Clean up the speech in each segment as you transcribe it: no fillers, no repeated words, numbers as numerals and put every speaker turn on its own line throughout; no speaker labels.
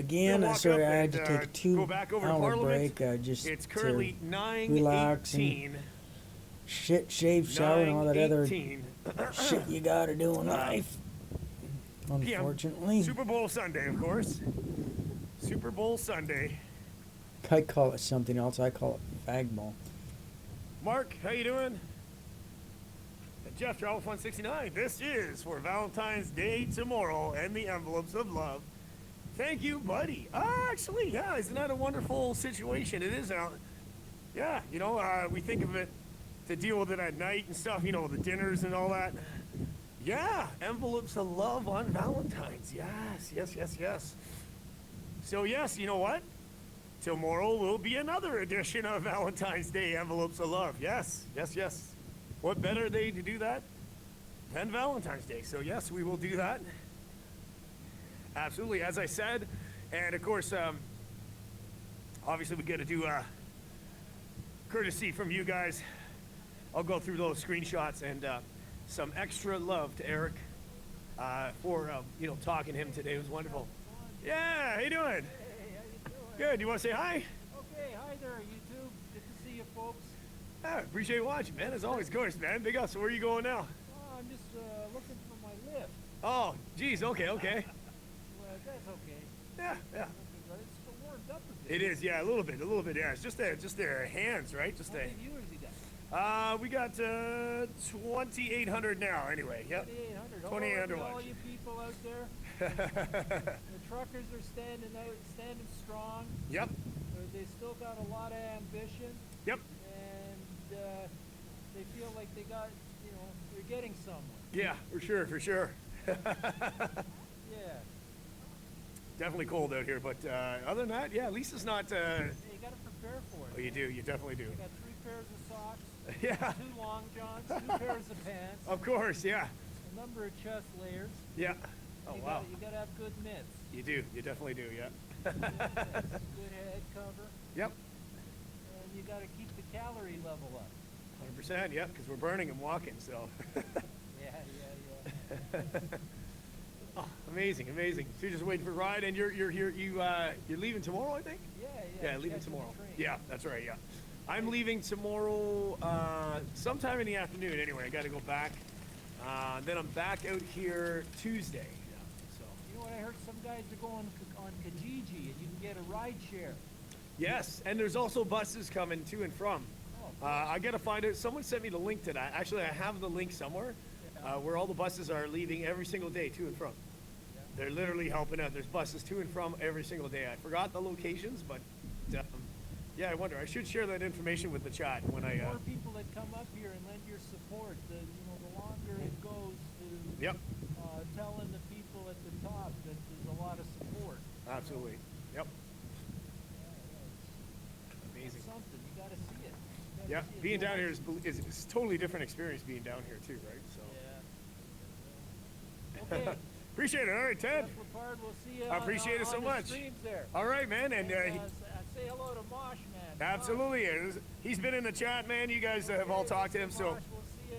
again.
walk
Sorry,
up
I had
and,
to take a
go back over to
2-hour
Parliament.
break just
It's
to
currently
relax and
9:18.
shit, shave, shower, and all that other
9:18
shit you gotta do in life.
p.m.
Unfortunately,
Super Bowl Sunday, of course. Super Bowl Sunday.
I call it something else. I call it fag ball.
Mark, how you doing? Jeff, Travel Fun 69. This is for Valentine's Day tomorrow and the envelopes of love. Thank you, buddy. Actually, yeah, isn't that a wonderful situation? It is out. Yeah, you know, we think of it to deal with it at night and stuff, you know, the dinners and all that. Yeah, envelopes of love on Valentine's. Yes, yes, yes, yes. So, yes, you know what? Tomorrow will be another edition of Valentine's Day Envelopes of Love. Yes, yes, yes. What better day to do that than Valentine's Day? So, yes, we will do that. Absolutely, as I said. And, of course, obviously we got to do courtesy from you guys. I'll go through those screenshots and some extra love to Eric for, you know, talking to him today. It was wonderful. Yeah, how you doing?
Hey, how you doing?
Good. You want to say hi?
Okay, hi there, YouTube. Good to see you, folks.
Yeah, appreciate watching, man. As always, of course, man. Big up. So where are you going now?
Oh, I'm just looking for my lift.
Oh, geez. Okay, okay.
Well, that's okay.
Yeah, yeah.
But it's still warmed up a bit.
It is, yeah, a little bit. Yeah, it's just their hands, right? Just
What
a.
many viewers you got?
We got 2,800 now. Anyway, yep.
2,800.
2,800
All
watch.
you people out there. The truckers are standing strong.
Yep.
They still got a lot of ambition.
Yep.
And they feel like they got, you know, they're getting somewhere.
Yeah, for sure, for sure.
Yeah.
Definitely cold out here, but other than that, yeah, at least it's not.
Hey, you got to prepare for it.
Oh, you do. You definitely do.
You got 3 pairs of socks.
Yeah.
2 long johns, 2 pairs of pants,
Of course, yeah.
a number of chest layers.
Yeah. Oh,
you
wow.
You gotta have good mitts.
You do. You definitely do, yeah.
Good head cover.
Yep.
And you gotta keep the calorie level up.
100%, yep, because we're burning and walking, so.
Yeah.
Oh, amazing, amazing. So you're just waiting for a ride, and you're here. You're leaving tomorrow, I think.
Yeah.
Yeah, leaving
catching the
tomorrow.
train.
Yeah, that's right. Yeah, I'm leaving tomorrow, sometime in the afternoon. Anyway, I got to go back. Then I'm back out here Tuesday. Yeah, so.
You know what? I heard some guys are going on Kijiji, and you can get a ride share.
Yes, and there's also buses coming to and from.
Oh,
I got to find it. Someone sent me the link to that. Actually, I have the link somewhere where all the buses are leaving every single day to and from.
Yeah.
They're literally helping out. There's buses to and from every single day. I forgot the locations, but yeah, I wonder. I should share that information with the chat when I.
The more people that come up here and lend your support, the longer it goes to
Yep.
telling the people at the top that there's a lot of support.
Absolutely. Yep.
It's
Amazing.
something. You gotta see it. You gotta
Yeah,
see it.
being
You
down
watch
here
it.
is a totally different experience being down here too, right? So.
Yeah. Okay.
Appreciate it. All right, Ted.
Jeff Lepard, we'll see you
I appreciate it so
on
much.
the streams there.
All right, man. And
Say hello to Mosh, man.
absolutely, he's been in the chat, man. You guys have all talked to him, so.
Mosh, we'll see you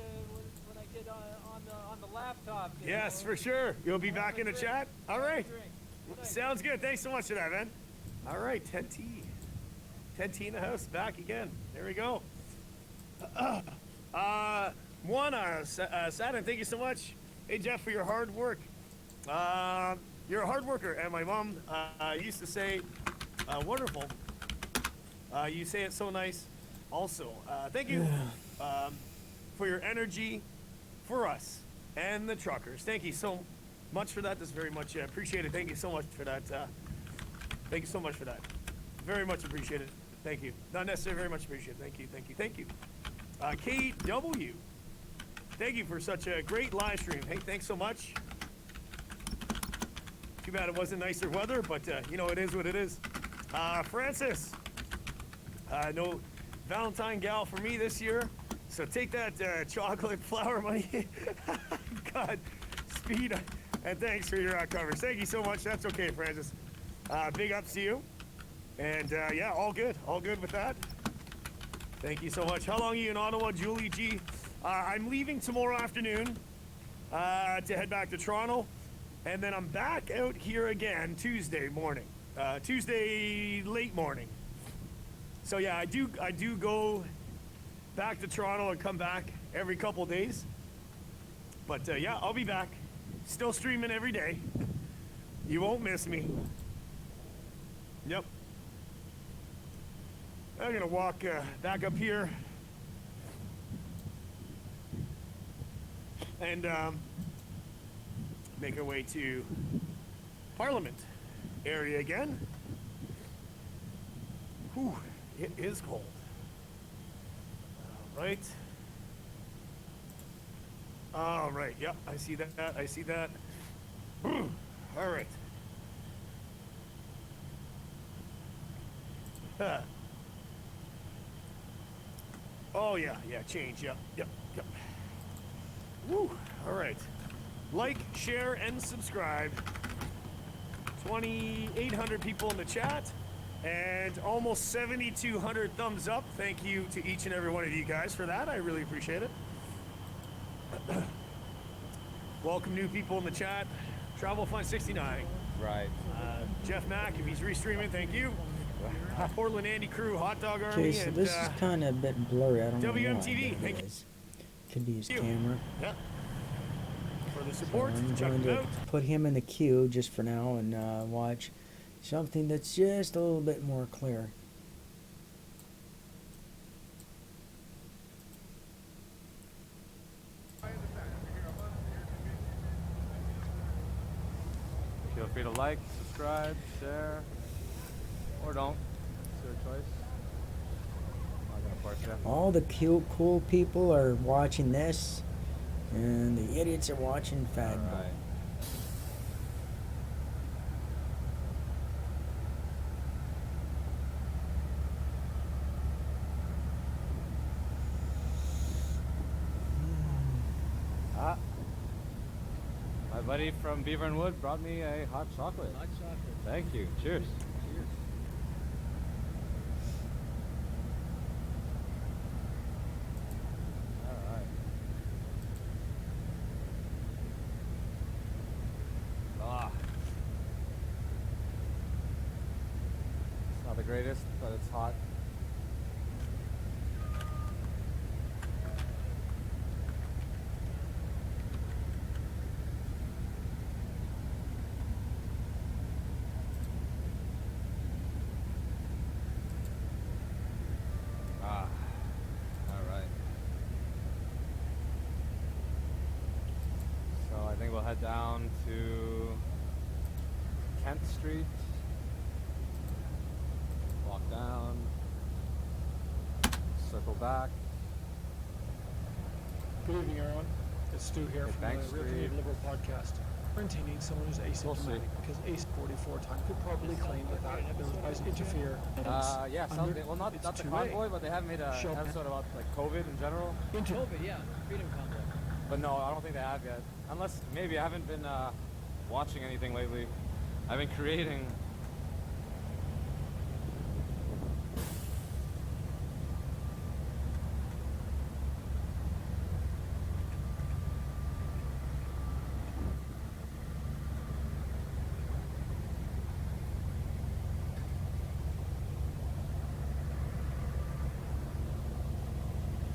when I get on the laptop. there.
Yes, for sure. You'll be
Have
back
a
in the
drink.
chat. All
Have a
right.
drink. Good night.
Sounds good. Thanks so much for that, man. All right, 10T. 10T in the house, back again. There we go. Saturn, thank you so much. Hey, Jeff, for your hard work. You're a hard worker, and my mom used to say, wonderful. You say it so nice. Also, thank you for your energy for us and the truckers. Thank you so much for that. That's very much appreciated. Thank you so much for that. Thank you so much for that. Very much appreciated. Thank you. Not necessarily very much appreciated. Thank you. Thank you. Thank you. KW. Thank you for such a great live stream. Hey, thanks so much. Too bad it wasn't nicer weather, but you know, it is what it is. Francis. No Valentine gal for me this year. So take that chocolate flower money. God, speed. And thanks for your coverage. Thank you so much. That's okay, Francis. Big ups to you. And yeah, all good. All good with that. Thank you so much. How long are you in Ottawa, Julie G? I'm leaving tomorrow afternoon to head back to Toronto. And then I'm back out here again Tuesday morning. Tuesday late morning. So yeah, I do go back to Toronto and come back every couple days. But yeah, I'll be back. Still streaming every day. You won't miss me. Yep. I'm gonna walk back up here and make our way to Parliament area again. Whew, it is cold. All right, yep, I see that, I see that. All right. Huh. Oh yeah, change, yep. Woo, all right. Like, share, and subscribe. 2,800 people in the chat, and almost 7,200 thumbs up. Thank you to each and every one of you guys for that. I really appreciate it. Welcome new people in the chat. Travel Fun 69.
Right.
Jeff Mack, if he's restreaming, thank you. Portland Andy Crew, Hot Dog Army,
Okay, so
and
this is kind of a bit blurry. I don't know why.
WMTV,
but
thank
it is. Could be his camera.
Yeah. For the
So
support,
I'm
check
going
it
to
out.
put him in the queue just for now and watch something that's just a little bit more clear.
Feel free to like, subscribe, share, or don't. It's your choice. I'm not gonna force you.
All the cool people are watching this, and the idiots are watching Fag.
Alright. Ah. My buddy from Beaver and Wood brought me a hot chocolate.
Hot chocolate.
Thank you. Cheers.
Cheers.
Alright. Ah. It's not the greatest, but it's hot. Ah. Alright. So I think we'll head down to Kent Street. Walk down. Circle back.
Good evening, everyone. It's Stu here
Hey,
from
thanks,
the Real
Steve.
Canadian Liberal Podcast. Quarantining someone who's asymptomatic because ACE-44 time could probably claim that those guys interfere.
Yeah, some, well, not the Convoy, but they have made a
Show-
episode about like COVID in general.
COVID, yeah. Freedom Convoy.
But no, I don't think they have yet. Unless maybe I haven't been watching anything lately. I've been creating.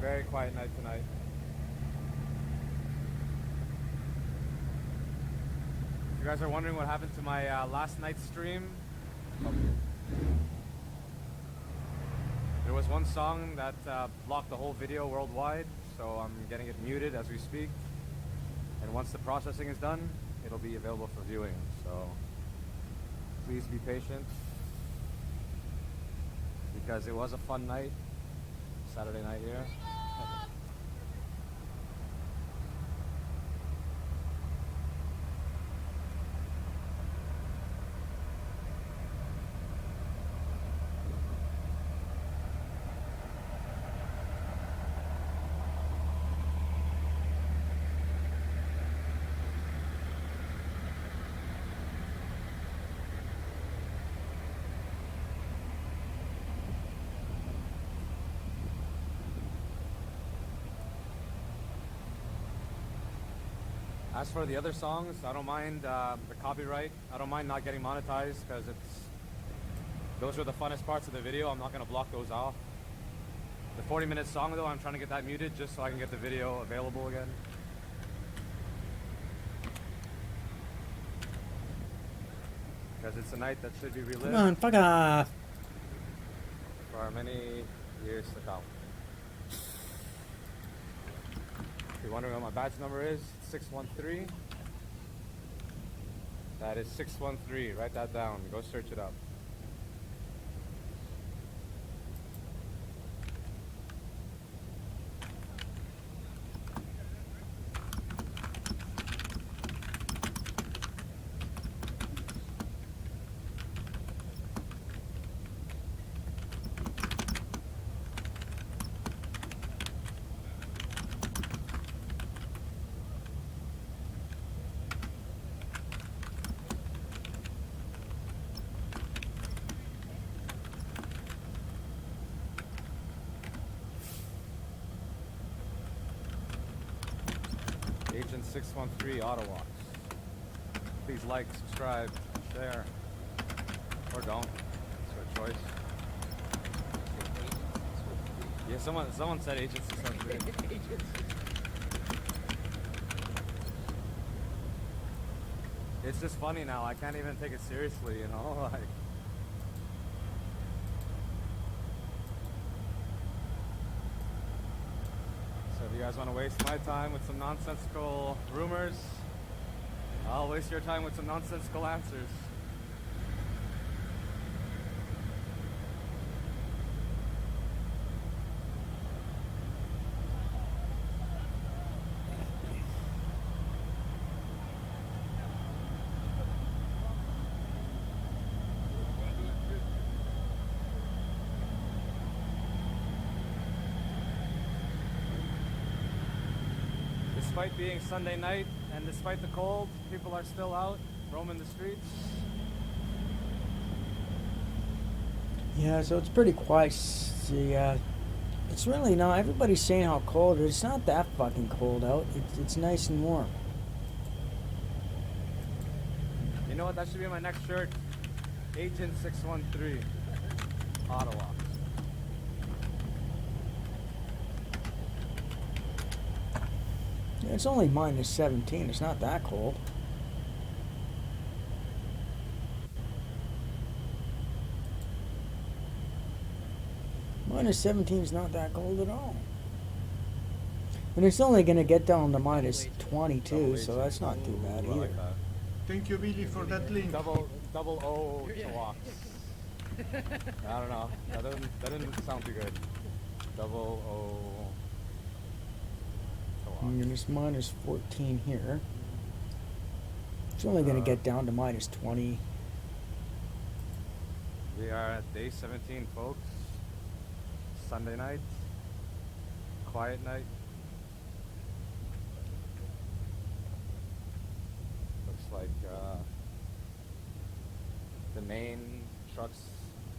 Very quiet night tonight. If you guys are wondering what happened to my last night's stream, there was one song that blocked the whole video worldwide, so I'm getting it muted as we speak. And once the processing is done, it'll be available for viewing. So please be patient, because it was a fun night, Saturday night here. As for the other songs, I don't mind the copyright. I don't mind not getting monetized because those are the funnest parts of the video. I'm not gonna block those off. The 40-minute song though, I'm trying to get that muted just so I can get the video available again. Because it's a night that should be relived
Come on, fuck off.
for many years to come. If you're wondering what my badge number is, 613. That is 613. Write that down. Go search it up. Agent 613 Ottawa. Please like, subscribe, share, or don't. It's your choice. Yeah, someone said Agent 613. It's just funny now. I can't even take it seriously, you know, like. So if you guys want to waste my time with some nonsensical rumors, I'll waste your time with some nonsensical answers. Despite being Sunday night and despite the cold, people are still out roaming the streets.
Yeah, so it's pretty quiet. Yeah, it's really not. Everybody's saying how cold it is. It's not that fucking cold out. It's nice and warm.
You know what? That should be my next shirt. Agent 613, Ottawa.
Yeah, it's only minus 17. It's not that cold. Minus 17 is not that cold at all. And it's only going to get down to minus 22, so that's not too bad
Ooh, I
either.
like that.
Thank you, Billy, for that link.
Double O to walk. I don't know. That didn't sound too good. Double O to walk.
And it's minus 14 here. It's only going to get down to minus 20.
We are at day 17, folks. Sunday night. Quiet night. Looks like the main trucks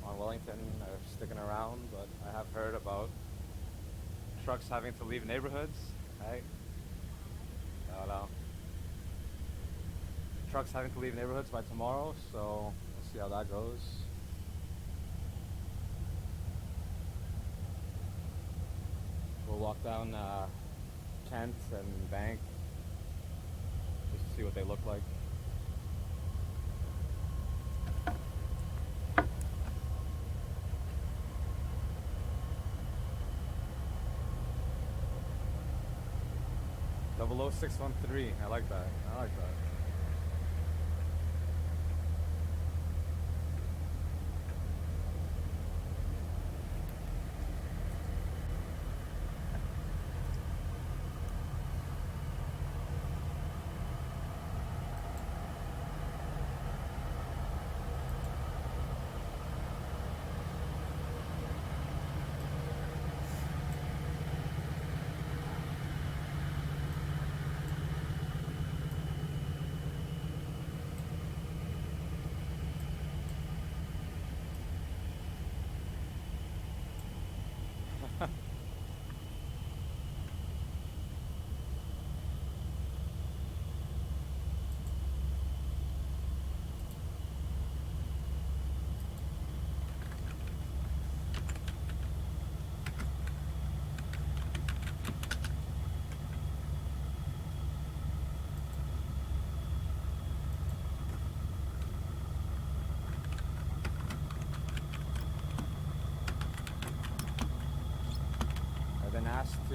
on Wellington are sticking around, but I have heard about trucks having to leave neighborhoods. Hey. No. Trucks having to leave neighborhoods by tomorrow, so we'll see how that goes. We'll walk down Kent and Bank just to see what they look like. Double 0613. I like that. I like that.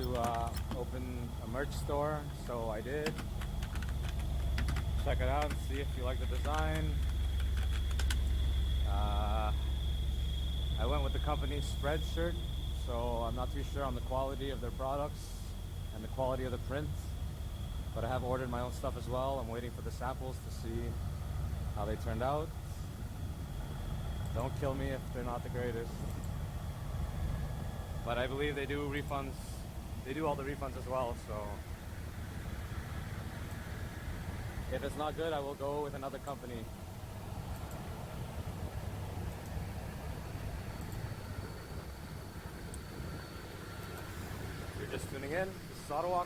to open a merch store, so I did. Check it out and see if you like the design. I went with the company's spread shirt, so I'm not too sure on the quality of their products and the quality of the print, but I have ordered my own stuff as well. I'm waiting for the samples to see how they turned out. Don't kill me if they're not the greatest. But I believe they do refunds. They do all the refunds as well, so if it's not good, I will go with another company. If you're just tuning in, this is Ottawa,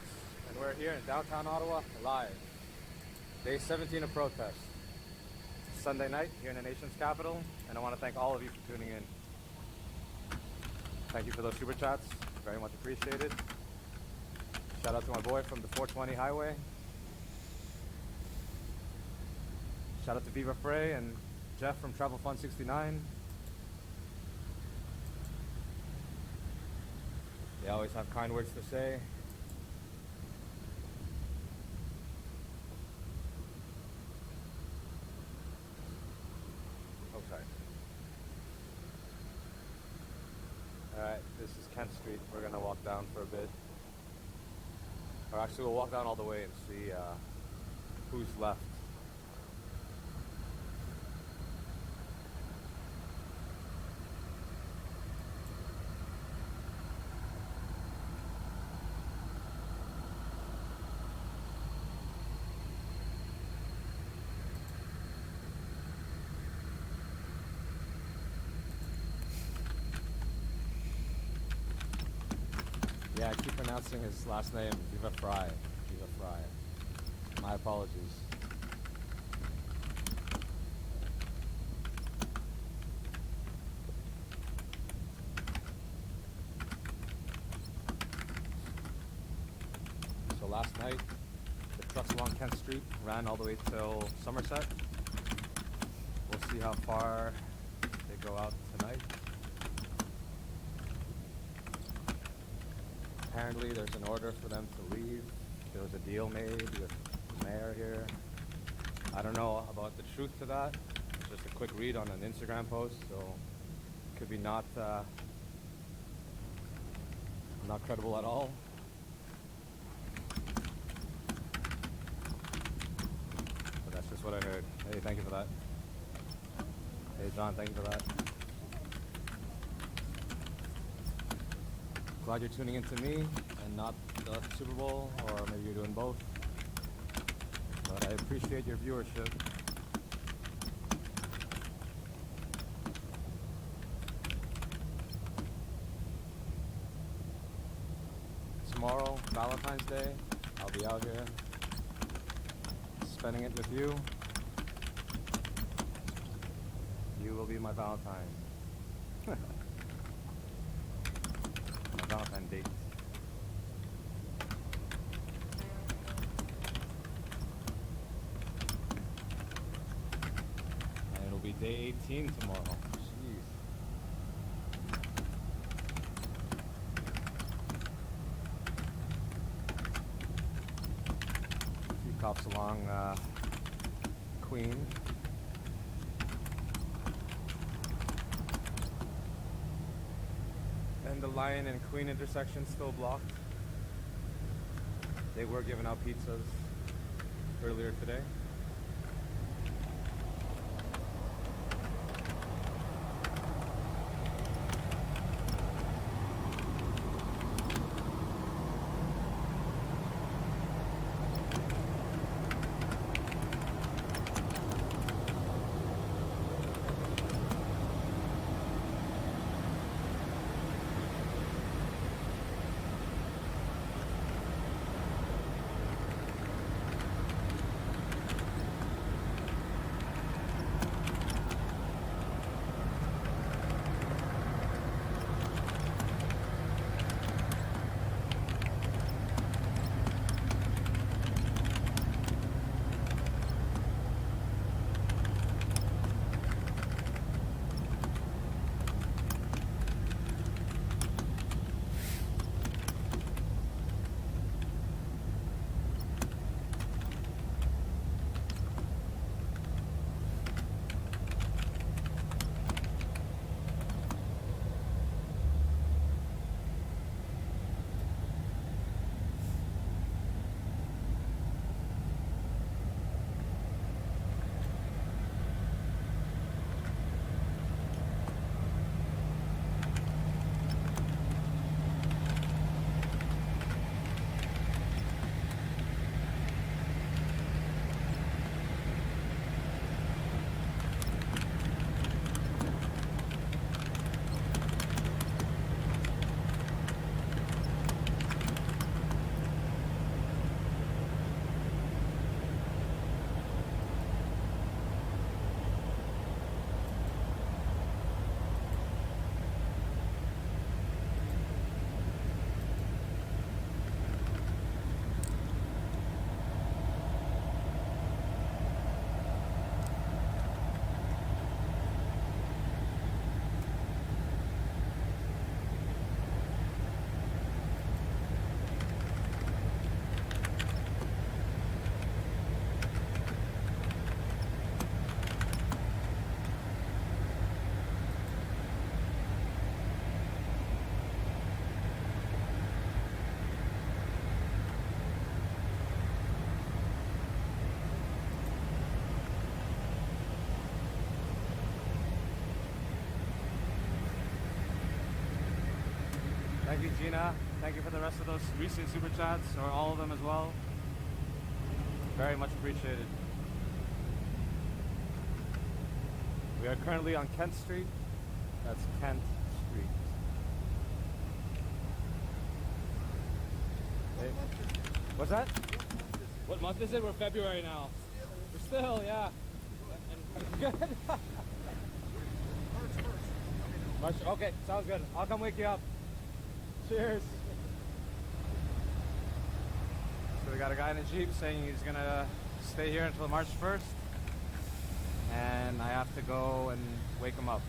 and we're here in downtown Ottawa, live. Day 17 of protest. Sunday night here in the nation's capital, and I want to thank all of you for tuning in. Thank you for those super chats, very much appreciated. Shout out to my boy from the 420 highway. Shout out to Viva Frey and Jeff from Travel Fund 69. They always have kind words to say. Okay. Alright, this is Kent Street. We're gonna walk down for a bit. Or actually, we'll walk down all the way and see who's left. Yeah, I keep pronouncing his last name, Viva Fry. Viva Fry. My apologies. So last night, the trucks along Kent Street ran all the way till Somerset. We'll see how far they go out tonight. Apparently there's an order for them to leave. There was a deal made with the mayor here. I don't know about the truth to that. It's just a quick read on an Instagram post, so it could be not credible at all. But that's just what I heard. Hey, thank you for that. Hey John, thank you for that. Glad you're tuning into me and not the Super Bowl, or maybe you're doing both. But I appreciate your viewership. Tomorrow, Valentine's Day, I'll be out here spending it with you. You will be my Valentine. Valentine date. And it'll be day 18 tomorrow. Jeez. A few cops along Queen. And the Lion and Queen intersection still blocked. They were giving out pizzas earlier today. Thank you, Gina. Thank you for the rest of those recent super chats, or all of them as well. Very much appreciated. We are currently on Kent Street. That's Kent Street. Hey. What's that? What month is it? We're February now. We're still, yeah. Good. March, okay, sounds good. I'll come wake you up. Cheers. So we got a guy in a Jeep saying he's gonna stay here until March 1st. And I have to go and wake him up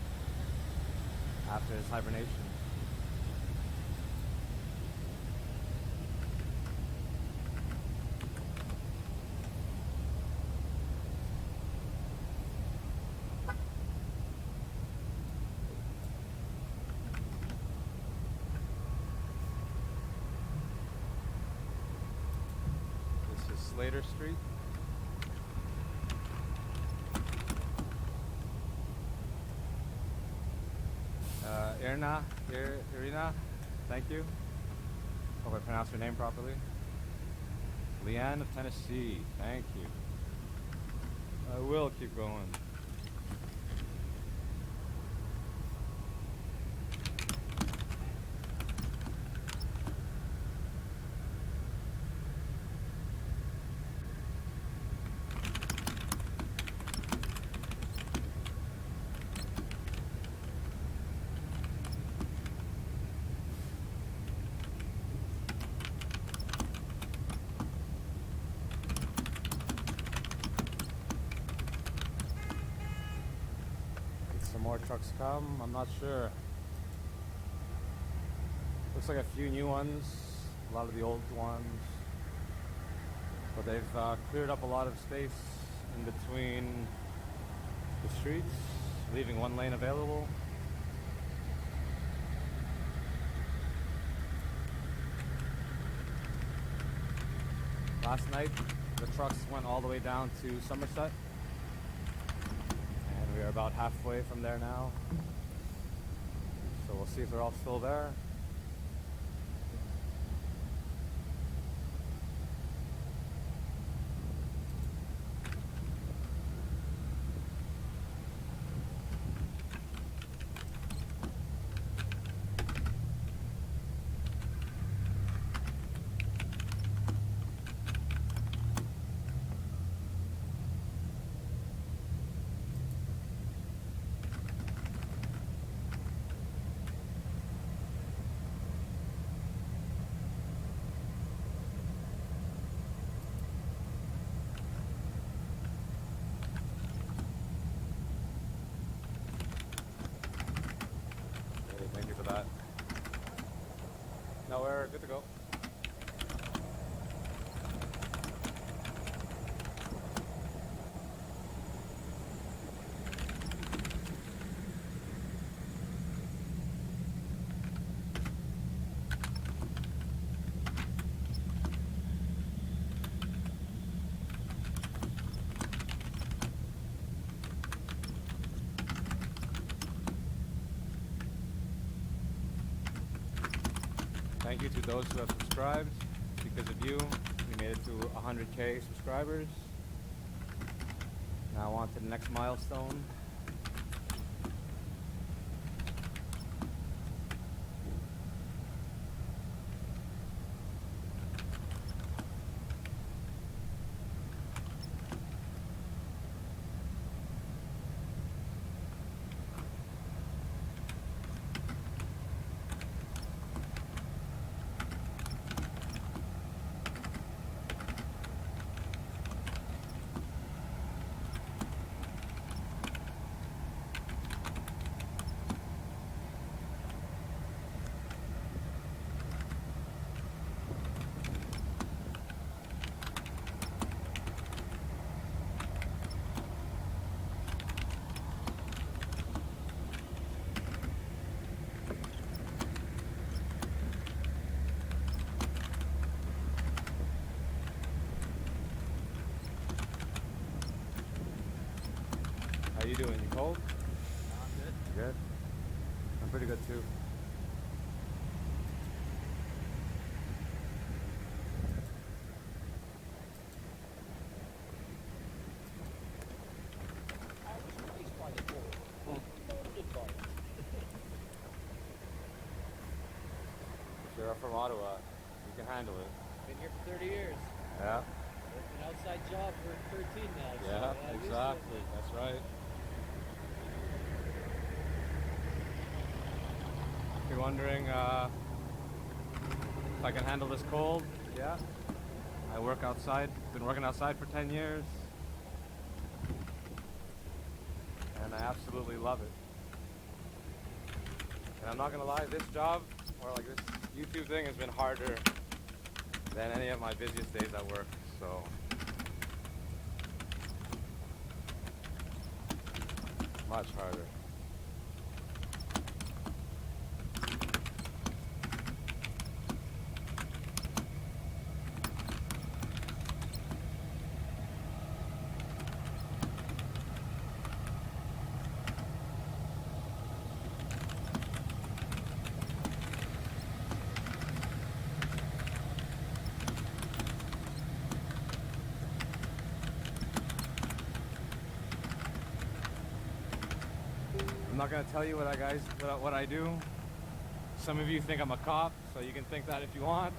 after his hibernation. This is Slater Street. Irina, thank you. Hope I pronounced your name properly. Leanne of Tennessee, thank you. I will keep going. More trucks come, I'm not sure. Looks like a few new ones, a lot of the old ones. But they've cleared up a lot of space in between the streets, leaving one lane available. Last night, the trucks went all the way down to Somerset. We are about halfway from there now, so we'll see if they're all still there. No, we're good to go. Thank you to those who have subscribed. Because of you, we made it to 100K subscribers. Now on to the next milestone. How you doing? You cold?
No, I'm good.
You good? I'm pretty good too. from Ottawa. You can handle it.
Been here for 30 years.
Yeah.
Worked an outside job for 13 now. So
Yeah,
I'm used to it,
exactly.
man.
That's right. If you're wondering if I can handle this cold, yeah. I work outside. Been working outside for 10 years. And I absolutely love it. And I'm not gonna lie, this job, or like this YouTube thing, has been harder than any of my busiest days at work, so. Much harder. I'm not gonna tell you what I do. Some of you think I'm a cop, so you can think that if you want.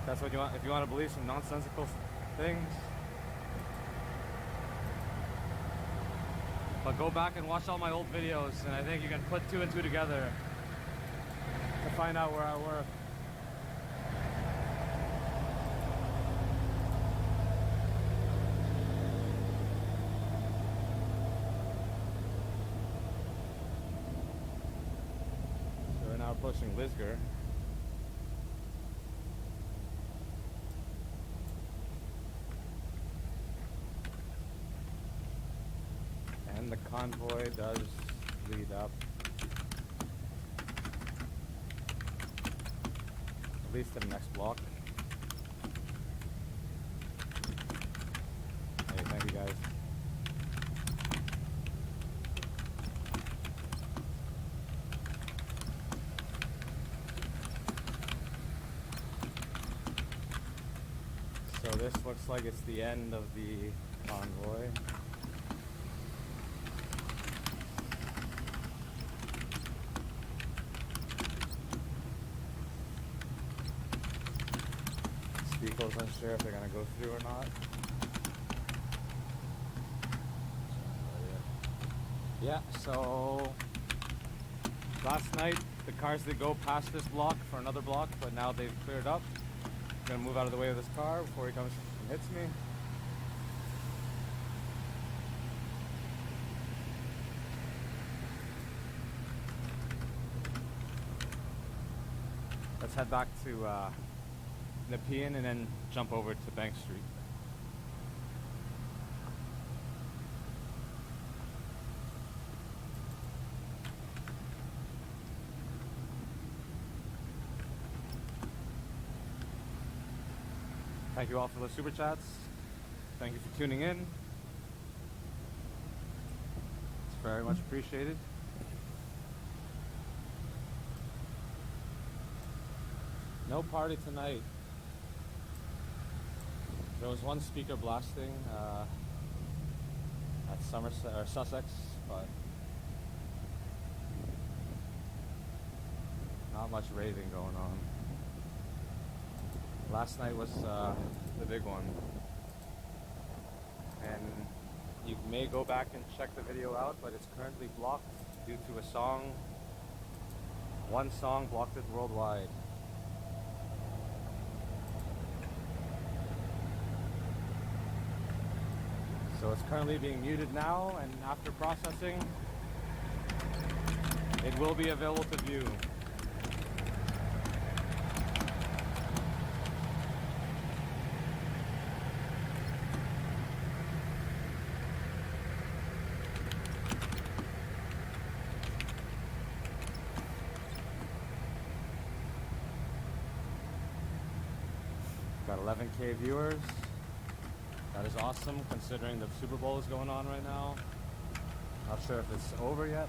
That's what you want. If you want to believe some nonsensical things. But go back and watch all my old videos, and I think you can put two and two together to find out where I work. So we're now approaching Lisgar. And the convoy does lead up, at least to the next block. Hey, thank you guys. So this looks like it's the end of the convoy. Speako's unsure if they're gonna go through or not. Yeah, so last night the cars did go past this block for another block, but now they've cleared up. I'm gonna move out of the way of this car before he comes and hits me. Let's head back to Nepean and then jump over to Bank Street. Thank you all for the super chats. Thank you for tuning in. It's very much appreciated. No party tonight. There was one speaker blasting at Somerset or Sussex, but not much raving going on. Last night was the big one, and you may go back and check the video out, but it's currently blocked due to a song. One song blocked it worldwide. So it's currently being muted now, and after processing, it will be available to view. Got 11K viewers. That is awesome, considering the Super Bowl is going on right now. Not sure if it's over yet.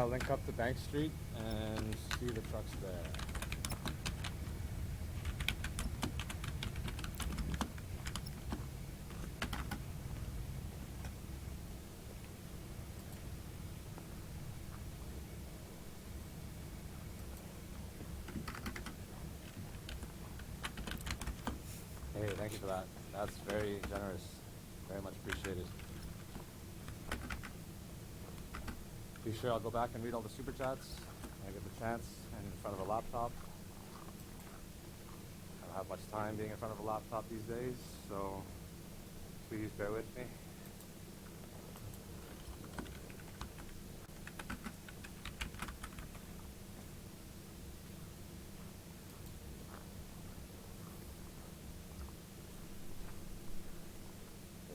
link up to Bank Street and see the trucks there. Hey, thank you for that. That's very generous. Very much appreciated. Be sure I'll go back and read all the super chats when I get the chance and in front of a laptop. I don't have much time being in front of a laptop these days, so please bear with me.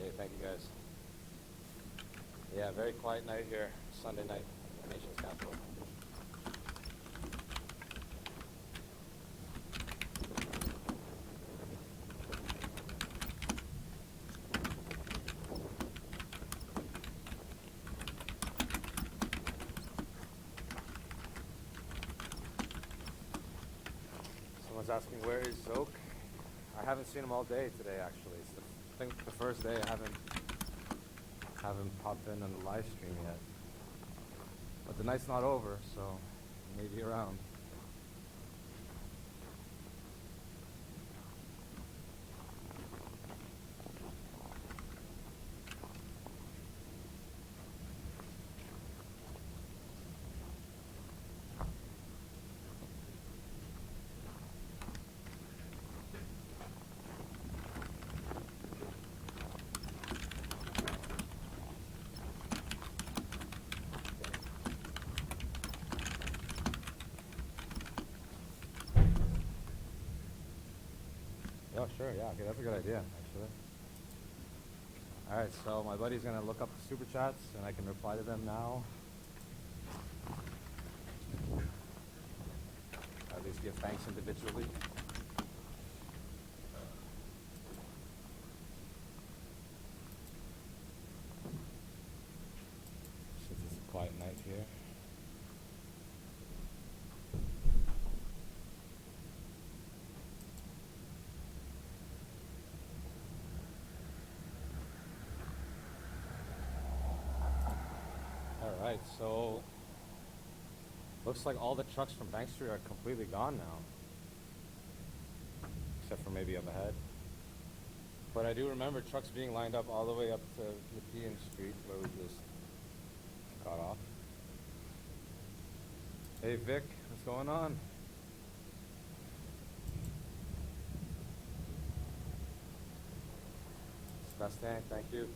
Hey, thank you guys. Yeah, very quiet night here, Sunday night, the nation's capital. Someone's asking where is Zoke? I haven't seen him all day today, actually. It's I think the first day I haven't popped in on the live stream yet. But the night's not over, so maybe around. Oh, sure, yeah, okay, that's a good idea, actually. Alright, so my buddy's gonna look up the super chats and I can reply to them now. At least give thanks individually. Since it's a quiet night here. Alright, so looks like all the trucks from Bank Street are completely gone now. Except for maybe up ahead. But I do remember trucks being lined up all the way up to Nepean Street where we just got off. Hey Vic, what's going on? Sebastian, thank you.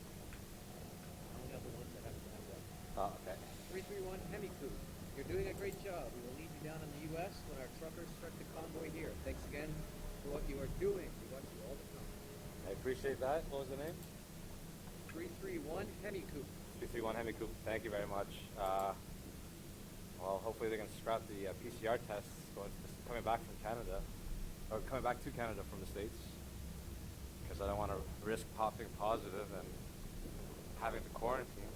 Only other ones that have to have that.
Oh, okay.
331 Hemiku, you're doing a great job. We will need you down in the U.S. when our truckers start the convoy here. Thanks again for what you are doing. We watch you all the time.
I appreciate that. What was the name?
331 Hemiku.
331 Hemicoop. Thank you very much. Well, hopefully they can scrap the PCR tests coming back from Canada, or coming back to Canada from the States, because I don't want to risk popping positive and having to quarantine.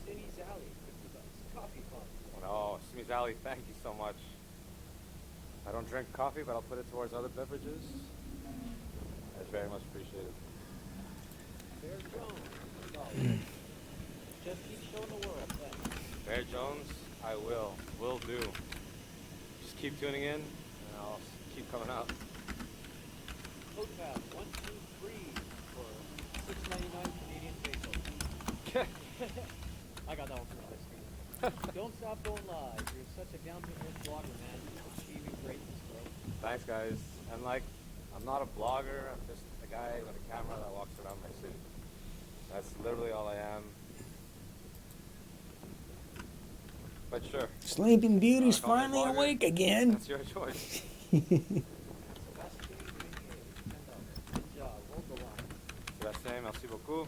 Cindy's Alley, $50. Coffee fund.
Oh, Simi's Alley, thank you so much. I don't drink coffee, but I'll put it towards other beverages. That's very much appreciated.
Bear Jones, just keep showing the world. Thanks.
Bear Jones, I will do. Just keep tuning in, and I'll keep coming out.
Code pass 123 for 6.99 Canadian pesos. I got that one from my screen. Don't stop going live. You're such a down-to-earth blogger, man. Achieving greatness, bro.
Thanks, guys. And I'm not a blogger. I'm just a guy with a camera that walks around my city. That's literally all I am. But sure.
Sleeping Beauty's
Call me a
finally
blogger.
awake again.
That's your choice.
Good job. Hold the line.
Sébastien, merci beaucoup.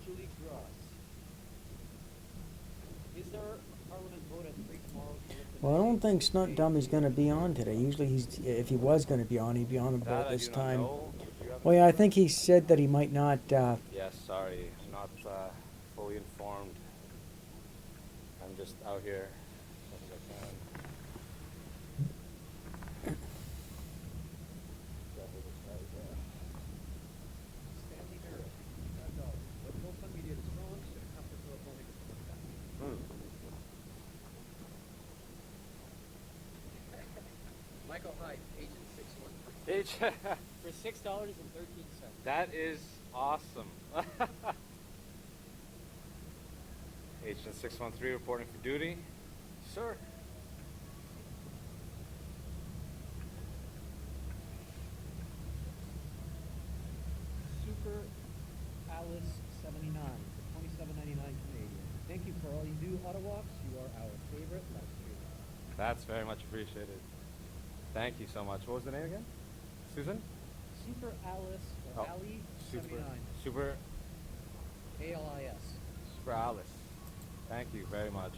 Julie Gross. Is there a parliament vote at 3 tomorrow to lift the
Well, I don't think Snunt Dummy's going to be on today. Usually, if he was going to be on, he'd be on about
That I
this
do not
time.
know. Would you have
Well, yeah, I think he said that he might not.
Yes, sorry, I'm not fully informed. I'm just out here as much as I can.
Michael Hyde, Agent 61.
H.
For $6.13.
That is awesome. Agent 613 reporting for duty. Sir.
Super Alice 79 for $27.99 Canadian. Thank you for all you do, Auto Walks. You are our favorite live streamer.
That's very much appreciated. Thank you so much. What was the name again? Susan?
Super Alice or
Oh,
Ali
Super.
79.
Super.
ALIS.
Super Alice. Thank you very much.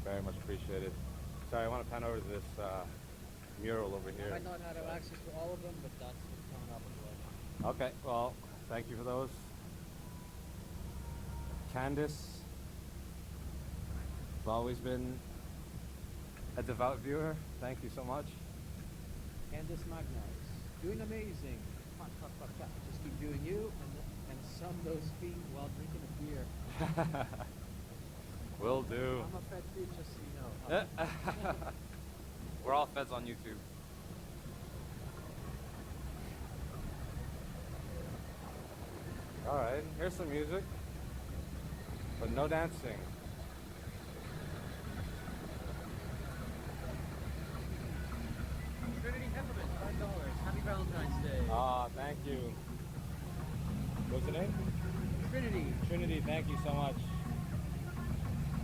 Very much appreciated. Sorry, I want to pan over to this mural over
I
here.
might not have access to all of them, but that's what's coming up as well.
Okay, well, thank you for those. Candace, you've always been a devout viewer. Thank you so much.
Candice Magnus, doing amazing. Fuck, fuck, fuck, fuck. Just keep doing you and sum those feet while drinking a beer.
Will do.
I'm a fed dude, just so you know.
We're all feds on YouTube. Alright, here's some music, but no dancing.
Trinity Hefferman, $5. Happy Valentine's Day.
Ah, thank you. What's the name?
Trinity
Trinity, thank you so much.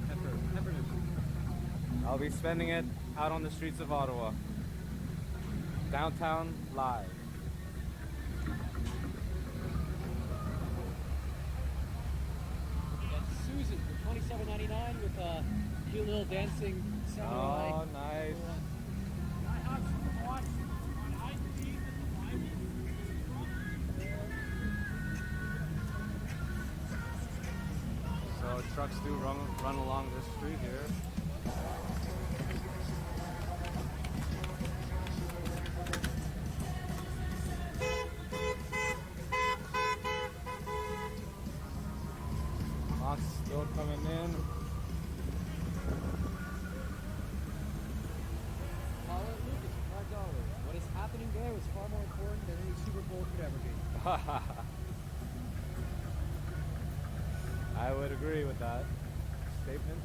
Hefferman.
I'll be spending it out on the streets of Ottawa. Downtown live.
That's Susan for $27.99 with a cute little dancing samurai.
Oh, nice. So trucks do run along this street here. Lots still coming in.
Paula Lucas for $5. What is happening there is far more important than any Super Bowl could ever be.
I would agree with that statement.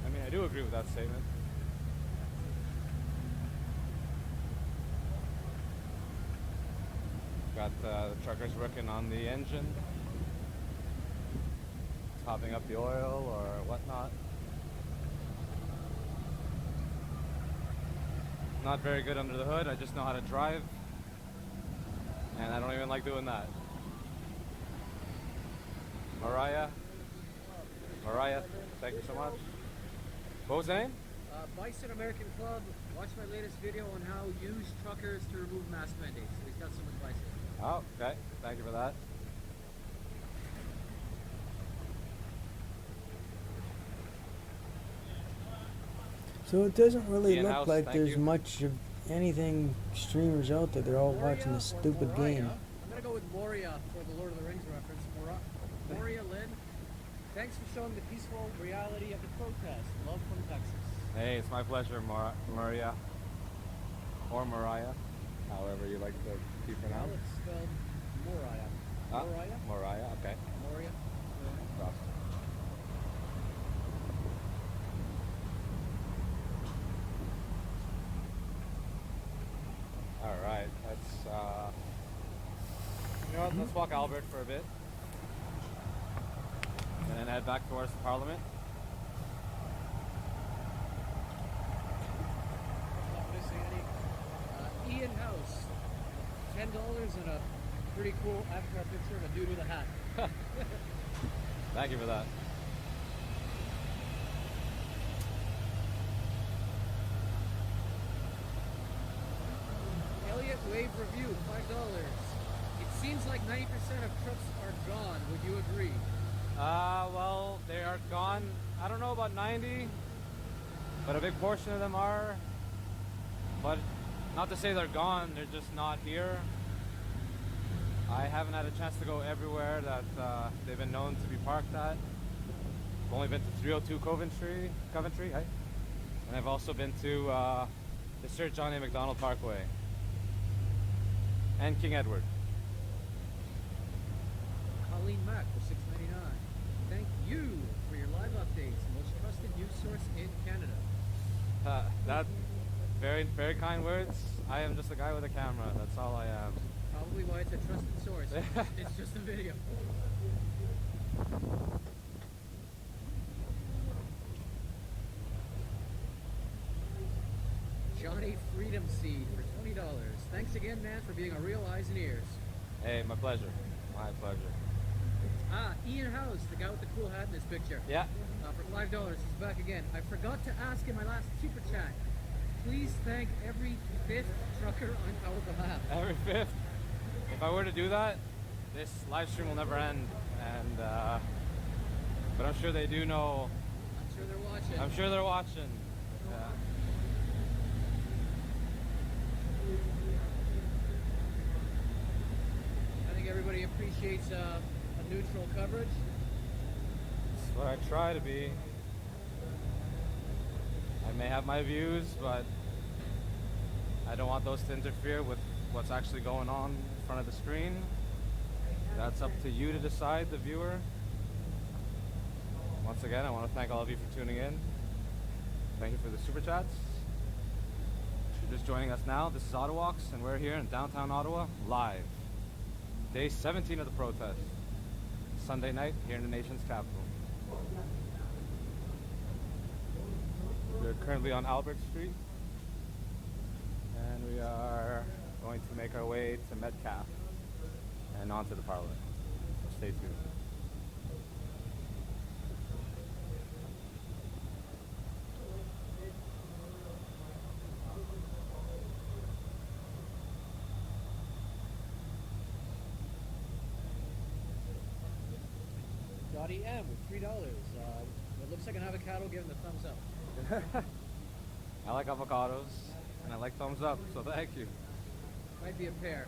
I mean, I do agree with that statement. Got the truckers working on the engine, topping up the oil or whatnot. Not very good under the hood. I just know how to drive, and I don't even like doing that. Mariah, thank you so much. What was the name?
Bison American Club, watch my latest video on how use truckers to remove mask mandates. So he's got some advice here.
Oh, okay. Thank you for that.
So it doesn't really
Ian
look
House,
like
thank
there's
you.
much of anything streamers out there. They're all watching
Moria
this
or
stupid
Moria?
game.
I'm gonna go with Moria for the Lord of the Rings reference. Moria Lynn, thanks for showing the peaceful reality of the protest. Love from Texas.
Hey, it's my pleasure, Maria. Or Mariah, however you like to be
Now
pronounced.
it's spelled Moria.
Ah,
Moria?
Mariah, okay.
Moria?
Awesome. All right, you know what, let's walk Albert for a bit. And then head back towards the Parliament.
Not missing any. Ian House, $10 and a pretty cool avatar picture of a dude with a hat.
Thank you for that.
Elliot wave review, $5. It seems like 90% of trucks are gone. Would you agree?
Well, they are gone. I don't know about 90, but a big portion of them are. But not to say they're gone, they're just not here. I haven't had a chance to go everywhere that they've been known to be parked at. I've only been to 302 Coventry, hey? And I've also been to the Sir John A. Macdonald Parkway and King Edward.
Colleen Mack for $6.99. Thank you for your live updates. Most trusted news source in Canada.
That very, very kind words. I am just a guy with a camera. That's all I am.
Probably why it's a trusted source. It's just a video. Johnny Freedom Seed for $20. Thanks again, man, for being a real eyes and ears.
Hey, my pleasure. My pleasure.
Ian House, the guy with the cool hat in this picture.
Yeah.
For $5, he's back again. I forgot to ask in my last super chat. Please thank every fifth trucker on our behalf.
Every fifth. If I were to do that, this live stream will never end. And but I'm sure they do know.
I'm sure they're watching.
I'm sure they're watching. Yeah.
I think everybody appreciates a neutral coverage.
That's what I try to be. I may have my views, but I don't want those to interfere with what's actually going on in front of the screen. That's up to you to decide, the viewer. Once again, I want to thank all of you for tuning in. Thank you for the super chats. If you're just joining us now, this is Ottawalks, and we're here in downtown Ottawa, live. Day 17 of the protest. Sunday night here in the nation's capital. We're currently on Albert Street, and we are going to make our way to Metcalfe and onto the Parliament. So stay tuned.
Dottie M with $3. It looks like an avocado giving the thumbs up.
I like avocados, and I like thumbs up, so thank you.
Might be a pair.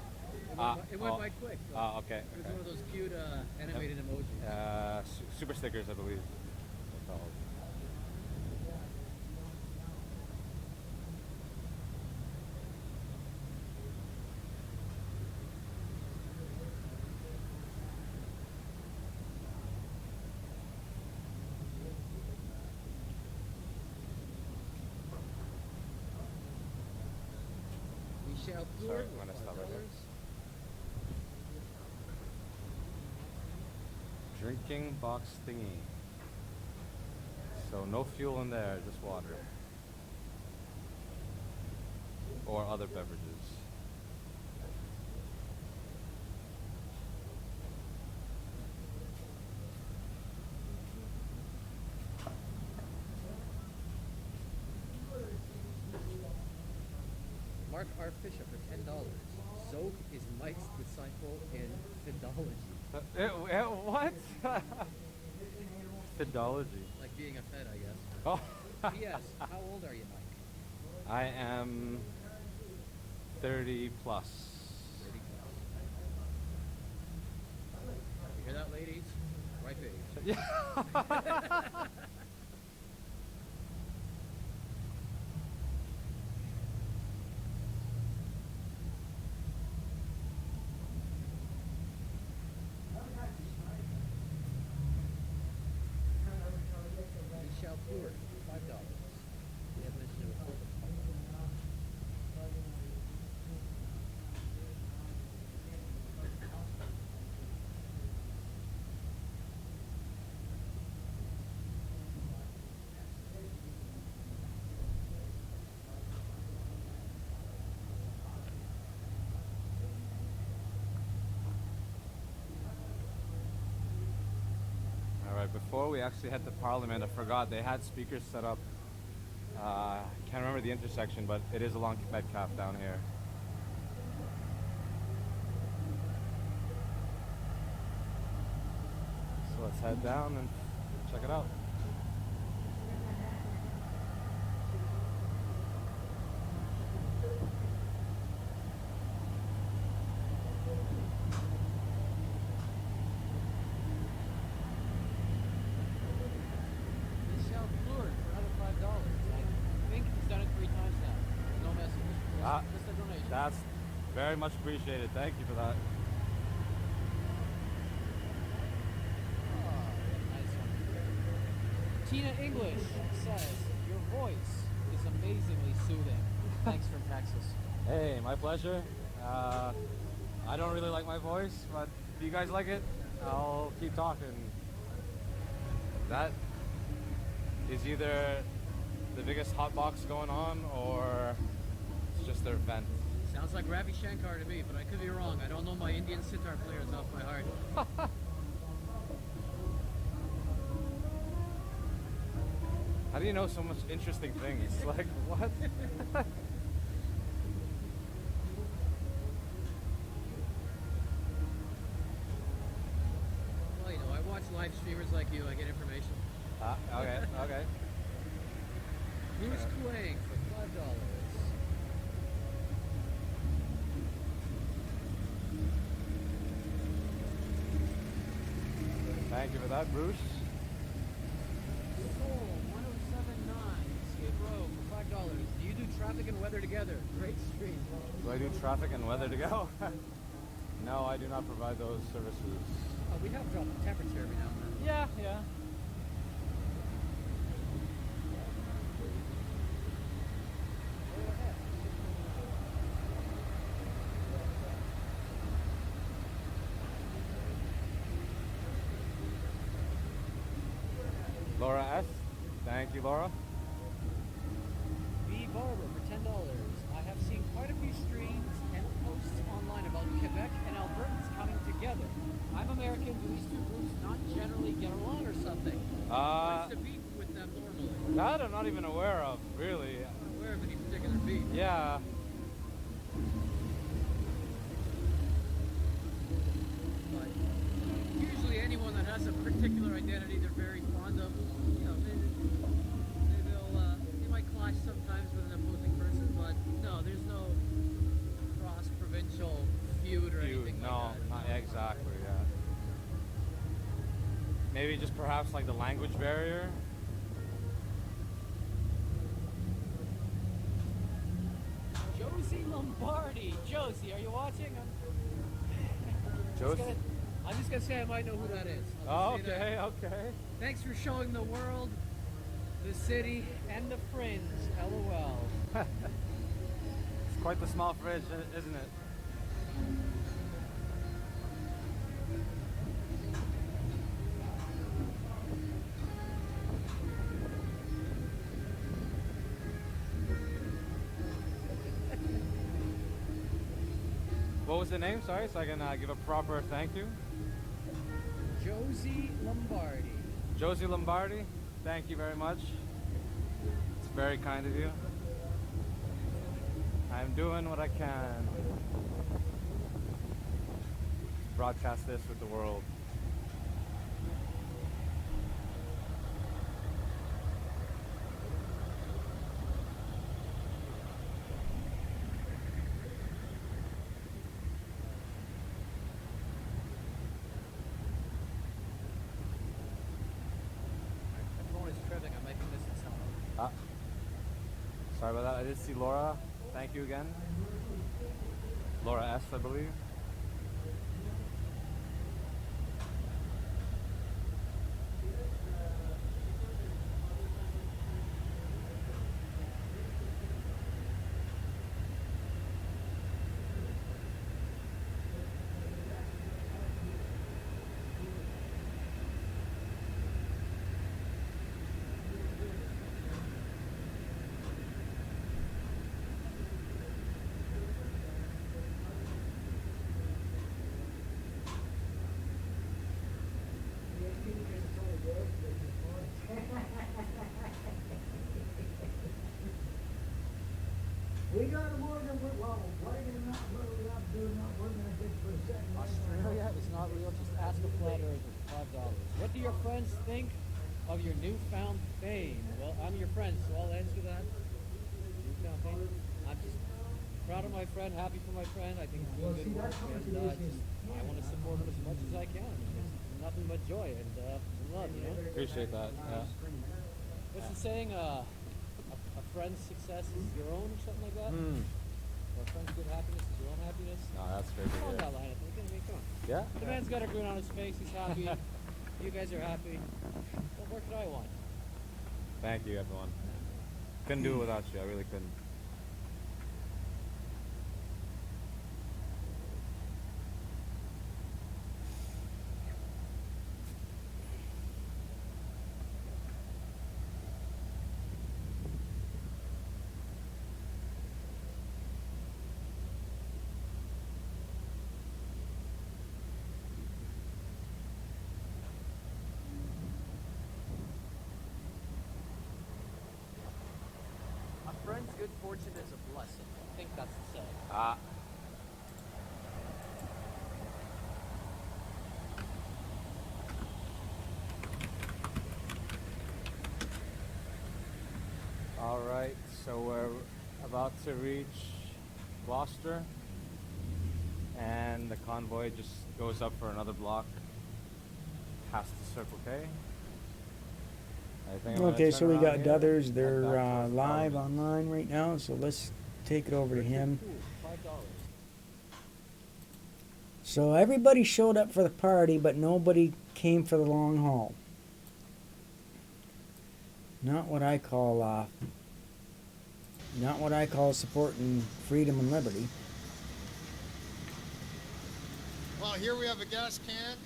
It went by quick. So
Okay.
it was one of those cute animated emojis.
Super stickers, I believe. They're called.
Michelle
Sorry,
Poor
I'm gonna
with
stop right there.
$5.
Drinking box thingy. So no fuel in there, just water. Or other beverages.
Mark R. Fisher for $10. Zoke is mixed with Seinfeld in Fidology.
What? Fidology.
Like being a Fed, I guess.
Oh.
P.S. How old are you, Mike?
I am 30 plus.
30 plus. You hear that, ladies? Right age.
Yeah.
Michelle Poor, $5. We have mentioned it before.
Alright, before we actually head to Parliament, I forgot they had speakers set up. Can't remember the intersection, but it is along Metcalfe down here. let's head down and check it out.
This shell fluid for another $5. I think he's done it 3 times now. No message.
Ah,
Just a donation.
That's very much appreciated. Thank you for that.
Oh, nice one. Tina English says, your voice is amazingly soothing. Thanks from Texas.
Hey, my pleasure. I don't really like my voice, but if you guys like it, I'll keep talking. That is either the biggest hot box going on or it's just their vent.
Sounds like Ravi Shankar to me, but I could be wrong. I don't know my Indian sitar players off by heart.
How do you know so much interesting things? Like, what?
Well, you know, I watch live streamers like you. I get information.
Okay, okay.
Bruce Quang for $5.
Thank you for that, Bruce.
Soul 1079 Skid Row for $5. Do you do traffic and weather together? Great stream.
Do I do traffic and weather to go? No, I do not provide those services.
Oh, we have dropped the temperature every now and then.
Yeah, yeah.
Go ahead.
Laura S. Thank you, Laura.
B Barber for $10. I have seen quite a few streams and posts online about Quebec and Albertans coming together. I'm American. Do these two groups not generally get along or something? What's the beef with them normally?
That I'm not even aware of, really.
I'm not aware of any particular beef.
Yeah.
But usually anyone that has a particular identity they're very fond of, you know, they might clash sometimes with an opposing person, but no, there's no cross-provincial feud or anything
No,
like that.
not exactly, yeah. Maybe just perhaps like the language barrier.
Josie Lombardi. Josie, are you watching?
Josie?
I'm just gonna say I might know who that is.
Oh,
I'll just say that.
okay, okay.
Thanks for showing the world, the city, and the fringe. LOL.
It's quite the small fridge, isn't it? What was the name? Sorry, so I can give a proper thank you.
Josie Lombardi.
Josie Lombardi, thank you very much. It's very kind of you. I'm doing what I can to broadcast this with the world.
My phone is tripping. I might be missing something.
Sorry about that. I did see Laura. Thank you again. Laura S, I believe.
We got a word of it, well, why do not, what are we not doing, not working, I think, for a second.
Australia is not real. Just ask a flat earther. $5. What do your friends think of your newfound fame? Well, I'm your friend, so I'll answer that. Newfound fame. I'm just proud of my friend, happy for my friend. I think he's doing good work, and I want to support him as much as I can. It's nothing but joy and love, you know.
Appreciate that. Yeah.
What's the saying? A friend's success is your own, or something like that. Or a friend's good happiness is your own happiness.
No, that's great to
Come on,
hear.
that line, I think. I mean, come on.
Yeah.
The man's got a grin on his face. He's happy. You guys are happy. What more could I want?
Thank you, everyone. Couldn't do it without you. I really couldn't.
A friend's good fortune is a blessing. I think that's the saying.
Ah. All right, so we're about to reach Gloucester, and the convoy just goes up for another block past the Circle K. I think I'm gonna
Okay,
turn
so we
around
got
here,
Duthers.
head
They're
back towards
live
Parliament.
online right now, so let's take it over to him.
Cool. $5.
So everybody showed up for the party, but nobody came for the long haul. Not what I call supporting freedom and liberty.
Well, here we have a gas can.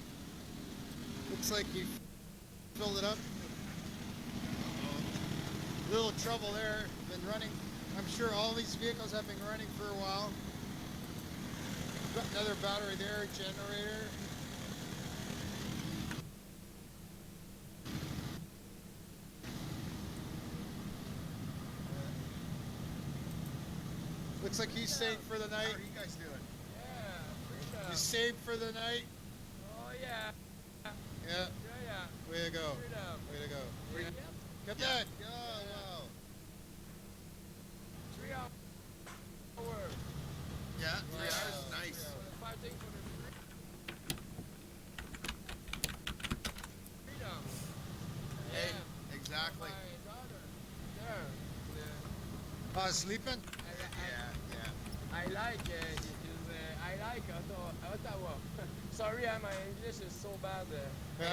Looks like he filled it up. Little trouble there. Been running. I'm sure all these vehicles have been running for a while. Got another battery there, generator. Looks like he's saved for the night. How are you guys doing? Yeah, he's saved for the night.
Oh, yeah.
Yeah.
Yeah.
Way to go.
Freedom.
Way to go.
Freedom.
Get that. Yeah, wow.
3 hours.
Yeah, 3 hours. Nice.
5 things for the freedom.
Hey, exactly.
My daughter. There.
Sleeping?
I like Ottawa. Sorry, my English is so bad.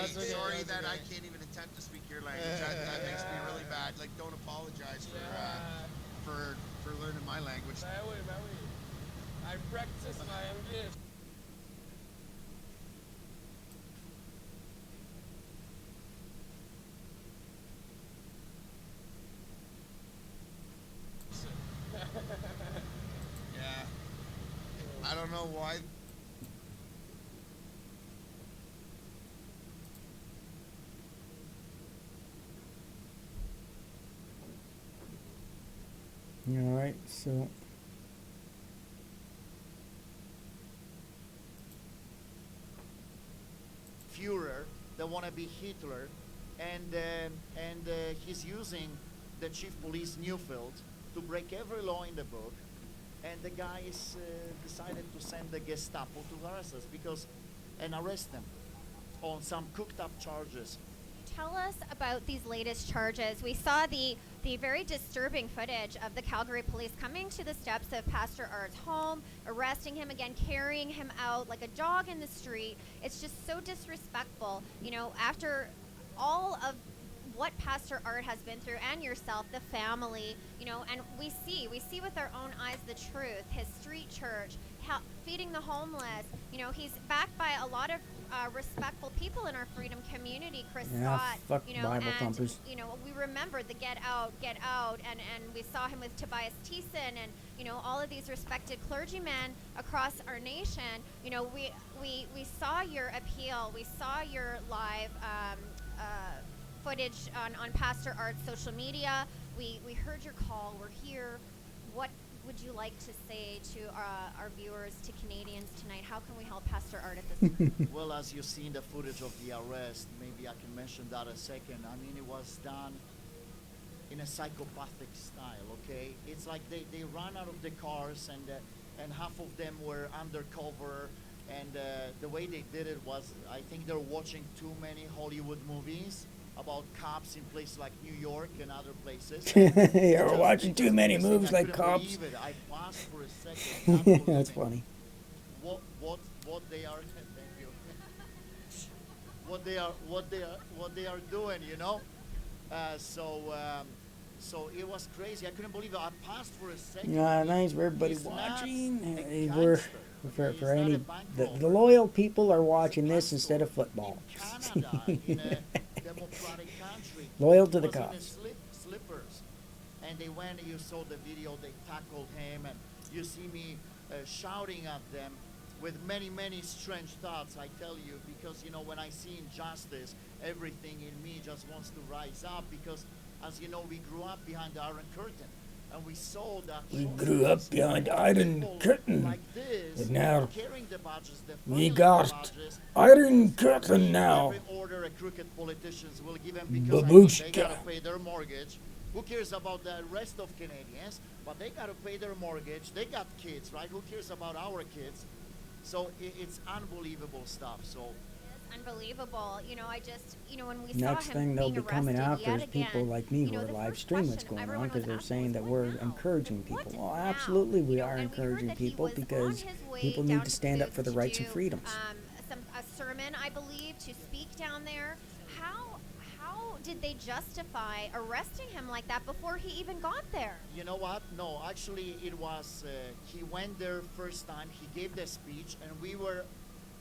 Sorry that I can't even attempt to speak your language. That makes me really bad. Like, don't apologize for learning my language.
I practice my English.
Yeah. I don't know why.
All right, so
Führer that want to be Hitler, and he's using the chief police Neufeld to break every law in the book, and the guys decided to send the Gestapo to harass us and arrest them on some cooked up charges.
Tell us about these latest charges. We saw the very disturbing footage of the Calgary police coming to the steps of Pastor Art's home, arresting him again, carrying him out like a dog in the street. It's just so disrespectful. You know, after all of what Pastor Art has been through, and yourself, the family, you know, and we see with our own eyes the truth. His street church, feeding the homeless. You know, he's backed by a lot of respectful people in our freedom community. Chris Scott,
fuck
you know,
Bible
and
thumpers.
you know, we remember the get out, and we saw him with Tobias Thiessen, and you know, all of these respected clergymen across our nation. You know, we saw your appeal, we saw your live footage on Pastor Art's social media. We heard your call. We're here. What would you like to say to our viewers, to Canadians tonight? How can we help Pastor Art at this time?
Well, as you see in the footage of the arrest, maybe I can mention that a second. I mean, it was done in a psychopathic style, okay? It's like they ran out of the cars, and half of them were undercover, and the way they did it was, I think they're watching too many Hollywood movies about cops in places like New York and other places.
You're watching too many movies like cops.
Believe it. I paused for a second.
That's funny.
What they are? Thank you. what they are doing, you know? So it was crazy. I couldn't believe it. I paused for a second.
Yeah, thanks for everybody
He's not
watching.
a
We're
gangster. He's
for
not
any
a bank
the
robber.
loyal people are watching this instead of football.
In Canada, in a democratic country.
Loyal to the
was in
cops.
Slippers, and they went. You saw the video. They tackled him, and you see me shouting at them with many, many strange thoughts. I tell you, because you know, when I see injustice, everything in me just wants to rise up. Because, as you know, we grew up behind the Iron Curtain, and we saw that.
We grew up behind Iron
people
Curtain,
like this,
and now
carrying the badges, the
we
family
got
badges,
Iron Curtain now.
every order a crooked politicians will give them because I mean, they gotta
Babushka.
pay their mortgage. Who cares about the rest of Canadians? But they gotta pay their mortgage. They got kids, right? Who cares about our kids? So it's unbelievable stuff. So
It's unbelievable. You know, I just, you know, when we
Next
saw him
thing they'll
being
be coming
arrested
after
yet
is people
again,
like me
you
who
know,
are
the
live
first
stream what's
question
going on
everyone
because
was
they're
asking
saying
was,
that
"What
we're
now?
encouraging
What
people. Well,
now?"
absolutely we
You know,
are
and we heard
encouraging
that he
people
was on
because
his way
people
down
need to stand up for the
to
rights and
do,
freedoms.
A sermon, I believe, to speak down there. How did they justify arresting him like that before he even got there?
you know what? No, actually, it was he went there first time. He gave the speech, and we were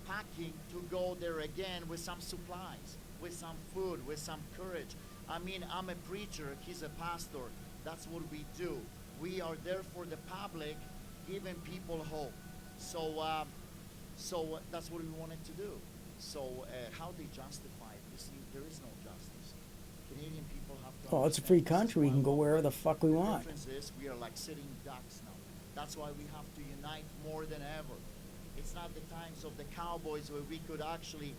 packing to go there again with some supplies, with some food, with some courage. I mean, I'm a preacher. He's a pastor. That's what we do. We are there for the public, giving people hope. So that's what we wanted to do. So how they justify it? You see, there is no justice. Canadian people have to.
Well, it's a free
understand this is
country. We
why
can go
we're
wherever the
fighting.
fuck we
The
want.
difference is we are like sitting ducks now. That's why we have to unite more than ever. It's not the times of the cowboys where we could actually,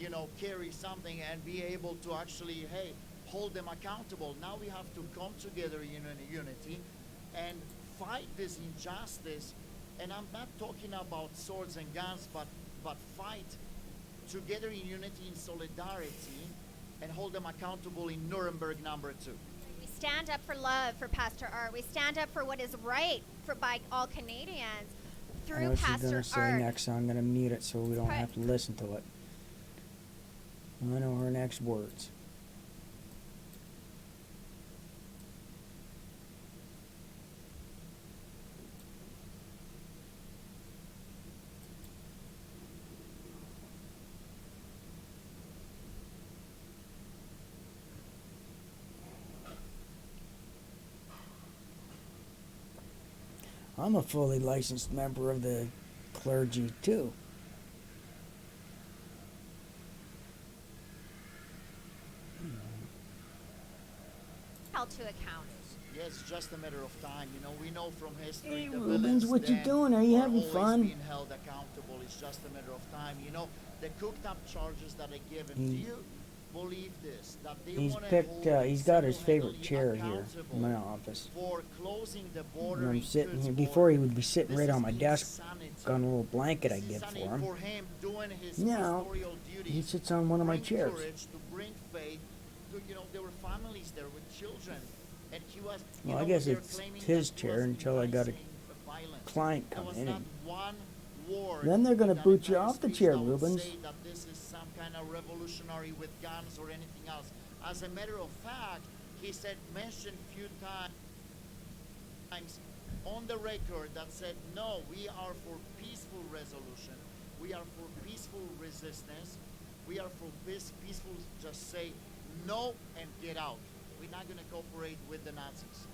you know, carry something and be able to actually, hey, hold them accountable. Now we have to come together in unity and fight this injustice. And I'm not talking about swords and guns, but fight together in unity, in solidarity, and hold them accountable in Nuremberg number 2.
We stand up for love for Pastor Art. We stand up for what is right by all Canadians
I
through
know what she's
Pastor
gonna say
Art.
next, so I'm gonna mute it so we don't
Right.
have to listen to it. I know her next words. I'm a fully licensed member of the clergy too.
Held to account.
Yeah, it's just a matter of time. You know, we know from history
Hey,
the
Rubens,
villains
what you
then
doing? Are you
are
having
always
fun?
being held accountable. It's just a matter of time. You know, the cooked up charges that are given. Do you believe this? That they
He's
wanna
picked.
hold
He's got his favorite
single-handedly
chair here in my
accountable
office.
for closing the
And
border
I'm
in
sitting here.
Pittsburgh.
Before he would be sitting
This
right
is
on my desk,
insanity.
got a little blanket I
This is
give
insanity
for him.
doing his
Now,
pastoral duties,
he sits on one of my
bring
chairs.
courage, to bring faith. To, you know, there were families there with children, and he was. You
Well, I
know,
guess
they're
it's
claiming
his
that he
chair
was
until I got a
enticing violence.
client
There
come
was
in.
not
And
one word
then they're gonna
that
boot
in
you
that
off the
speech
chair,
that would
Rubens.
say that this is some kind of revolutionary with guns or anything else. As a matter of fact, he said, mentioned few times on the record that said, no, we are for peaceful resolution. We are for peaceful resistance. We are for peaceful, just say no and get out. We're not going to cooperate with the Nazis.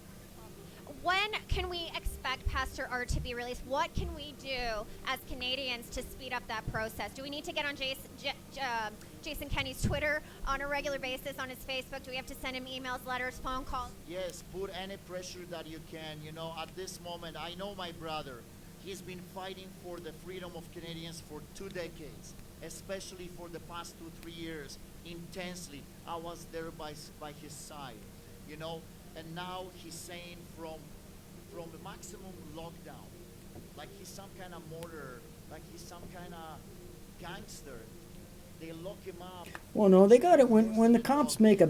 when can we expect Pastor Art to be released? What can we do as Canadians to speed up that process? Do we need to get on Jason Kenney's Twitter on a regular basis, on his Facebook? Do we have to send him emails, letters, phone calls?
Yes, put any pressure that you can. You know, at this moment, I know my brother. He's been fighting for the freedom of Canadians for 2 decades, especially for the past 2-3 years, intensely. I was there by his side, you know, and now he's saying from the maximum lockdown, like he's some kind of murderer, like he's some kind of gangster. They lock him up.
Well, no, they got it when the cops make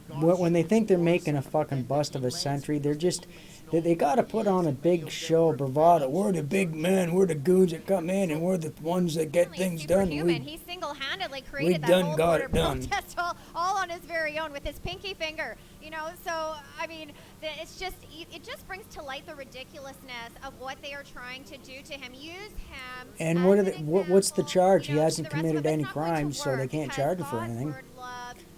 when they think they're making a fucking bust of a century, they're just they got to put on a big show, bravado. We're the big men. We're the goons that come in, and we're the ones that get things done.
He single-handedly created that whole border protest all on his very own with his pinky finger. You know, so I mean, it just brings to light the ridiculousness of what they are trying to do to him. Use him.
And what's the charge? He hasn't committed any crimes, so they can't charge him for anything.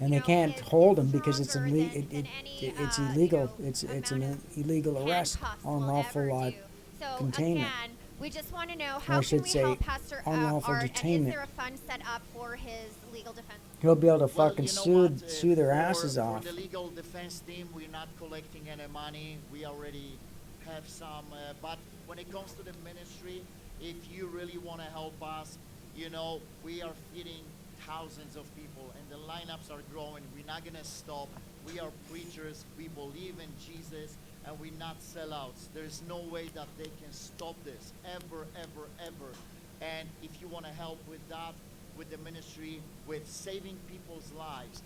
And they can't hold him because it's illegal. It's an illegal arrest, unlawful containment.
Again, we just want to know how can we help Pastor
unlawful
Art,
detainment.
and is there a fund set up for his legal defense?
He'll be able to fucking sue their asses off.
For the legal defense team, we're not collecting any money. We already have some, but when it comes to the ministry, if you really want to help us, you know, we are feeding thousands of people and the lineups are growing. We're not gonna stop. We are preachers. We believe in Jesus and we're not sellouts. There's no way that they can stop this ever. And if you want to help with that, with the ministry, with saving people's lives,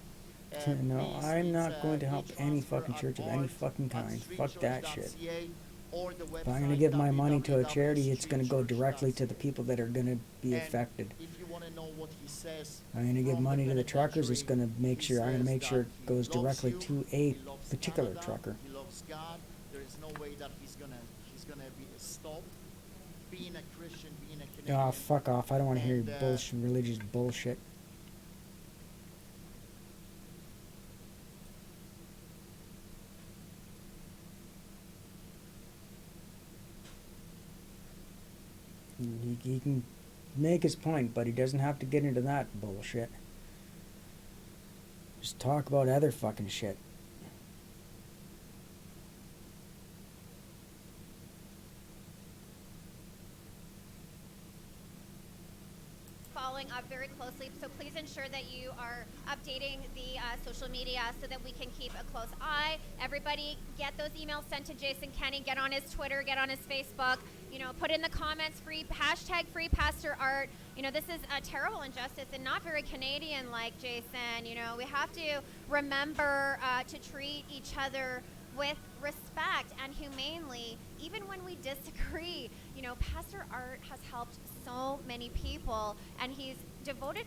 no, I'm not going to help any fucking church of any fucking kind. Fuck that shit. If I'm going to give my money to a charity, it's going to go directly to the people that are going to be affected.
If you want to know what he says,
I'm going to give money to the truckers. I'm going to make sure it goes directly to a particular trucker.
He loves God. There is no way that he's gonna be stopped being a Christian, being a Canadian.
Oh, fuck off! I don't want to hear bullshit, religious bullshit. He can make his point, but he doesn't have to get into that bullshit. Just talk about other fucking shit.
Following up very closely, so please ensure that you are updating the social media so that we can keep a close eye. Everybody get those emails sent to Jason Kenney, get on his Twitter, get on his Facebook, you know, put in the comments, hashtag free Pastor Art. You know, this is a terrible injustice and not very Canadian like, Jason. You know, we have to remember to treat each other with respect and humanely, even when we disagree. You know, Pastor Art has helped so many people, and he's devoted.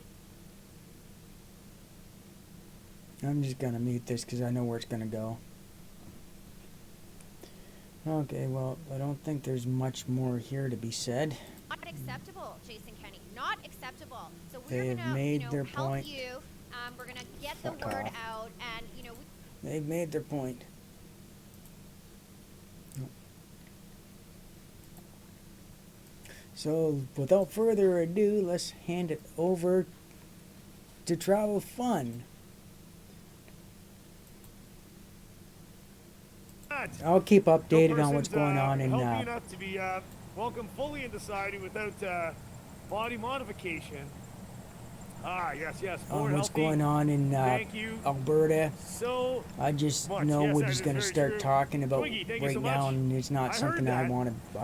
I'm just gonna mute this because I know where it's gonna go. Okay, well, I don't think there's much more here to be said.
Not acceptable, Jason Kenney. Not acceptable. So
They
we're
have
gonna,
made
help
their point.
you. We're gonna get
Fuck
the word
off.
out, and
They've made their point. So, without further ado, let's hand it over to Travel Fun. I'll keep updated on what's going on in
healthy enough to be welcome fully into society without body modification. Yes.
on what's going on in Alberta.
So
I just
much.
know
Yes,
we're
that
just
is
going to
very
start
true.
talking about
Twiggy, thank you
right
so
now,
much.
and it's not
I
something
heard
I
that.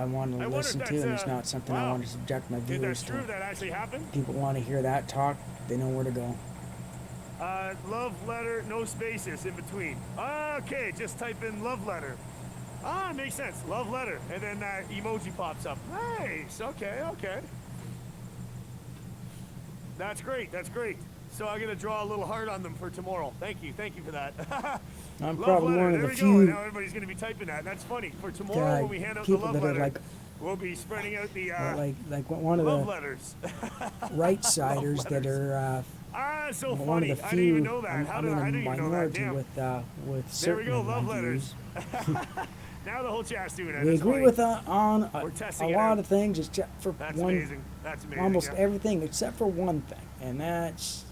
want to listen
if
to, and
that's,
it's not something I
wow.
want to subject my
If
viewers
that's
to.
true, that actually happened.
People want to hear that talk, they know where to go.
Love letter, no spaces in between. Okay, just type in love letter. Makes sense. Love letter, and then that emoji pops up. Nice. Okay. That's great. So I'm gonna draw a little heart on them for tomorrow. Thank you for that.
I'm
love
probably
letter.
one of
There
the
we
few
go. Now everybody's gonna be typing that. That's funny. For tomorrow when we hand out the
people
love
that are
letter, we'll be spreading out the
like one of
love
the
letters.
right-siders that are
so
one
funny.
of the
I
few.
didn't even know that.
I'm in
I
the
didn't even know that.
minority
Damn.
with
There we
certain
go.
of
Love
my
letters.
views.
Now the whole chat's doing it.
We
That's
agree
funny.
with on
We're
a
testing it
lot
out.
of things except for
That's
one.
amazing. That's amazing.
Almost
yeah.
everything except for one thing, and that's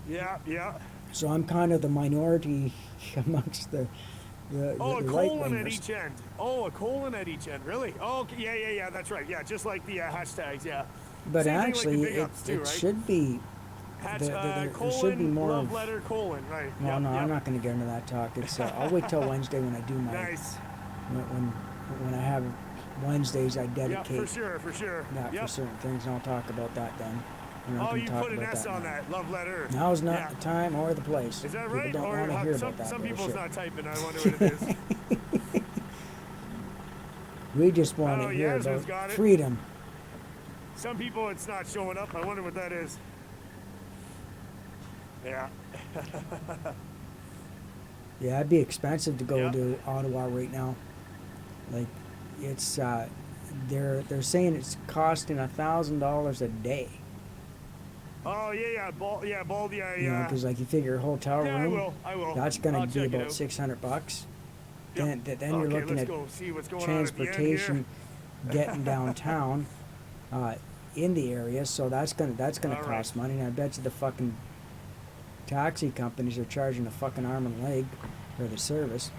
Yeah, yeah.
so I'm kind of the minority amongst the
Oh, a
the
colon at
right-wingers.
each end. Oh, a colon at each end. Really? Oh, okay. Yeah. That's right. Yeah, just like the hashtags. Yeah.
But
Same thing
actually,
like the big ups too,
it
right?
should be. There should be
colon,
more
love
of.
letter, colon. Right.
No,
Yep,
no,
yep.
I'm not going to get into that talk. It's I'll wait till Wednesday when I do my
Nice.
when I have Wednesdays I
Yeah,
dedicate
for sure.
that
Yep.
for certain things, and I'll talk about that then. We're not
Oh,
gonna
you
talk
put an
about
S on
now.
that. Love letter.
Now's not
Yeah.
the time or the place.
Is that
People
right?
don't
Or
want to hear
some,
about that
some people's
bullshit.
not typing. I wonder what it is.
We just want
Oh,
to hear
Yasmin's
about
got it.
freedom.
Some people it's not showing up. I wonder what that is. Yeah.
Yeah, it'd be expensive to go
Yeah.
to Ottawa right now. Like, it's they're saying it's costing $1,000 a day.
Oh yeah. Baldy.
You know, because like you figure a hotel
Yeah,
room,
I will.
that's gonna
I'll
be
check it
about
out.
$600.
Yep.
Then you're
Okay,
looking
let's
at
go see what's going on at the end here.
transportation, getting downtown, in the area. So that's gonna
All right.
cost money. And I bet you the fucking taxi companies are charging a fucking arm and a leg for the service.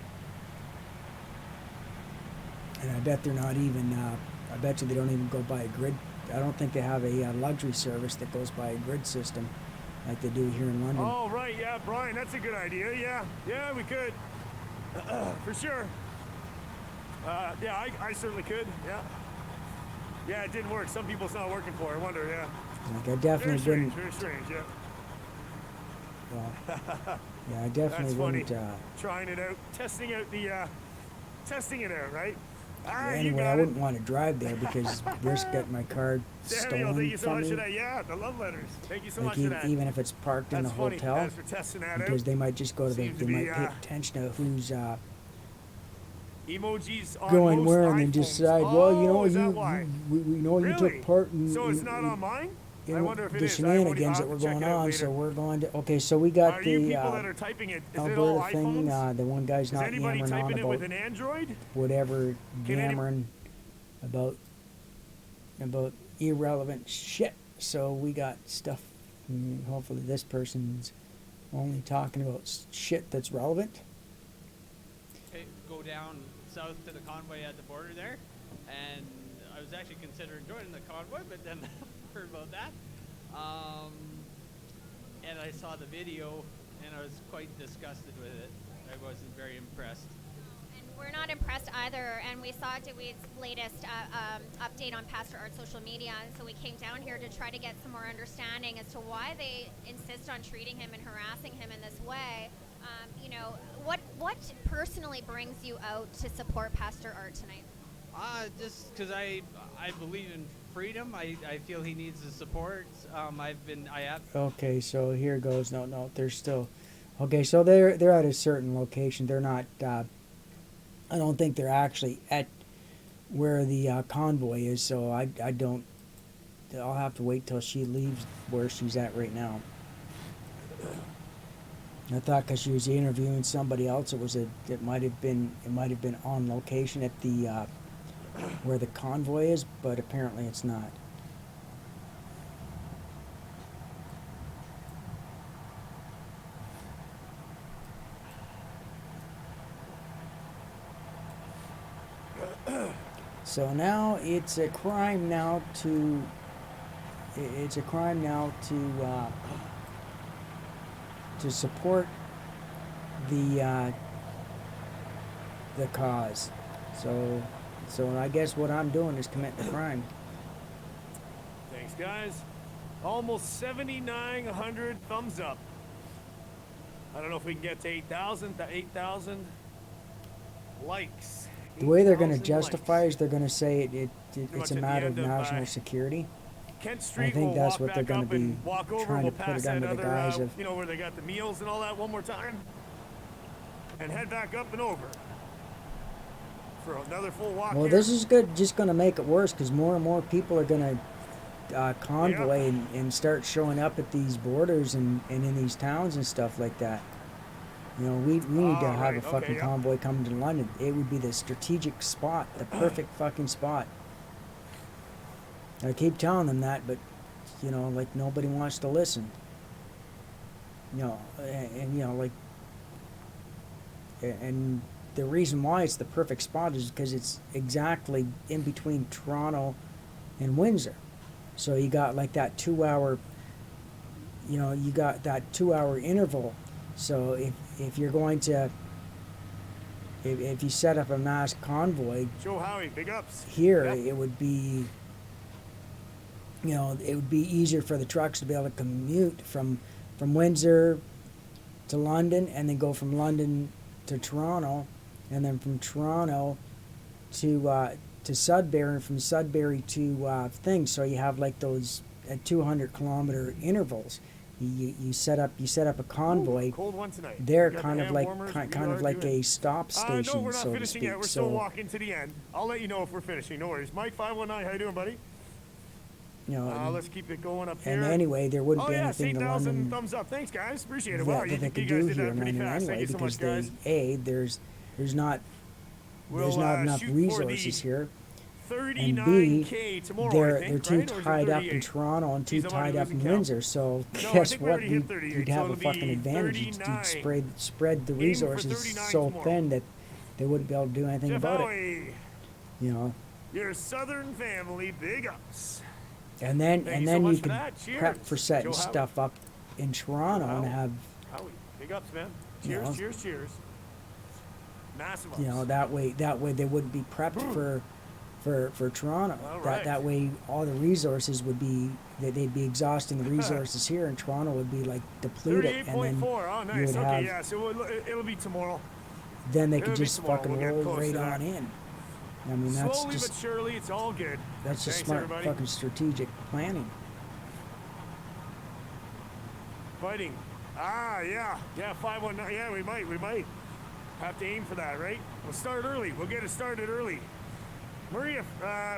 And I bet they're not even. I bet you they don't even go by a grid. I don't think they have a luxury service that goes by a grid system like they do here in London.
Oh right, yeah, Brian, that's a good idea. Yeah, we could. For sure. Yeah, I certainly could. Yeah, it didn't work. Some people it's not working for. I wonder. Yeah.
Like I definitely
Very
didn't.
strange. Yeah.
Well, yeah, I definitely
That's funny.
wouldn't.
Trying it out, testing it out, right? Ah, you
Anyway,
got
I
it.
wouldn't want to drive there because risk getting my car
Samuel,
stolen
thank you so
from
much
me.
for that. Yeah, the love letters. Thank you so
Like
much for that.
even if it's parked in
That's
a
funny.
hotel,
Thanks for testing that
because
out.
they might just go to the.
Seems
They
to be,
might pay attention to who's
Emojis on
going
most
where, and then
iPhones.
decide. Well, you know,
Oh, is that why?
we know you
Really?
took part in.
So it's not on mine? I wonder if it
the
is. I won't-
shenanigans
I'll
that were
check
going
it out
on.
later.
So we're going to. Okay, so we got
Are
the
you people that are typing it? Is it all
Alberta thing.
iPhones?
The one guy's
Is
not
anybody
yammering on
typing it
about
with an Android?
whatever,
Can any-
yammering about irrelevant shit. So we got stuff. Hopefully, this person's only talking about shit that's relevant.
Okay, go down south to the convoy at the border there, and I was actually considering joining the convoy, but then heard about that. And I saw the video, and I was quite disgusted with it. I wasn't very impressed.
And we're not impressed either. And we saw Dewey's latest update on Pastor Art's social media. And so we came down here to try to get some more understanding as to why they insist on treating him and harassing him in this way. You know, what personally brings you out to support Pastor Art tonight?
Just because I believe in freedom. I feel he needs the support. I have.
Okay, so here goes. No, they're still. Okay, so they're at a certain location. They're not. I don't think they're actually at where the convoy is. So I don't. I'll have to wait till she leaves where she's at right now. I thought because she was interviewing somebody else, it might have been on location at the where the convoy is, but apparently it's not. So now it's a crime now to. It's a crime now to support the cause. So I guess what I'm doing is committing a crime.
Thanks, guys. Almost 7,900 thumbs up. I don't know if we can get to 8,000 likes.
The way they're going to
8,000
justify
likes.
is they're going to say
Pretty
it's
much
a
at the
matter of
end of,
national security.
Kent
I
Street,
think
we'll
that's
walk
what they're
back
going
up
to be
and walk over.
trying
We'll
to put
pass
it
that
under the
other,
guise of.
you know, where they got the meals and all that one more time, and head back up and over for another full walk.
Well,
here.
this is good. Just going to make it worse because more and more people are going to convoy and start showing up at these borders and in these towns and stuff like that. You know, we need to
Oh,
have
right,
a fucking
okay, yep.
convoy coming to London. It would be the strategic spot, the perfect fucking spot. I keep telling them that, but you know, like nobody wants to listen. You know, and you know, like, and the reason why it's the perfect spot is because it's exactly in between Toronto and Windsor. So you got like that 2 hour, you know, you got that 2 hour interval. So if you're going to, if you set up a mass convoy
Joe Howie, big ups.
here,
Yep.
it would be, you know, it would be easier for the trucks to be able to commute from Windsor to London, and then go from London to Toronto, and then from Toronto to Sudbury, and from Sudbury to things. So you have like those 200-kilometer intervals. You set up a convoy.
Ooh, cold one tonight.
They're
We got
kind
the
of
hand
like
warmers.
kind
We
of
are
like
doing-
a stop station,
no, we're not
so to
finishing
speak.
yet. We're
so
still walking to the end. I'll let you know if we're finishing. No worries. Mike 519, how you doing, buddy?
you know,
Let's keep it going up here.
and anyway, there wouldn't
Oh
be
yeah,
anything to
8,000
London
thumbs up. Thanks, guys. Appreciate it.
that,
Wow,
that
you
they could
guys
do
did
here
that
in
pretty
London
fast. Thank
anyway,
you so
because
much, guys.
there's not
We'll,
enough
shoot for
resources
the
here. And
39K tomorrow,
they're
I think,
too
right? Or is it
tied up
38?
in Toronto and too
Jeez, I'm already
tied up
losing
in
count.
Windsor. So
No, I
guess
think we
what?
already hit 38,
You'd
so
have
it'll
a fucking
be
advantage. You'd
39.
spread the
Aim for
resources
39
so
tomorrow.
thin that they wouldn't be able to do anything
Jeff
about it.
Howie,
You know.
your Southern family, big ups.
And then
Thank
and
you so
then
much
you
for
could
that. Cheers.
prep for setting
Joe Howie.
stuff up in Toronto and
Howie.
have,
Howie, big ups, man.
You
Cheers,
know.
cheers, cheers. Massive ups.
you know, that way they wouldn't be prepped for Toronto.
All right.
That way all the resources would be they'd be exhausting the resources here, and Toronto would be like depleted, and then
38.4. Oh,
you
nice.
would
Okay,
have,
yeah. So it'll be tomorrow.
then they
it'll
could
be
just
tomorrow.
fucking
We'll get
roll
close
right
to that.
on in. I mean, that's
Slowly
just
but surely, it's all good.
that's just
Thanks,
smart
everybody.
fucking strategic planning.
Fighting. Ah, yeah. Yeah, 519. Yeah, we might have to aim for that, right? We'll start early. We'll get it started early. Maria,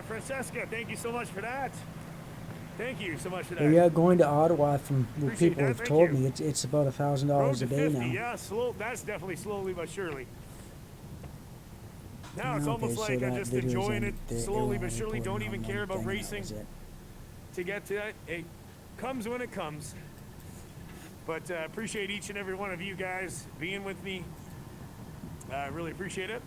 Francesca, thank you so much for that. Thank you so much for that.
But yeah, going to Ottawa, from what
Appreciate
people
that,
have
thank
told
you.
me, it's about $1,000
Road
a
to
day
50.
now.
Yeah, slow. That's definitely slowly but surely. Now it's
Okay,
almost
so
like I'm
that
just
video's
enjoying
in-
it
they
slowly
were
but surely.
only
Don't
putting
even
on
care
one
about
thing, that
racing
was it.
to get to that. It comes when it comes. But appreciate each and every one of you guys being with me. I really appreciate it.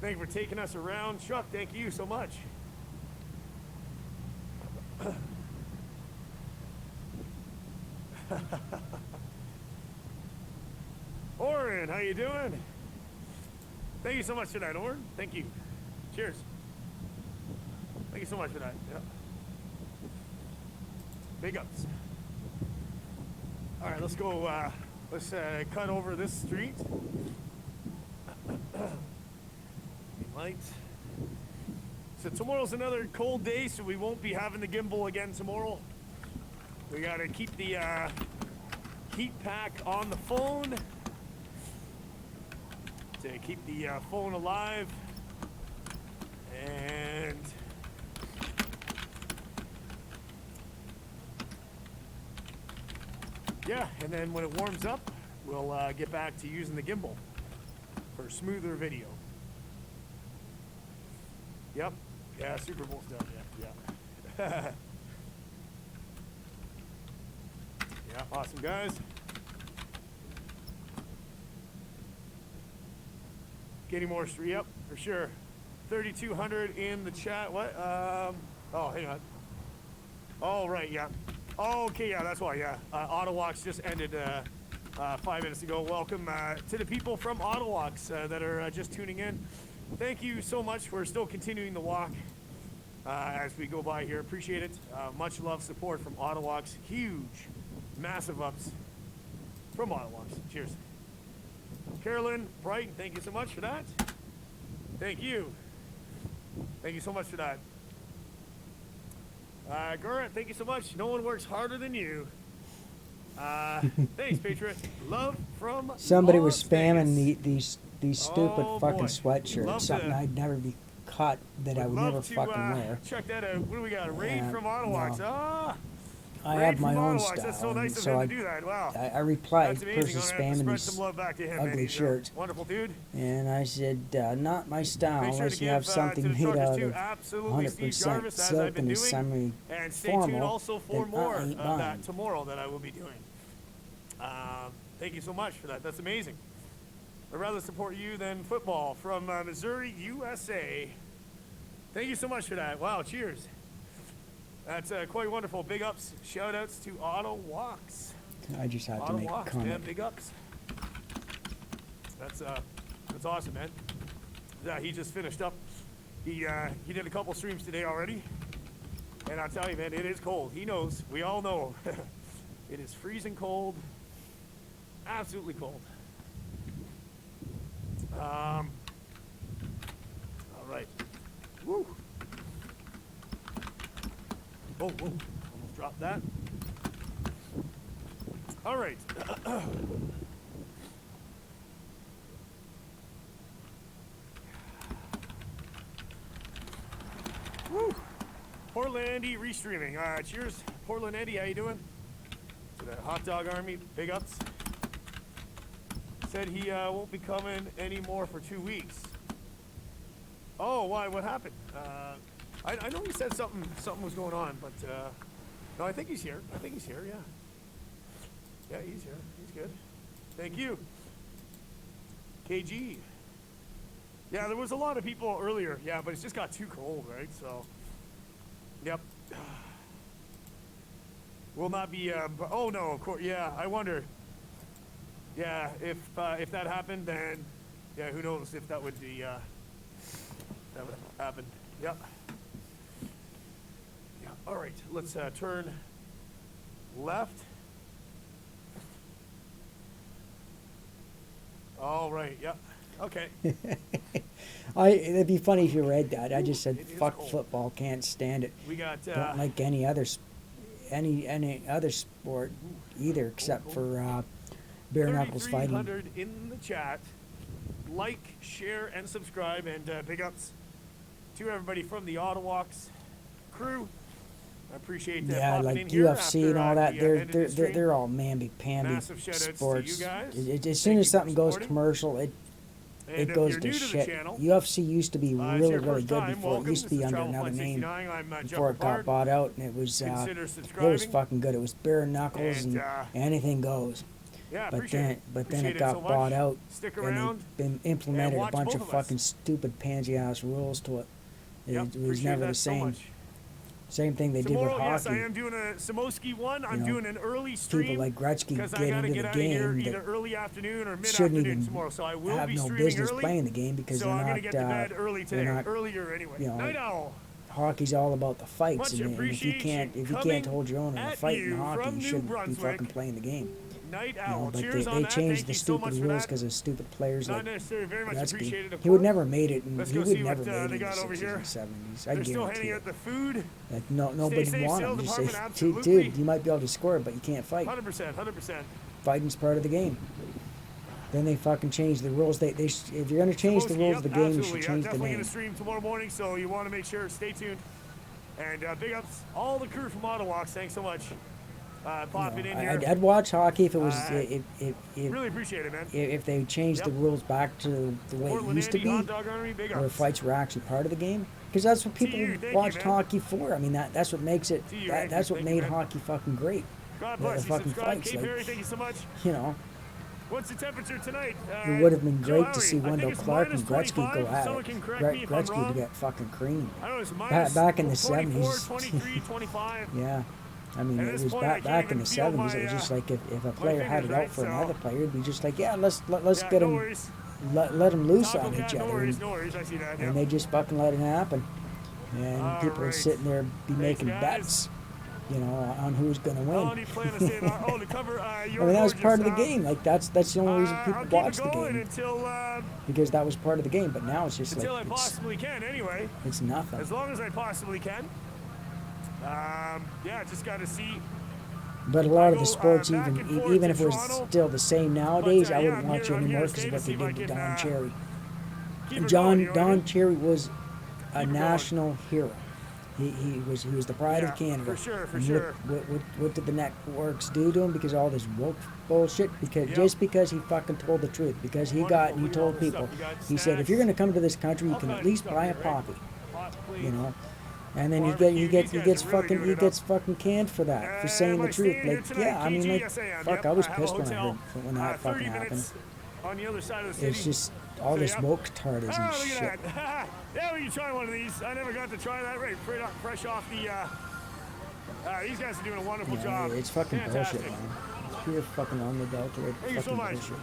Thank you for taking us around. Chuck, thank you so much. Oren, how you doing? Thank you so much for that, Oren. Thank you. Cheers. Thank you so much for that. Yeah. Big ups. All right, let's go. Let's cut over this street. Lights. So tomorrow's another cold day, so we won't be having the gimbal again tomorrow. We gotta keep the heat pack on the phone to keep the phone alive. And yeah, and then when it warms up, we'll get back to using the gimbal for smoother video. Yep. Yeah, Super Bowl's done. Yeah. Yeah. Yeah, awesome, guys. Getting more street. Yep, for sure. 3,200 in the chat. What? Oh, hang on. Oh, right, yeah. Oh, okay, yeah, that's why, yeah. Autowalks just ended 5 minutes ago. Welcome to the people from Autowalks that are just tuning in. Thank you so much. We're still continuing the walk as we go by here. Appreciate it. Much love, support from Autowalks. Huge, massive ups from Autowalks. Cheers. Carolyn Brighton, thank you so much for that. Thank you. Thank you so much for that. Gurra, thank you so much. No one works harder than you. Thanks, Patriot. Love from
Somebody
Las
was spamming
Vegas.
these stupid
Oh,
fucking
boy.
sweatshirts.
Love
Something
to-
I'd never be caught that I would never
Love to
fucking wear.
check that out. What do we got? Raid
Yeah,
from Ottawa.
no.
Ah,
I
Raid
have my
from
own
Ottawa.
style,
That's so
and
nice of
so
him
I,
to do that. Wow.
I replied
That's
to the
amazing.
person
I'm gonna have to
spamming
spread
these
some love back to him, man.
ugly
He's a
shirts,
wonderful dude.
and I said, not my style
Make sure
unless
to
you have
give
something
to the
made
truckers
out
too.
of
Absolutely, Steve
100%
Jarvis, as I've
silk
been
and is
doing. And stay tuned
semi-formal,
also for
then
more
I ain't
of
buying.
that tomorrow that I will be doing. Thank you so much for that. That's amazing. I'd rather support you than football from Missouri, USA. Thank you so much for that. Wow, cheers. That's quite wonderful. Big ups, shout outs to Auto Walks.
I just had to
Auto
make a
Walks, man,
comment.
big ups. That's awesome, man. Yeah, he just finished up. He did a couple streams today already. And I'll tell you, man, it is cold. He knows. We all know. It is freezing cold. Absolutely cold. All right. Woo. Whoa, whoa. Almost dropped that. All right. Woo. Portland Andy restreaming. Cheers, Portland Andy. How you doing? To the Hot Dog Army, big ups. Said he won't be coming anymore for 2 weeks. Oh, why? What happened? I know he said something was going on, but no, I think he's here. I think he's here. Yeah. Yeah, he's here. He's good. Thank you. KG. Yeah, there was a lot of people earlier. Yeah, but it's just got too cold, right? So. Yep. Will not be. Oh no, of course. Yeah, I wonder. Yeah, if that happened, then yeah, who knows if that would be that would happen. Yep. Yeah. All right. Let's turn left. All right. Yep. Okay.
It'd be funny if you read that. I just said,
It is
"Fuck
cold.
football, can't stand it."
We got.
Don't like any other sport either, except for bare knuckles fighting.
3,300 in the chat. Like, share, and subscribe, and big ups to everybody from the Autowalks crew. I appreciate that.
Yeah,
popping
like
in here
UFC and
after,
all that.
the,
They're
end of the stream.
they're all mamby-pamby
Massive shout-outs to you
sports.
guys.
As soon
Thank
as
you for
something goes
supporting.
commercial, it
And if
goes
you're
to
new to the
shit.
channel,
UFC used to be
it's
really
your
really
first
good
time,
before.
welcome.
It used to
This
be
is
under
Travel
another
Flight
name
69. I'm
before
Jeff
it got
Lepard.
bought out, and it was
Consider
it was
subscribing.
fucking good. It was bare knuckles
And,
and anything goes.
Yeah,
But
appreciate
then
it.
but then
Appreciate
it got
so much.
bought out,
Stick
and
around.
they implemented a
watch
bunch
both
of
of us.
fucking stupid pansy ass rules to it.
Yep,
It was
appreciate
never
that
the
so
same.
much.
Same thing they did with
Tomorrow, yes, I
hockey.
am doing a Samoski one. I'm
know,
doing an early stream.
People like Gretzky
because I
get
gotta
into
get
the
out of here
game
either
that
early afternoon or
shouldn't
mid-afternoon
even
tomorrow. So I will
have
be
no
streaming
business
early.
playing the game because
So
they're
I'm
not.
gonna get to bed early
they're
today.
not,
Earlier anyway.
you know,
Night Owl.
Hockey's all about the fights,
Much
and if you
appreciation
can't
coming
hold your own in a
at
fight in
you
hockey,
from
you
New
shouldn't be
Brunswick.
fucking playing the game.
Night
You
Owl.
know, but
Cheers on
they
that.
changed
Thank
the
you so
stupid
much for
rules
that.
because of stupid players
Not
like
necessarily very much
Gretzky.
appreciated, of
He would
course.
never made it, and
Let's
he
go
would
see
never
what
made it
they
in the
got over
60s
here.
and 70s. I
They're still
guarantee
handing
it.
out the food.
Like nobody
safe,
want
sales
him. Just say,
department,
dude,
absolutely.
you might be able to score, but you can't fight.
100%. 100%.
Fighting's part of the game. Then they fucking change the rules. If you're gonna change the rules of the game, you should change the
Definitely
name.
gonna stream tomorrow morning, so you want to make sure stay tuned. And big ups all the crew from Autowalks. Thanks so much. Popping in here.
I'd watch hockey if it was
really appreciate it, man.
if they changed the rules back to the way
Portland
it used to
Andy,
be,
Hot Dog Army, big
where
ups.
fights were actually part of the game. Because that's what people
you, thank
watched
you, man.
hockey for. I mean, that's what makes it.
To you,
That's what
thank you,
made
man.
hockey fucking great.
God
The
bless you.
fucking
Subscribe.
fights,
Cape
like,
Harry, thank you so much.
you know.
What's the temperature tonight?
It would have been
Joe
great to see
Lowry, I
Wendell
think it's
Clark and
minus
Gretzky
25.
go at
Someone
it.
can correct me if I'm
Gretzky
wrong.
to get fucking creamed.
I don't know, it's minus
Back in the
24,
70s.
23, 25.
Yeah. I mean,
At
it
this
was
point, I can't
back in
even
the
feel
70s.
my,
It was just like if a
my
player had it
fingers,
out
right?
for
So-
another player, it'd be just like, yeah, let's
Yeah,
get
no
him,
worries.
let him loose
Taco
on
Cat,
each
no
other.
worries, no worries. I see that.
And
Yep.
they just fucking let it happen. And
All
people
right.
are sitting there be
Thanks,
making
guys.
bets. you know, on who's going to
How
win.
long do you plan to stay in our, to cover your
I mean, that was
gorgeous,
part of the game. Like that's the only reason people
I'll keep
watch
it
the
going
game,
until
because that was part of the game. But now it's just
I
like
possibly can anyway.
it's nothing.
As long as I possibly can. Yeah, just got to see.
But a lot of
go,
the sports,
back and forth
even
to
if it was
Toronto.
still the same nowadays,
But,
I
yeah,
wouldn't watch it
I'm
anymore
here to
because
stay
of what
to
they
see if I
did to
can,
Don Cherry.
keep it
Don
going, you know what I mean?
Cherry was a
Keep it
national hero. He was the pride
Yeah,
of Canada.
for sure, for
And
sure.
What did the networks do to him? Because all this woke bullshit. Because
Yep.
just because he fucking told the truth. Because he
Wonderful.
he
Look at all
told
this
people.
stuff. You got
He said, if you're
snacks,
going to come to this country, you
all
can at
kinds of
least
stuff
buy a
here, right?
poppy.
Hot
You
plates.
know. And then
Barbecue.
he
These guys
gets
are really
fucking
doing
he
it
gets fucking canned for that, for saying
Am
the
I
truth.
staying here
Like,
tonight?
yeah, I mean,
PG?
like,
Yes, I am.
fuck,
Yep,
I was
have a
pissed when I
hotel,
heard when that
30
fucking happened.
minutes on the other side of the city.
It's just all
So,
this
yep.
woke tardism
Oh,
and
look
shit.
at that. Yeah, we can try one of these. I never got to try that. Right, fresh off the. These guys are doing a wonderful
Yeah,
job.
it's fucking
Fantastic.
bullshit, man. It's pure fucking unadulterated
Thank you so
fucking
much.
bullshit.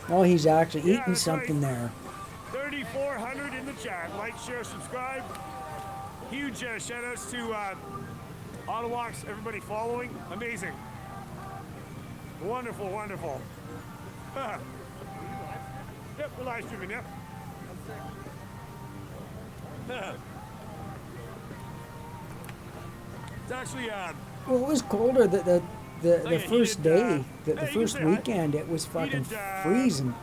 Oh, he's actually
Yeah,
eating
that's
something
right.
there.
3,400 in the chat. Like, share, subscribe. Huge shout outs to Ottawax, everybody following. Amazing. Wonderful, wonderful. Yep, we're live streaming, yep. It's actually,
Well, it was colder the
like a
first
heated,
day,
hey,
the
you can
first
say hi.
weekend. It was fucking
Heated,
freezing.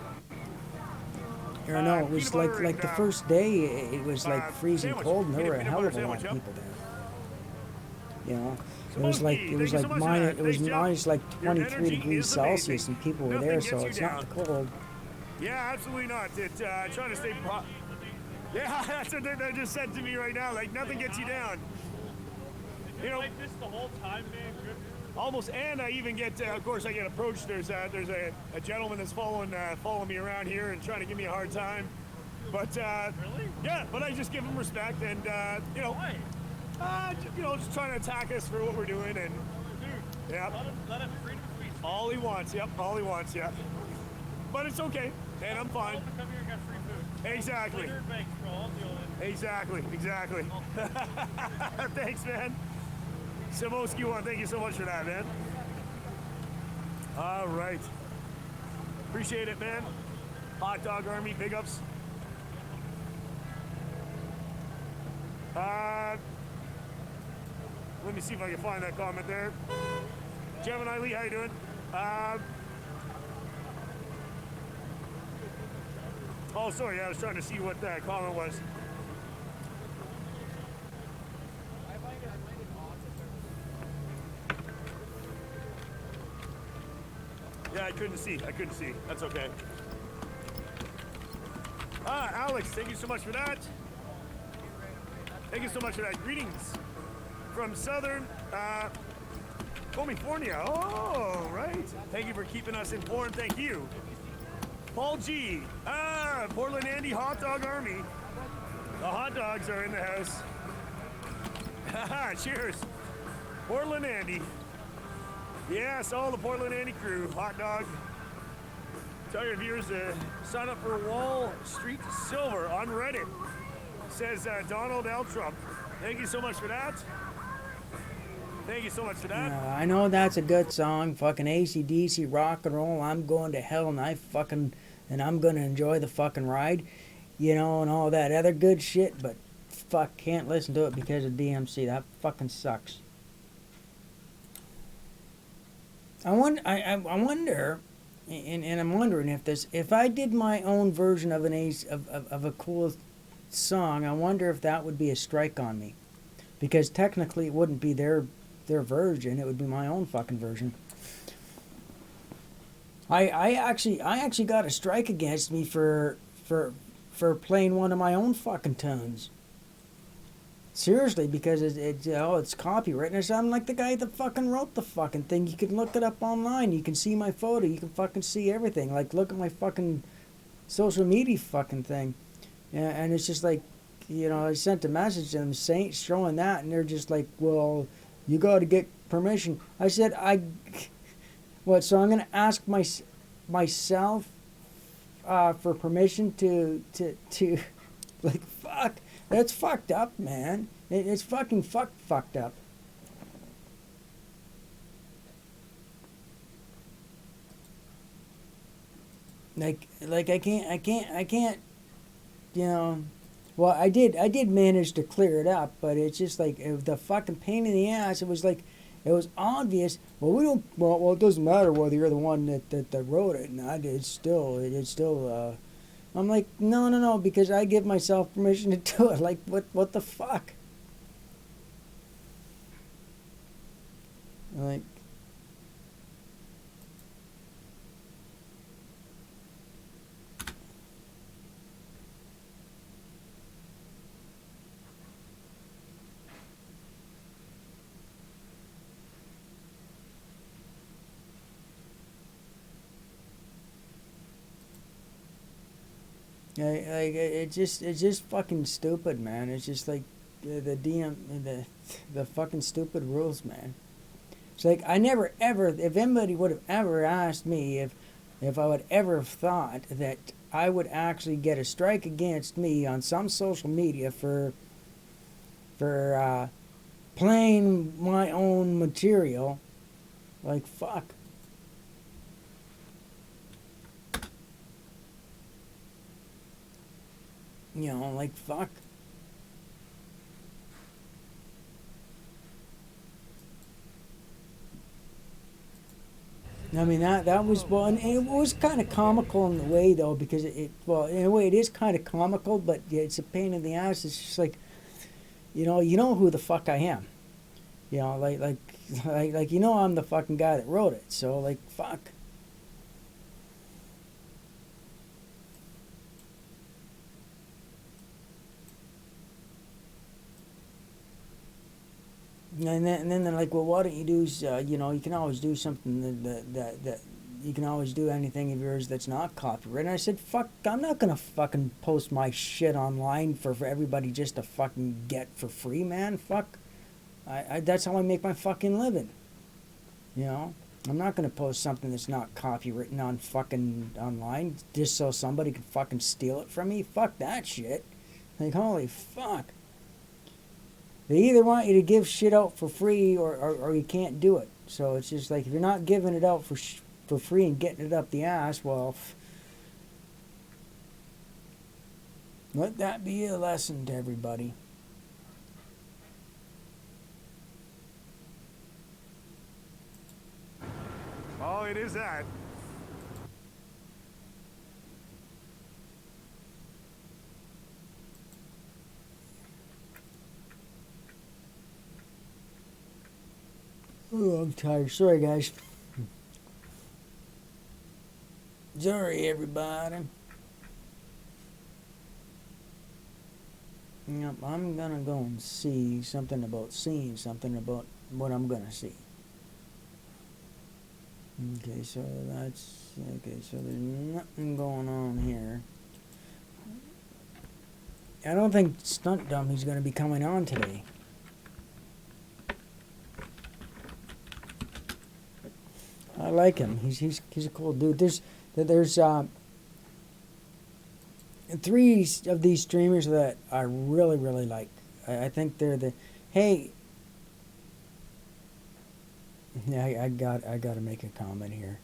Or no, it was
peanut butter
like
and,
the first day. It was like freezing
sandwich.
cold, and there were a
Peanut
hell
butter
of a lot of
sandwich,
people there. You know, it was like
Thank you so much for
minus
that.
it was
Thanks, Jeff.
minus like
Your
23
energy
degrees
is amazing.
Celsius, and people were
Nothing
there,
gets
so
you
it's
down.
not cold.
Yeah, absolutely not. Trying to stay. Yeah, that's what they just said to me right now. Like, nothing gets you down. You know,
like this the whole time, man. Good.
almost. And I even get, of course, I get approached. There's a gentleman that's following me around here and trying to give me a hard time. But
Really?
yeah, but I just give him respect, and you know, just trying to attack us for what we're doing, and
Dude,
yeah,
let him free to tweet.
all he wants. Yep, all he wants. Yeah, but it's okay, and I'm fine.
Come here and get free food.
Exactly.
Clear banks, bro. I'll deal with it.
Exactly. Thanks, man. Simoski one, thank you so much for that, man. All right. Appreciate it, man. Hot Dog Army, big ups. Let me see if I can find that comment there. Gemini Lee, how you doing? Oh, sorry, I was trying to see what that comment was. Yeah, I couldn't see. That's okay. Alex, thank you so much for that. Thank you so much for that. Greetings from Southern California. Oh, right. Thank you for keeping us informed. Thank you. Paul G. Portland Andy Hot Dog Army. The hot dogs are in the house. Cheers. Portland Andy. Yes, all the Portland Andy crew. Hot dog. Tell your viewers to sign up for Wall Street Silver on Reddit. Says Donald L. Trump. Thank you so much for that. Thank you so much for that.
I know that's a good song, fucking AC/DC rock and roll. I'm going to hell, and I'm gonna enjoy the fucking ride, you know, and all that other good shit. But fuck, can't listen to it because of DMC. That fucking sucks. I wonder, and I'm wondering if I did my own version of of a cool song, I wonder if that would be a strike on me, because technically it wouldn't be their version, it would be my own fucking version. I actually got a strike against me for playing one of my own fucking tunes. Seriously, because it's copyrighted. I'm like the guy that fucking wrote the fucking thing. You can look it up online. You can see my photo. You can fucking see everything. Like, look at my fucking social media fucking thing. Yeah, and it's just like, you know, I sent a message to them showing that, and they're just like, well, you got to get permission. I said, what? So I'm gonna ask myself for permission to like, fuck. That's fucked up, man. It's fucking fucked up. Like I can't. You know. Well, I did manage to clear it up, but it's just like the fucking pain in the ass. It was like, it was obvious. Well, we don't. Well, it doesn't matter whether you're the one that wrote it, and I did. It's still. I'm like, no, because I give myself permission to do it. Like, what the fuck? Like. It's just fucking stupid, man. It's just like the fucking stupid rules, man. It's like I never ever, if anybody would have ever asked me if I would ever have thought that I would actually get a strike against me on some social media for playing my own material, like fuck. You know, like fuck. I mean that was well, and it was kind of comical in the way though, because well, in a way it is kind of comical, but it's a pain in the ass. It's just like, you know who the fuck I am. You know, like you know I'm the fucking guy that wrote it. So like fuck. And then they're like, well, why don't you do, you know, you can always do something that you can always do anything of yours that's not copyright. And I said, fuck, I'm not going to fucking post my shit online for everybody just to fucking get for free, man. Fuck. That's how I make my fucking living. You know? I'm not going to post something that's not copywritten on fucking online just so somebody can fucking steal it from me. Fuck that shit. Like, holy fuck. They either want you to give shit out for free or you can't do it. So it's just like, if you're not giving it out for free and getting it up the ass, well, let that be a lesson to everybody.
Oh, it is that.
Oh, I'm tired. Sorry, guys. Sorry, everybody. Yep, I'm gonna go and see something about seeing something about what I'm gonna see. Okay, so that's okay. So there's nothing going on here. I don't think Stunt Dummy's gonna be coming on today. I like him. He's a cool dude. There's 3 of these streamers that I really like. I think they're the hey. Yeah, I got to make a comment here.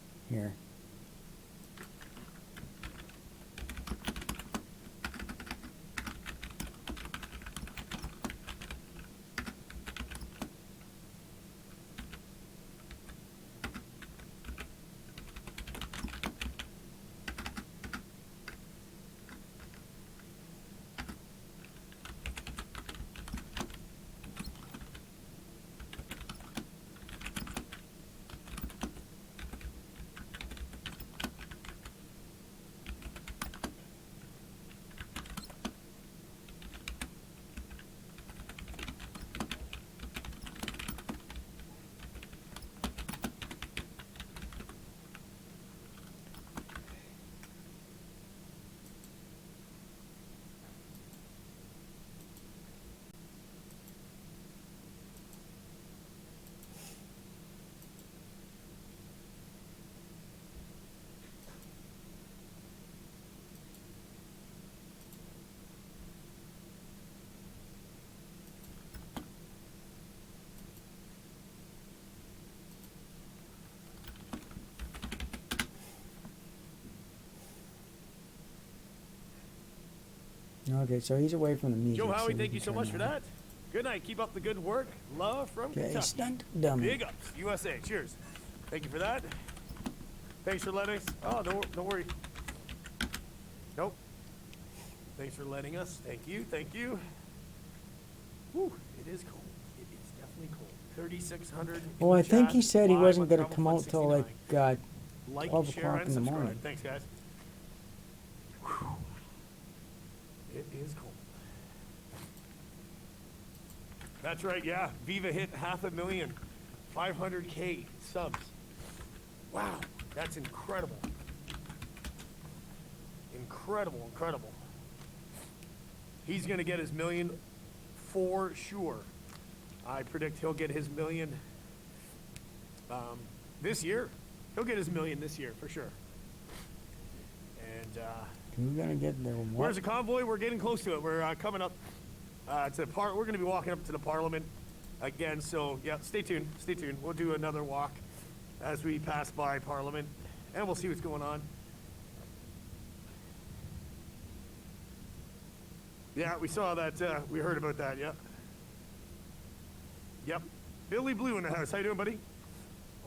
Okay, so he's away from the music.
Joe Howie,
we
thank
can
you so
turn
much for that. Good night. Keep up the good work. Love from
Okay,
Kentucky.
stunt dummy.
Big ups, USA. Cheers. Thank you for that. Thanks for letting us. Oh, don't worry. Nope. Thanks for letting us. Thank you. Thank you. Whew, it is cold. It is definitely cold. 3,600.
Well, I think he said he wasn't
going
going to come out till like 12
share,
o'clock
and
in the
subscribe.
morning.
Thanks, guys. Whew. It is cold. That's right, yeah. Viva hit 500,000, 500K subs. Wow, that's incredible. Incredible, incredible. He's gonna get his million for sure. I predict he'll get his million this year. He'll get his million this year for sure. And
We're gonna get there.
where's the convoy? We're getting close to it. We're coming up to the we're going to be walking up to the Parliament again. So yeah, stay tuned. Stay tuned. We'll do another walk as we pass by Parliament, and we'll see what's going on. Yeah, we saw that. We heard about that. Yeah. Yep. Billy Blue in the house. How you doing, buddy?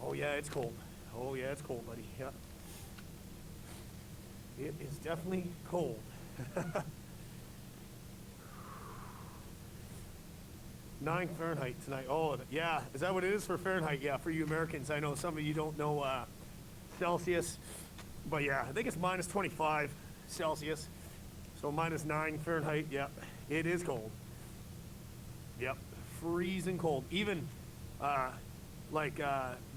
Oh yeah, it's cold. Oh yeah, it's cold, buddy. Yeah. It is definitely cold. 9 Fahrenheit tonight. Oh, yeah. Is that what it is for Fahrenheit? Yeah, for you Americans. I know some of you don't know Celsius. But yeah, I think it's minus 25 Celsius. So minus 9 Fahrenheit. Yep. It is cold. Yep. Freezing cold. Even the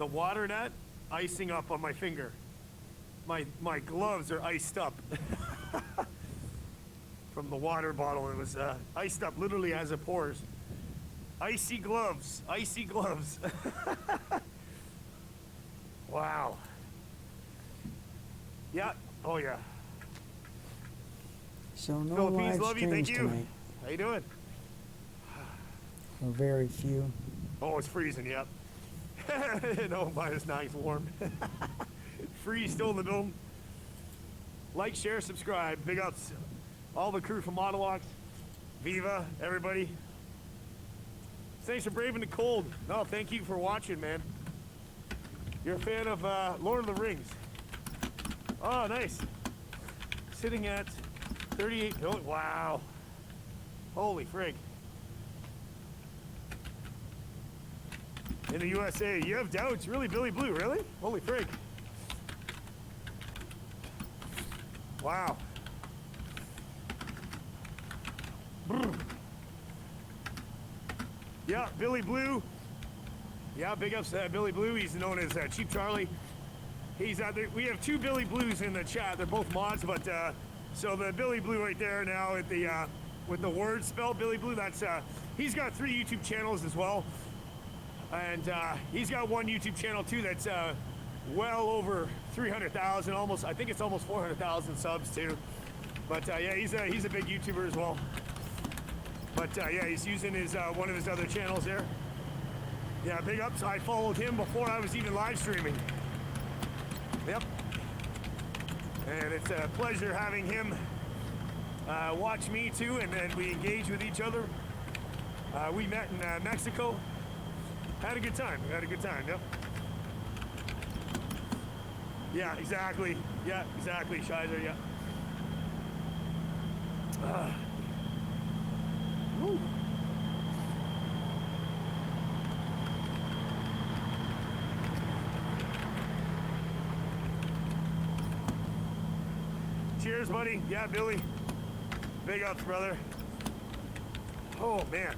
water net icing up on my finger. My gloves are iced up. From the water bottle. It was iced up literally as it pours. Icy gloves. Icy gloves. Wow. Yeah. Oh, yeah.
So no
Philippines,
live
love you. Thank
streams
you.
tonight.
How you doing?
Or very few.
Oh, it's freezing, yep. No, minus 9's warm. Freeze still in the dome. Like, share, subscribe. Big ups. All the crew from Monowalks. Viva, everybody. Thanks for braving the cold. No, thank you for watching, man. You're a fan of Lord of the Rings. Oh, nice. Sitting at 38. Oh, wow. Holy frig. In the USA, you have doubts? Really, Billy Blue? Really? Holy frig. Wow. Brr. Yeah, Billy Blue. Yeah, big ups to Billy Blue. He's known as Cheap Charlie. He's we have 2 Billy Blues in the chat. They're both mods, but so the Billy Blue right there now at the with the word spelled Billy Blue. That's he's got 3 YouTube channels as well, and he's got 1 YouTube channel too that's well over 300,000, almost. I think it's almost 400,000 subs too. But yeah, he's a big YouTuber as well. But yeah, he's using his one of his other channels there. Yeah, big ups. I followed him before I was even live streaming. Yep. And it's a pleasure having him watch me too, and then we engage with each other. We met in Mexico. Had a good time. Had a good time. Yep. Yeah, exactly. Yeah, exactly, Shizer. Yeah. Woo. Cheers, buddy. Yeah, Billy. Big ups, brother. Oh, man.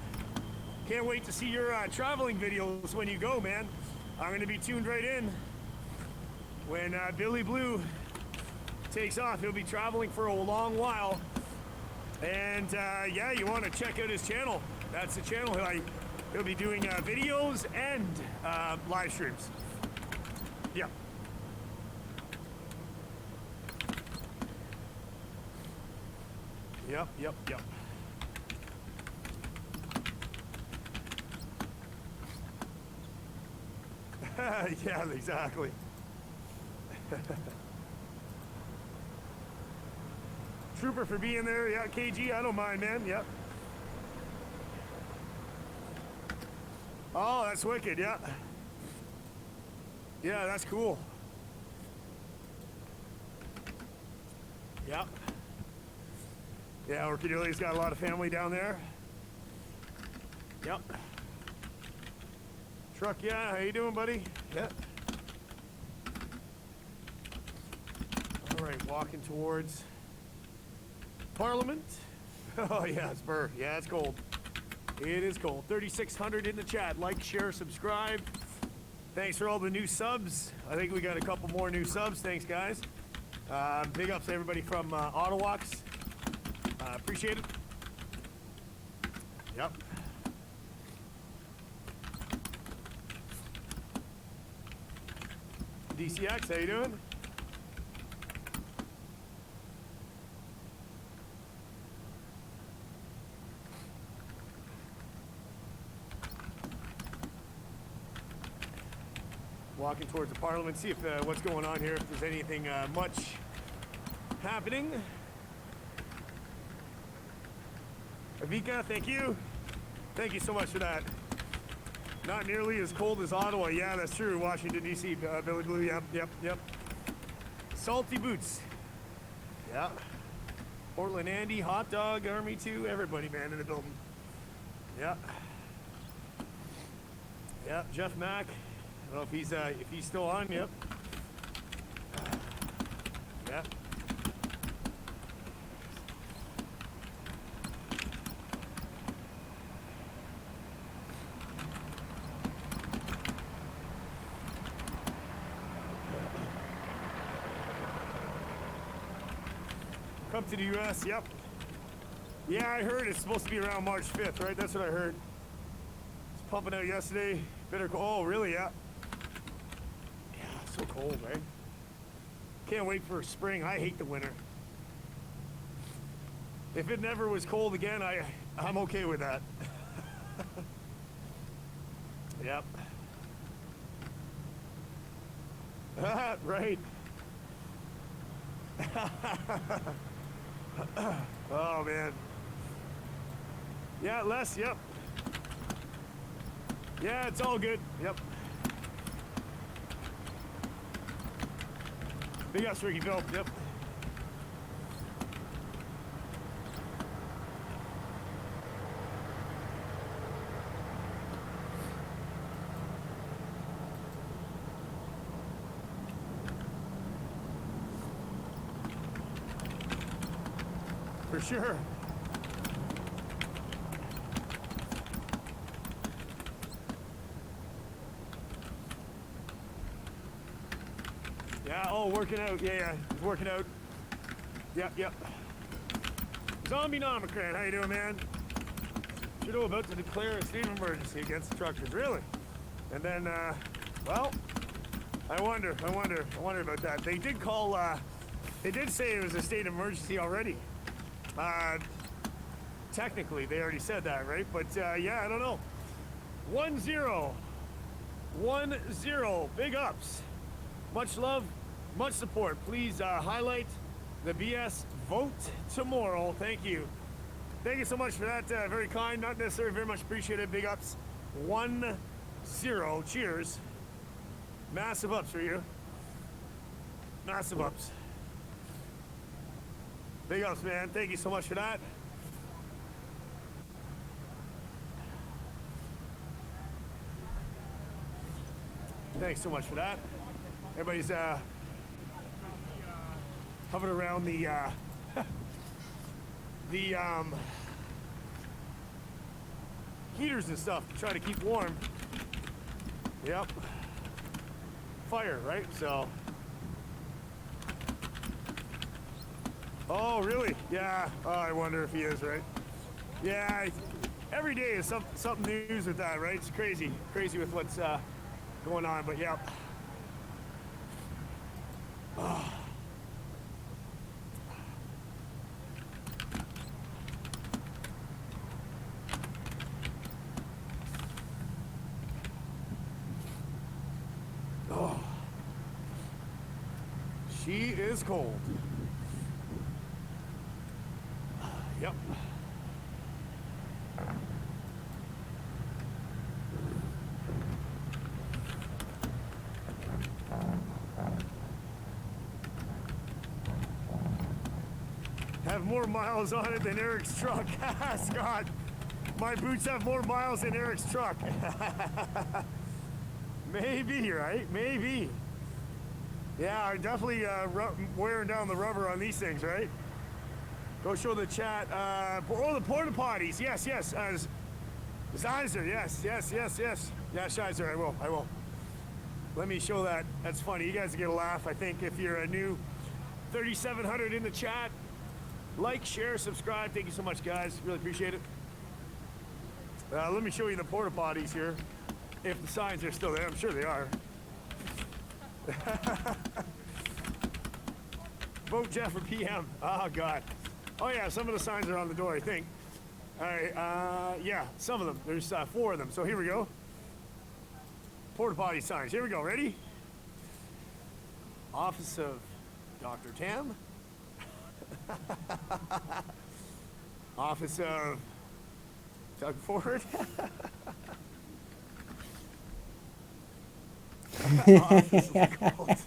Can't wait to see your traveling videos when you go, man. I'm going to be tuned right in. When Billy Blue takes off, he'll be traveling for a long while. And yeah, you want to check out his channel. That's the channel. He'll be doing videos and live streams. Yeah. Yep, yep, yep. Yeah, exactly. trooper for being there. Yeah, KG, I don't mind, man. Yep. Oh, that's wicked, yeah. Yeah, that's cool. Yep. Yeah, Orchidelia's got a lot of family down there. Yep. Truck, yeah, how you doing, buddy? Yep. All right, walking towards Parliament. Oh, yeah, it's Burr. Yeah, it's cold. It is cold. 3,600 in the chat. Like, share, subscribe. Thanks for all the new subs. I think we got a couple more new subs. Thanks, guys. Big ups to everybody from Ottawax. Appreciate it. Yep. DCX, how you doing? Walking towards the Parliament, see if what's going on here, if there's anything much happening. Avika, thank you. Thank you so much for that. Not nearly as cold as Ottawa. Yeah, that's true. Washington, D.C., Billy Blue. Yep. Salty Boots. Yeah. Portland Andy, Hot Dog, Army 2, everybody, man, in the building. Yeah. Yeah, Jeff Mack. I don't know if he's still on. Yep. Yeah. Come to the U.S. Yep. Yeah, I heard it's supposed to be around March 5th, right? That's what I heard. It's pumping out yesterday. Bitter cold. Oh, really? Yeah. Yeah, it's so cold, right? Can't wait for spring. I hate the winter. If it never was cold again, I'm okay with that. Yep. Right. Oh, man. Yeah, Les, yep. Yeah, it's all good. Yep. Big ups, Ricky Phil. Yep. For sure. Yeah, oh, working out. Yeah, he's working out. Yep. Zombie Nomicran, how you doing, man? Trudeau about to declare a state of emergency against the truckers. Really? And then, well, I wonder about that. They did call, they did say it was a state of emergency already. Technically, they already said that, right? But, yeah, I don't know. 1-0. 1-0. Big ups. Much love, much support. Please highlight the BS vote tomorrow. Thank you. Thank you so much for that. Very kind, not necessarily very much appreciated. Big ups. 1-0. Cheers. Massive ups for you. Massive ups. Big ups, man. Thank you so much for that. Thanks so much for that. Everybody's hovering around the heaters and stuff to try to keep warm. Yep. Fire, right? So. Oh, really? Yeah. Oh, I wonder if he is, right? Yeah. Every day is something news with that, right? It's crazy with what's going on, but yeah. Oh. Oh. She is cold. Yep. Have more miles on it than Eric's truck. Scott, my boots have more miles than Eric's truck. Maybe, right? Maybe. Yeah, I'm definitely wearing down the rubber on these things, right? Go show the chat. Oh, the porta potties. Yes, yes. Zeiser, yes. Yeah, Scheiser, I will. Let me show that. That's funny. You guys get a laugh, I think, if you're a new 3,700 in the chat. Like, share, subscribe. Thank you so much, guys. Really appreciate it. Let me show you the porta potties here. If the signs are still there, I'm sure they are. Vote Jeff for PM. Oh, God. Oh, yeah, some of the signs are on the door, I think. All right, yeah, some of them. There's 4 of them. So here we go. Porta potty signs. Here we go. Ready? Office of Dr. Tam. Office of Doug Ford.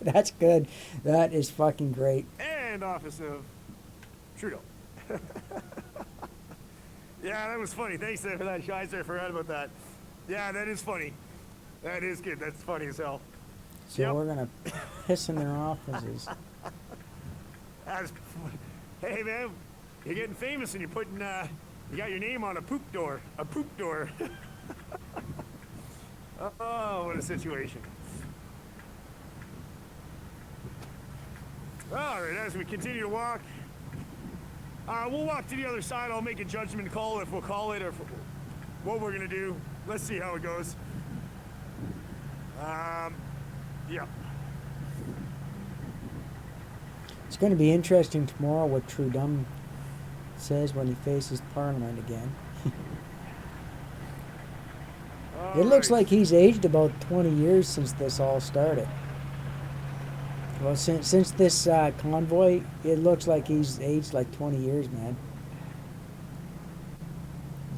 That's good. That is fucking great.
And Office of Trudeau. Yeah, that was funny. Thanks for that, Scheiser. I forgot about that. Yeah, that is funny. That is good. That's funny as hell.
So we're gonna piss in their offices.
Hey man, you're getting famous and you're putting you got your name on a poop door. A poop door. Oh, what a situation. Alright, as we continue to walk, we'll walk to the other side. I'll make a judgment call if we'll call it or what we're gonna do. Let's see how it goes. Yeah.
It's going to be interesting tomorrow what Trudeau says when he faces Parliament again. It looks like he's aged about 20 years since this all started. Well, since this convoy, it looks like he's aged like 20 years, man.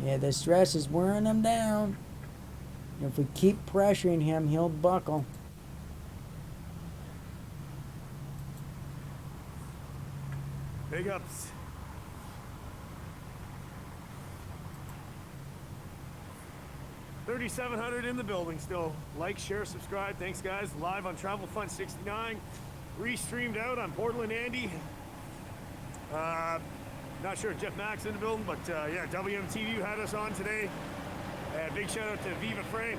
Yeah, the stress is wearing him down. If we keep pressuring him, he'll buckle.
Big ups. $3,700 in the building still. Like, share, subscribe. Thanks, guys. Live on Travel Fun 69. Restreamed out on Portland Andy. Not sure if Jeff Mack's in the building, but yeah, WMTV had us on today. Big shout out to Viva Frame.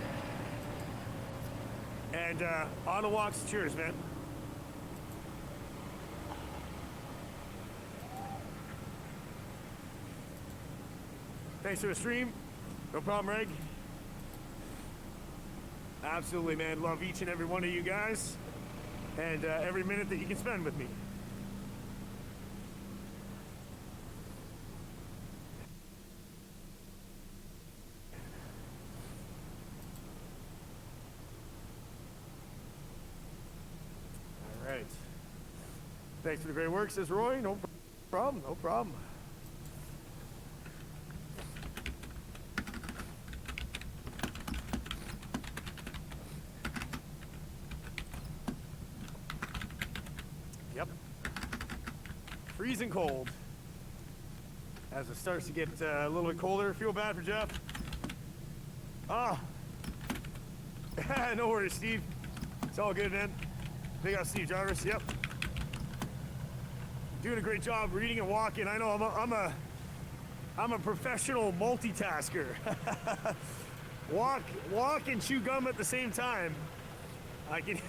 And Auto Walks, cheers, man. Thanks for the stream. No problem, Reg. Absolutely, man. Love each and every one of you guys. And every minute that you can spend with me. All right. Thanks for the great work, says Roy. No problem, no problem. Yep. Freezing cold. As it starts to get a little bit colder. Feel bad for Jeff. Ah. No worries, Steve. It's all good, man. Big up Steve Jarvis. Yep. Doing a great job reading and walking. I know I'm a professional multitasker. walk and chew gum at the same time. I can.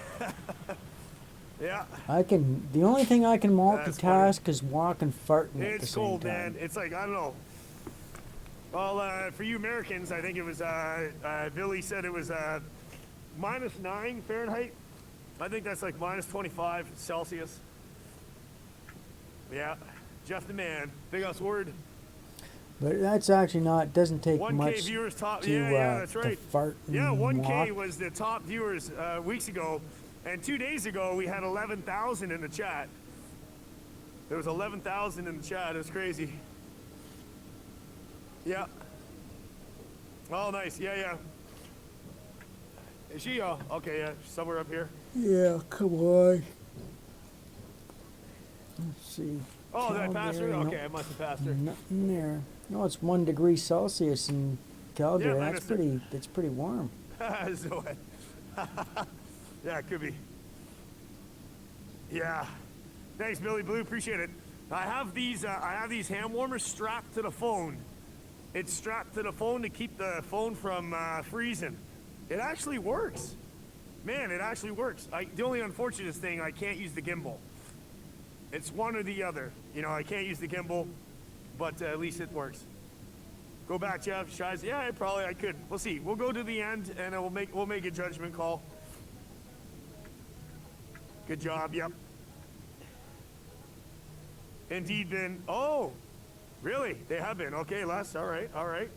Yeah.
The only thing I can multitask is walk and farting at the same
cold,
time.
man. It's like, I don't know. Well, for you Americans, I think it was, Billy said it was -9 Fahrenheit. I think that's like -25 Celsius. Yeah. Jeff the man. Big us word.
But that's actually not, doesn't take
1K
much
viewers top.
to,
Yeah, that's right.
to fart and
Yeah, 1K
walk.
was the top viewers weeks ago. And 2 days ago, we had 11,000 in the chat. There was 11,000 in the chat. It was crazy. Yeah. Oh, nice. Yeah, yeah. Is she? Okay, yeah, somewhere up here.
Yeah, come on. Let's see.
Oh, did I pass her?
Calgary,
Okay, I must have passed her.
Nothing there. No, it's 1 degree Celsius in Calgary.
Yeah,
That's pretty. That's pretty warm.
So, yeah, it could be. Yeah. Thanks, Billy Blue. Appreciate it. I have these hand warmers strapped to the phone. It's strapped to the phone to keep the phone from freezing. It actually works. Man, it actually works. The only unfortunate thing, I can't use the gimbal. It's one or the other. You know, I can't use the gimbal, but at least it works. Go back, Jeff. Tries. Yeah, I could. We'll see. We'll go to the end, and we'll make a judgment call. Good job. Yep. Indeed been. Oh, really? They have been. Okay, Les. All right. All right.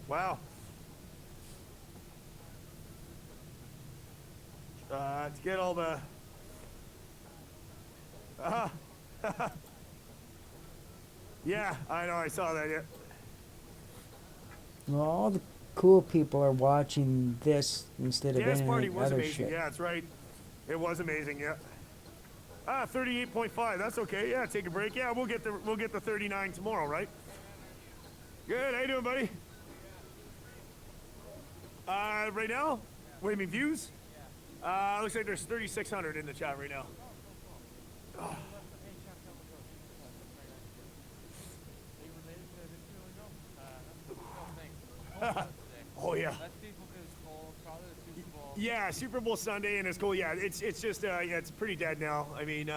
Wow. To get all the. Yeah, I know. I saw that. Yeah.
Well, all the cool people are watching this instead of
Dance party
any
was
other
amazing.
shit.
Yeah, that's right. It was amazing. Yeah. 38.5. That's okay. Yeah, take a break. Yeah, we'll get the 39 tomorrow, right? Good. How you doing, buddy? Right now, what do you mean views? Looks like there's 3,600 in the chat right now. Oh. Oh yeah. Yeah, Super Bowl Sunday, and it's cool. Yeah, it's just yeah, it's pretty dead now. I mean,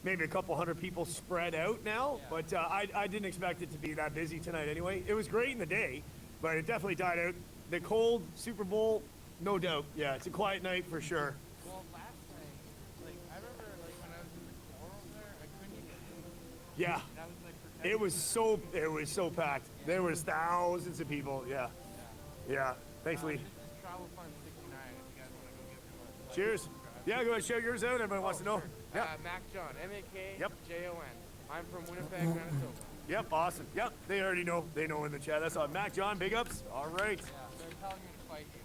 maybe a couple hundred people spread out now, but I didn't expect it to be that busy tonight anyway. It was great in the day, but it definitely died out. The cold Super Bowl, no doubt. Yeah, it's a quiet night for sure.
Well, last night, like, I remember, like, when I was in the core over there, I couldn't even see.
Yeah.
That was, like,
It was so packed. There was thousands of people. Yeah. Yeah. Thanks, Lee.
Travel Fund 69, if you guys want to go get one.
Cheers. Yeah, go ahead, shout yours out. Everybody wants to know.
Sure. Mac John, M-A-K-J-O-N. I'm from Winnipeg,
Mm-hmm.
Manitoba.
Yep, awesome. Yep, they already know. They know in the chat. That's all. Mac John, big ups. All right.
Yeah, they're telling me to fight you.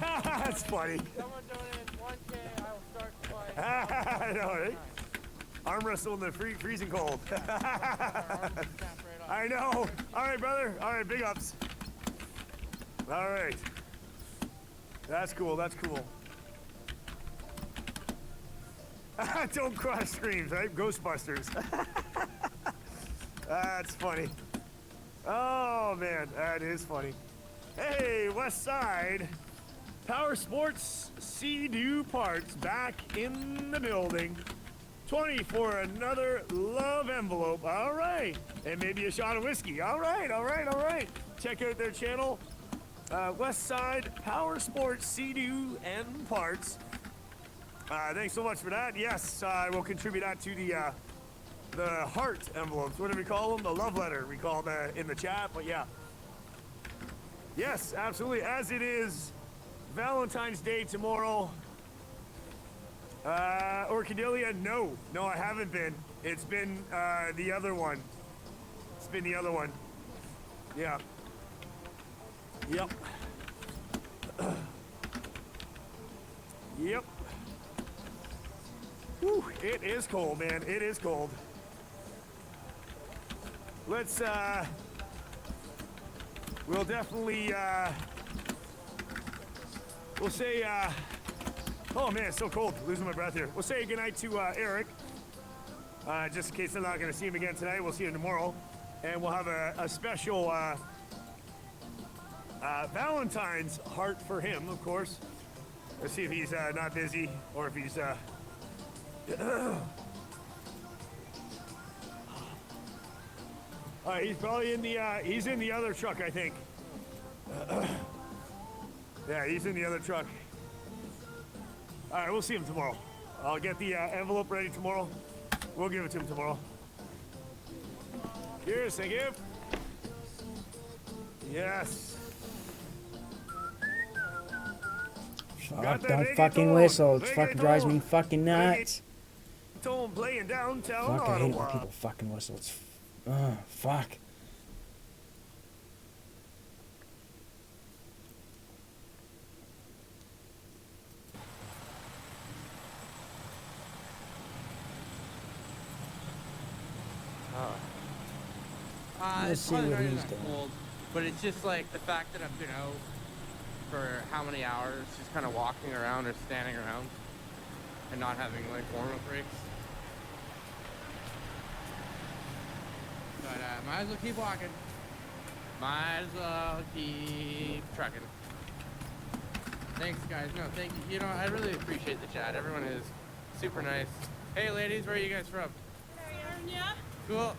That's funny.
Someone donated 1K, I will start the fight.
I know, right? Arm wrestle in the freezing cold. I know. All right, brother. All right, big ups. All right. That's cool. That's cool. Don't cross streams, right? Ghostbusters. That's funny. Oh, man. That is funny. Hey, West Side. Power Sports Sea-Doo Parts back in the building. 20 for another love envelope. All right. And maybe a shot of whiskey. All right, all right, all right. Check out their channel. West Side Power Sports Sea-Doo and Parts. Thanks so much for that. Yes, I will contribute that to the heart envelopes. What do we call them? The love letter. We call that in the chat, but yeah. Yes, absolutely. As it is Valentine's Day tomorrow. Orchidelia, no, I haven't been. It's been the other one. It's been the other one. Yeah. Yep. Yep. Whew, it is cold, man. It is cold. Let's, we'll definitely, we'll say, oh man, it's so cold. Losing my breath here. We'll say goodnight to Eric. Just in case I'm not going to see him again tonight. We'll see him tomorrow. And we'll have a special Valentine's heart for him, of course. Let's see if he's not busy or if he's... he's probably in the he's in the other truck, I think. Yeah, he's in the other truck. All right, we'll see him tomorrow. I'll get the envelope ready tomorrow. We'll give it to him tomorrow. Cheers, thank you. Yes.
Fuck that fucking whistle. It fucking drives me fucking nuts.
Playing downtown
Fuck, I hate when
Ottawa.
people fucking whistle. Fuck. Let's
it's
see
probably
what
not even
he's
that
doing.
cold, but it's just like the fact that I've been out for how many hours, just kind of walking around or standing around and not having like warm-up breaks. But might as well keep walking. Might as well keep trucking. Thanks, guys. No, thank you. You know, I really appreciate the chat. Everyone is super nice. Hey, ladies, where are you guys from?
Yeah.
Cool.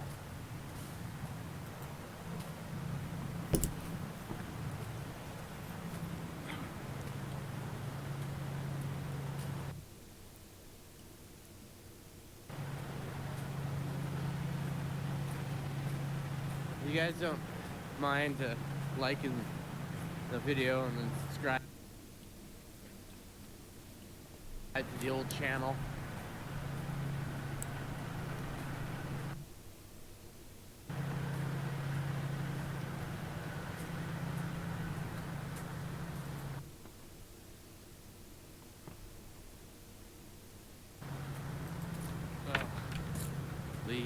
You guys don't mind liking the video and then subscribe to the old channel. So, the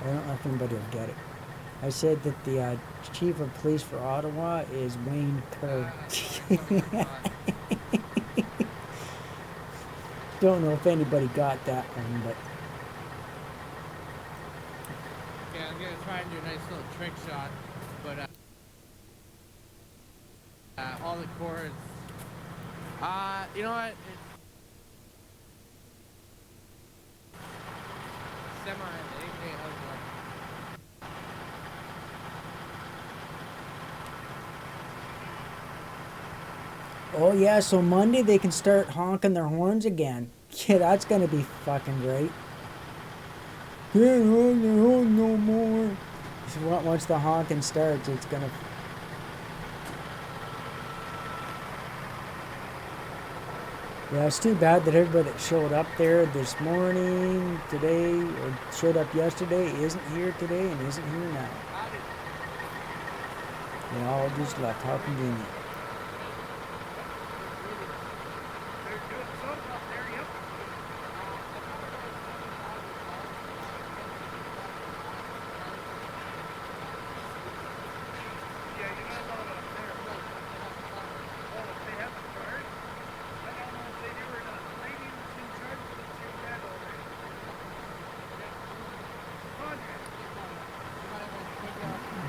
I don't know if anybody will get it. I said that the chief of police for Ottawa is Wayne Kerr. Don't know if anybody got that one, but
okay, I'm gonna try and do a nice little trick shot, but all the chords. You know what? It's semi.
oh yeah, so Monday they can start honking their horns again. Yeah, that's gonna be fucking great. Can't honk their horn no more. So once the honking starts, it's gonna. Yeah, it's too bad that everybody that showed up there this morning, today, or showed up yesterday isn't here today and isn't here now. They all just left. How convenient.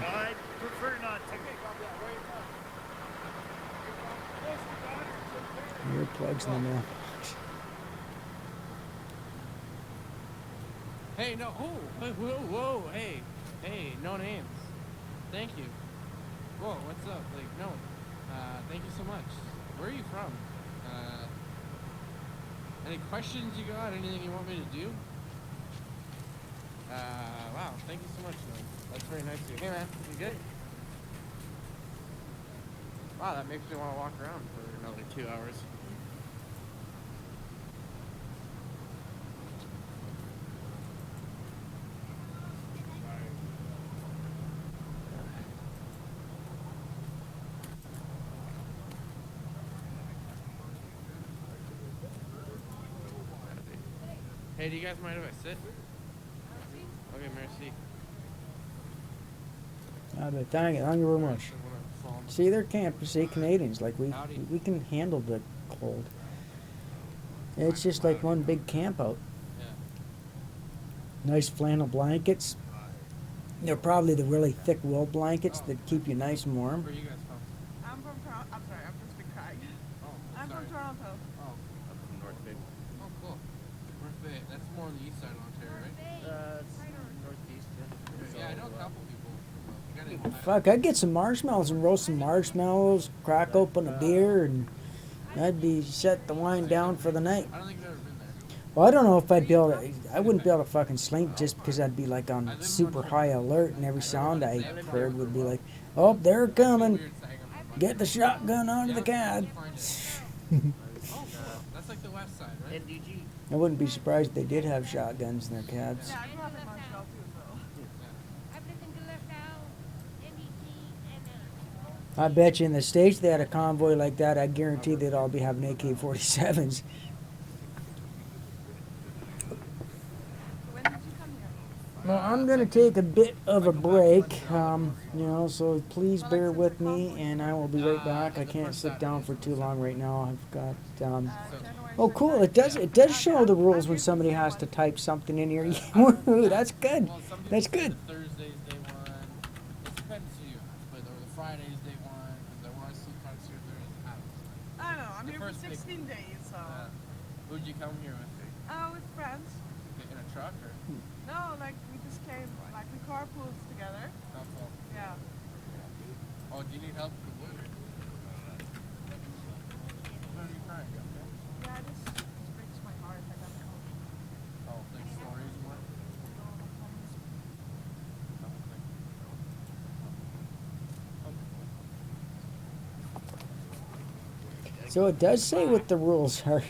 I'd prefer not to.
Earplugs in the mailbox.
Hey, no. Oh, whoa, hey, no names. Thank you. Whoa, what's up? Like, no. Thank you so much. Where are you from? Any questions you got? Anything you want me to do? Wow, thank you so much, man. That's very nice of you. Hey, man, you good? Wow, that makes me want to walk around for another 2 hours. Hey, do you guys mind if I sit? Okay, merci.
Thank you very much. See, they're Canadians. Like we can handle the cold. It's just like one big camp out. Nice flannel blankets. They're probably the really thick wool blankets that keep you nice and warm.
Where are you guys from?
I'm from Toronto. I'm sorry, I'm from Springtime.
Oh,
I'm
sorry.
from Toronto.
Oh, I'm from North Bay. Oh, cool. North Bay. That's more on the east side of Ontario, right?
It's northeast, yeah.
Yeah, I know a couple people. You gotta-
Fuck, I'd get some marshmallows and roast some marshmallows, crack open a beer, and I'd be set the wine down for the night.
I don't think I've ever been there.
Well, I don't know if I'd be able to. I wouldn't be able to fucking sleep just because I'd be like on super high alert, and every sound I heard would be like, "Oh, they're coming." Get the shotgun onto the cab.
That's like the west side, right?
NDG.
I wouldn't be surprised if they did have shotguns in their cabs.
Yeah, I grew up in Montreal too, so.
I bet you in the States they had a convoy like that, I guarantee they'd all be having AK-47s.
When did you come here?
Well, I'm going to take a bit of a break, you know, so please bear with me, and I will be right back. I can't sit down for too long right now. I've got, oh, cool. It does show the rules when somebody has to type something in here. Woohoo, that's good. That's good.
Thursdays day one. It depends who you ask, but the Fridays day one, and there was some cuts here.
I don't know. I'm here for 16 days, so.
Who'd you come here with?
Oh, with friends.
In a truck or?
No, like we just came, like we carpooled together.
That's all.
Yeah.
Oh, do you need help with the wood? What are you crying? You okay?
Yeah, it just breaks my heart. I got cold.
Oh, like stories and what?
So it does say what the rules are.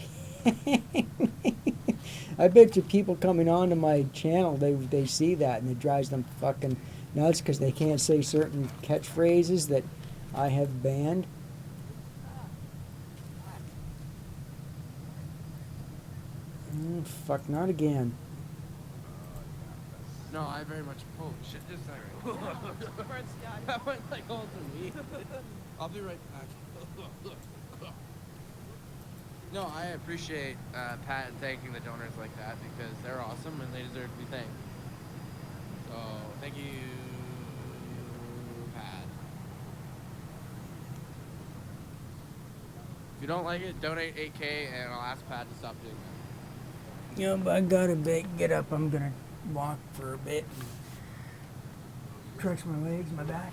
I bet you people coming onto my channel, they see that and it drives them fucking nuts because they can't say certain catchphrases that I have banned. Fuck, not again.
No, I very much. Holy shit, just a second. That went like all to me. I'll be right back. No, I appreciate Pat and thanking the donors like that because they're awesome and they deserve to be thanked. So, thank you, Pat. If you don't like it, donate 8K and I'll ask Pat to stop doing that.
You know, but I gotta get up. I'm gonna walk for a bit. Stretch my legs, my back.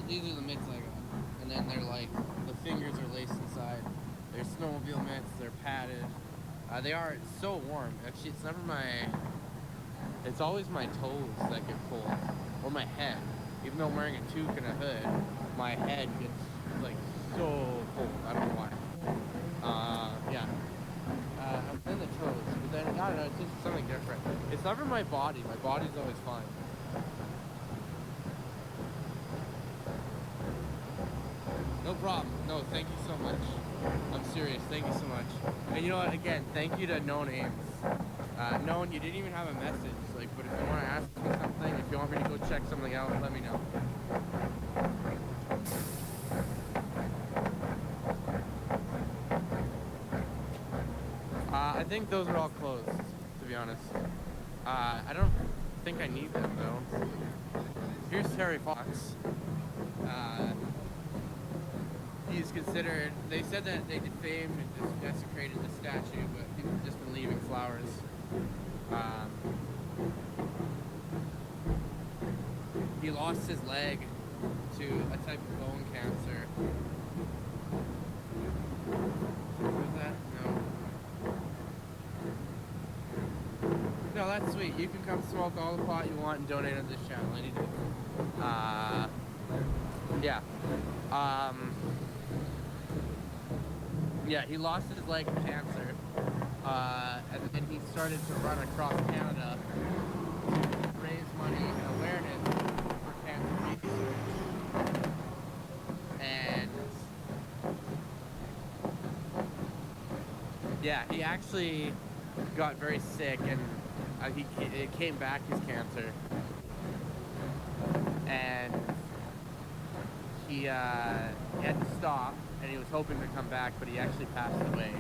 These are the mitts I got. And then they're like, the fingers are laced inside. They're snowmobile mitts, they're padded. They are so warm. Actually, it's never it's always my toes that get cold. Or my head. Even though I'm wearing a toque and a hood, my head gets like so cold. I don't know why. Yeah. And the toes. But then, I don't know, it's just something different. It's never my body. My body's always fine. No problem. No, thank you so much. I'm serious. Thank you so much. And you know what? Again, thank you to No Names. Known you didn't even have a message. Like, but if you want to ask me something, if you want me to go check something out, let me know. I think those are all closed, to be honest. I don't think I need them though. Here's Terry Fox. He's considered, they said that they defamed and just desecrated the statue, but people have just been leaving flowers. He lost his leg to a type of bone cancer. Who's that? No. No, that's sweet. You can come smoke all the pot you want and donate on this channel any day. Yeah. Yeah, he lost his leg to cancer, and then he started to run across Canada to raise money and awareness for cancer research. And yeah, he actually got very sick, and it came back, his cancer, and he had to stop. And he was hoping to come back, but he actually passed away.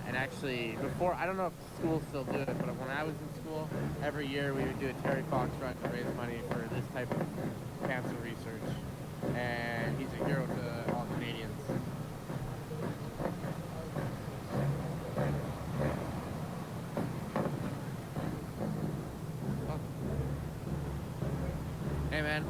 And actually, before, I don't know if schools still do it, but when I was in school, every year we would do a Terry Fox run to raise money for this type of cancer research. And he's a hero to all Canadians. Hey, man.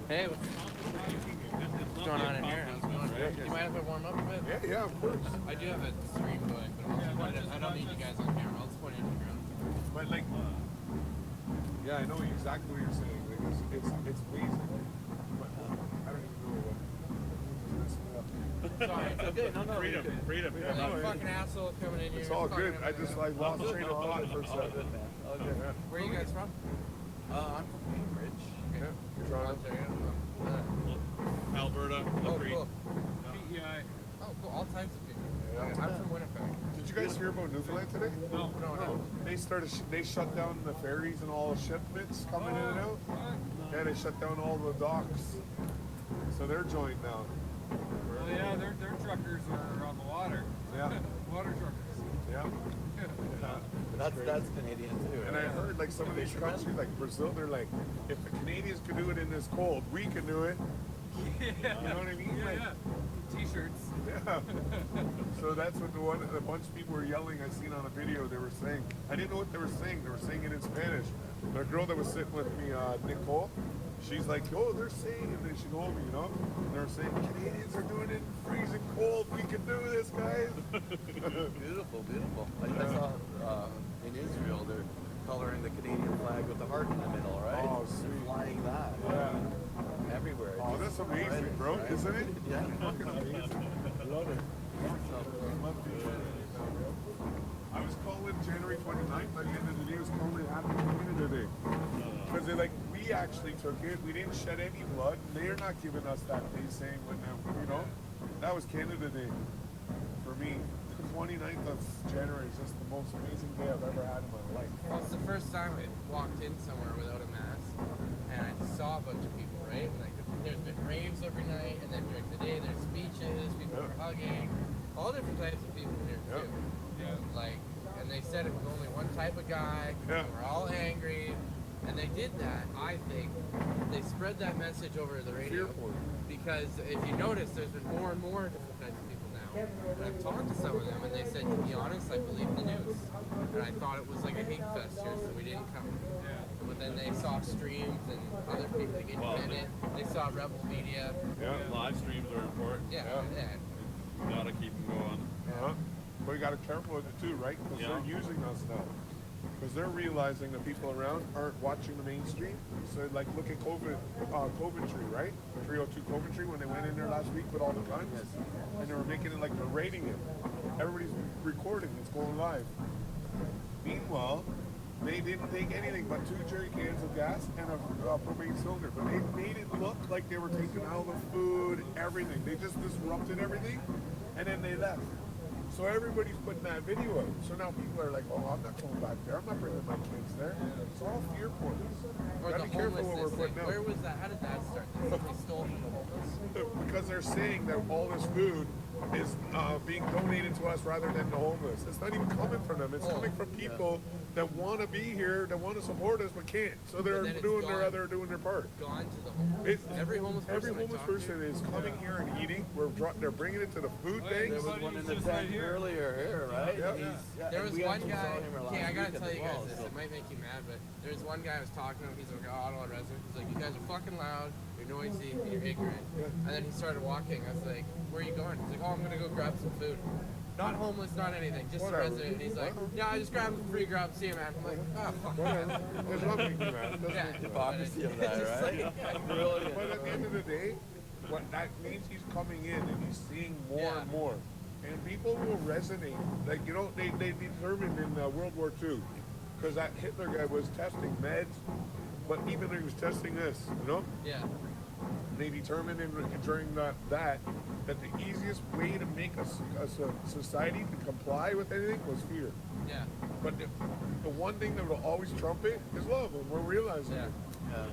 Hey, what's going on in here? How's it going? Do you mind if I warm up a bit?
Yeah, of course.
I do have a stream going, but I'll just point it. I don't need you guys on camera. I'll just point it at the ground.
But like, yeah, I know exactly what you're saying. Like, it's amazing. But I don't even know what.
Sorry, it's okay. No,
Freedom.
Yeah,
Like,
no,
fucking asshole coming in here.
it's all
fucking
good. I just like lost train of thought for a second.
All good. Where are you guys from? I'm from Cambridge. Okay.
Yeah, Toronto.
Alberta.
Oh, cool.
PEI.
Oh, cool. All types of people.
Yeah.
I'm from Winnipeg.
Did you guys hear about Newfoundland today?
No.
They shut down the ferries and all the shipments coming in and out. Yeah, they shut down all the docks. So they're joined now.
Well, yeah, their truckers are on the water.
Yeah.
Water truckers.
Yeah.
That's Canadian too.
And I heard like some of these countries, like Brazil, they're like, if the Canadians could do it in this cold, we can do it.
Yeah.
You know what I mean?
Yeah,
Like,
yeah. T-shirts.
Yeah. So that's what a bunch of people were yelling. I seen on a video. They were saying, I didn't know what they were saying. They were saying it in Spanish. But a girl that was sitting with me, Nicole, she's like, oh, they're saying, and then she told me, you know, and they were saying, Canadians are doing it in freezing cold. We can do this, guys.
Beautiful. Like I saw in Israel, they're coloring the Canadian flag with the heart in the middle, right?
Oh, sweet.
They're flying that.
Yeah.
Everywhere.
Oh, that's amazing, bro,
right?
isn't it?
Yeah.
Fucking amazing. I love it. I was calling January 29th. By the end of the day, it was calling Happy Canada Day. Because like we actually took it. We didn't shed any blood. They're not giving us that day saying when you know. That was Canada Day for me. The 29th of January is just the most amazing day I've ever had in my life.
Well, it's the first time I walked in somewhere without a mask, and I saw a bunch of people, right? Like, there's been raves every night, and then during the day there's speeches, people are hugging, all different types of people here too. Yeah. Like, and they said it was only one type of guy.
Yeah.
We're all angry, and they did that. I think they spread that message over the radio because if you notice, there's been more and more different types of people now. And I've talked to some of them, and they said, to be honest, I believe the news, and I thought it was like a hate fest here, so we didn't come. But then they saw streams and other people, like independent. They saw Rebel Media.
Yeah. Live streams are important.
Yeah.
You gotta keep them going.
But you gotta be careful with it too, right? Because they're using us now. Because they're realizing that people around aren't watching the mainstream. So like look at Coventry, right? 302 Coventry when they went in there last week with all the guns. And they were making it like they're raiding it. Everybody's recording, it's going live. Meanwhile, they didn't take anything but 2 jerry cans of gas and a propane cylinder. But they made it look like they were taking all the food, everything. They just disrupted everything, and then they left. So everybody's putting that video out. So now people are like, oh, I'm not going back there. I'm not bringing my kids there. It's all fear portals.
Or
Gotta
the
be careful what we're
homelessness
putting
thing.
out.
Where was that? How did that start? They stole from the homeless.
Because they're saying that all this food is being donated to us rather than the homeless. It's not even coming from them. It's coming from people that want to be here, that want to support us, but can't. So they're doing their part.
Gone to the homeless. Every homeless person
is coming here and eating. They're bringing it to the food banks.
There was one in the tent earlier here, right?
Yeah.
There was
we
one
actually
guy.
saw him
Okay, I
last
gotta
week at
tell
the
you guys
mall,
this.
so-
It might make you mad, but there's one guy I was talking to him. He's like an Ottawa resident. He's like, you guys are fucking loud. You're noisy. And you're ignorant. And then he started walking. I was like, where are you going? He's like, oh, I'm gonna go grab some food. Not homeless, not anything, just
Whatever.
a resident. And he's like, yeah, I just grabbed some free grub. See you, man. I'm like, oh, fuck.
Whatever. There's nothing to that.
Yeah.
Hypocrisy of
It's
that,
just
right?
like-
Brilliant.
But at the end of the day, what that means, he's coming in and he's seeing more and more. And people will resonate. Like, you know, they determined in World War II, because that Hitler guy was testing meds, but even though he was testing this, you know?
Yeah.
They determined during that the easiest way to make a society to comply with anything was fear.
Yeah.
But the one thing that will always trump it is love, and we're realizing it.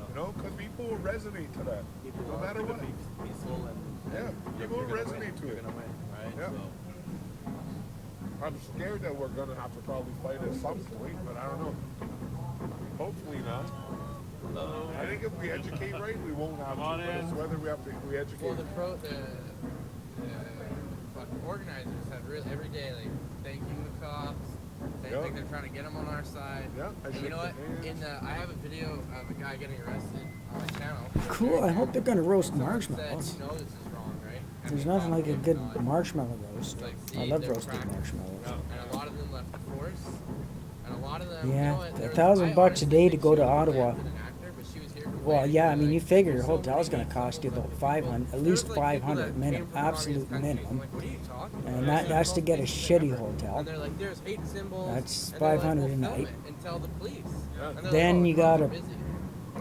You know, because people will resonate to that, no matter what.
Peaceful and
People will resonate to it.
You're gonna win, right?
Yeah.
So.
I'm scared that we're gonna have to probably fight at some point, but I don't know. Hopefully not. I think if we educate right, we won't have to. But it's whether we have to educate.
Well, the fucking organizers have really every day like thanking the cops, Saying like they're trying to get them on our side.
Yeah,
and you know what? I have a video of a guy getting arrested on my channel.
Cool. I hope they're gonna roast
Someone said,
marshmallows.
you know this is wrong, right? And
There's
the
nothing
cop
like a
gave
good
nod.
marshmallow roast.
Like,
I
see,
love
they're
roasted
practicing.
marshmallows.
And a lot of them left the force. And a lot of them, you know
Yeah,
what?
$1,000 a day to go to Ottawa. Well, yeah, I mean, you figure your
so
hotel's
many
gonna cost you
symbols
about
of
500,
people.
at least
There's, like, people
500
that
minimum,
came from
absolute
communist countries.
minimum.
I'm like, what are you talking about?
And
There's
that's to get a
things
shitty
ever.
hotel.
And they're like, there's hate symbols.
That's
and they're like,
500
well,
a
film
night.
it and tell the police. And they're
Then
like, oh,
you
the cops
gotta
are busy.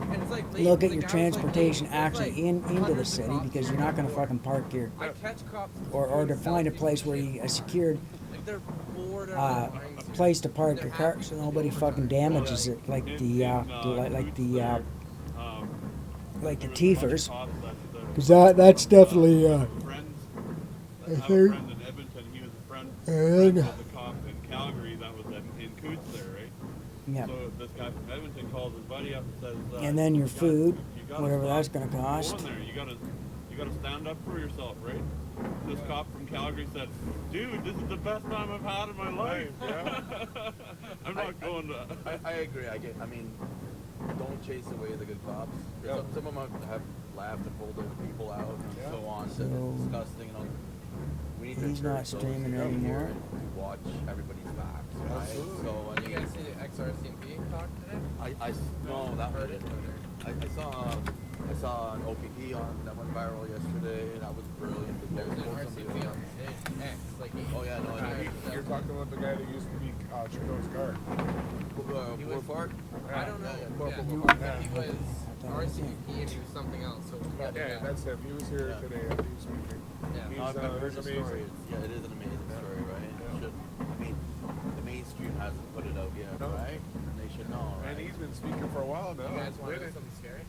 And it's like,
look at
the
your
guy was like,
transportation
there's
actually
like
into the
hundreds of
city
cops
because
here
you're not gonna
before.
fucking park your,
I catch cops
or to
doing
find a
selfies
place
and
where
shit.
you, a secured
Like they're bored out of their minds.
place to park your car so nobody fucking damages it like like the Tiefers. Because that's definitely
I have a friend in Edmonton. He was a friend of the cop in Calgary that was in Coots there, right?
Yeah.
So this guy from Edmonton calls his buddy up and says,
And then your food,
you gotta
whatever
stop
that's gonna cost.
going there. You gotta stand up for yourself, right? This cop from Calgary said, "Dude, this is the best time I've had in my life." I'm not going to.
I agree. I mean, don't chase away the good cops. Some of them have laughed and pulled other people out and so on.
So,
it's disgusting. And all. We need to
he's not
encourage those
streaming
who come
anymore.
here and watch everybody's backs, right?
Absolutely.
So, I
Did
mean,
you guys see the XRCMP talk today?
no, that one didn't. I saw an OPP on that went viral yesterday. That was brilliant.
There was an RCMP on the stage. X, like
oh yeah, no,
You're talking about the guy that used to be Trudeau's guard.
He was
Fart?
I don't know.
Yeah.
He was RCMP and he was something else. So
Yeah, that's him. He was here today at the speaking.
Yeah.
No, I've heard the
amazing.
story. Yeah, it is an amazing story, right? It should, I mean, the mainstream hasn't put it out yet, right? And they should know, right?
And he's been speaking for a while now.
You guys want to know something scary?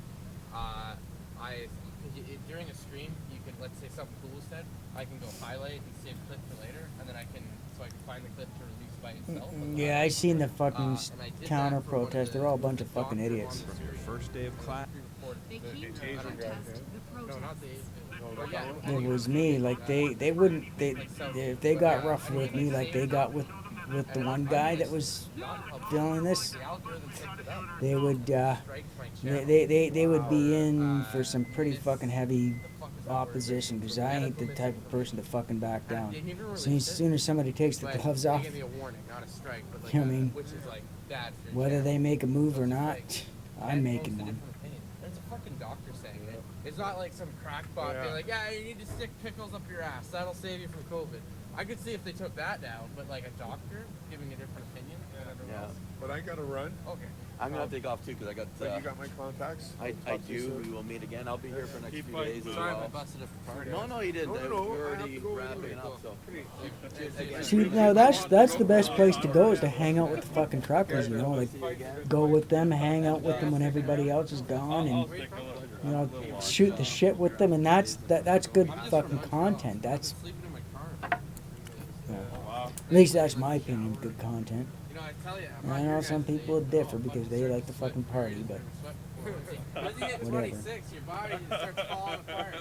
During a stream, you can, let's say something cool was said, I can go highlight and save a clip for later, and then I can find the clip to release by itself.
Yeah, I seen the fucking
And I did
counter
that for one of
protest. They're all a bunch of fucking idiots.
From your
first day of class.
They came to
Asian guy,
protest the
No,
protest.
not the
It was me. Like they wouldn't. If they got rough with me, like they got with the one guy that was filming this, they would they would be in for some pretty fucking heavy opposition because I ain't the type of person to fucking back down. As soon as somebody takes the gloves off,
Give me a warning, not a strike, but like
you know what I mean?
which is like bad for your
Whether
channel.
they make a move or not, I'm
And
making
most
one.
different opinions. There's a fucking doctor saying it. It's not like some crackpot being like, yeah, you need to stick pickles up your ass. That'll save you from COVID. I could see if they took that down, but like a doctor giving a different opinion.
Yeah.
But I gotta run.
Okay.
I'm gonna take off too because I got.
But you got my contacts?
I
Talk to you
do.
soon.
We will meet again. I'll be here for the next few
fighting,
days as
Sorry if I
well.
busted up the party.
No, you didn't.
No,
We're
I have
already
to go
wrapping
anyway.
up. So.
See, now that's the best place to go is to hang out with the fucking truckers, you know, like go with them, hang out with them when everybody else is gone, and you know, shoot the shit with them, and that's good fucking content. That's at least that's my opinion of good content.
You know, I tell you,
And I know some people differ because they like to fucking party, but
Once you get
whatever.
26, your body starts falling apart.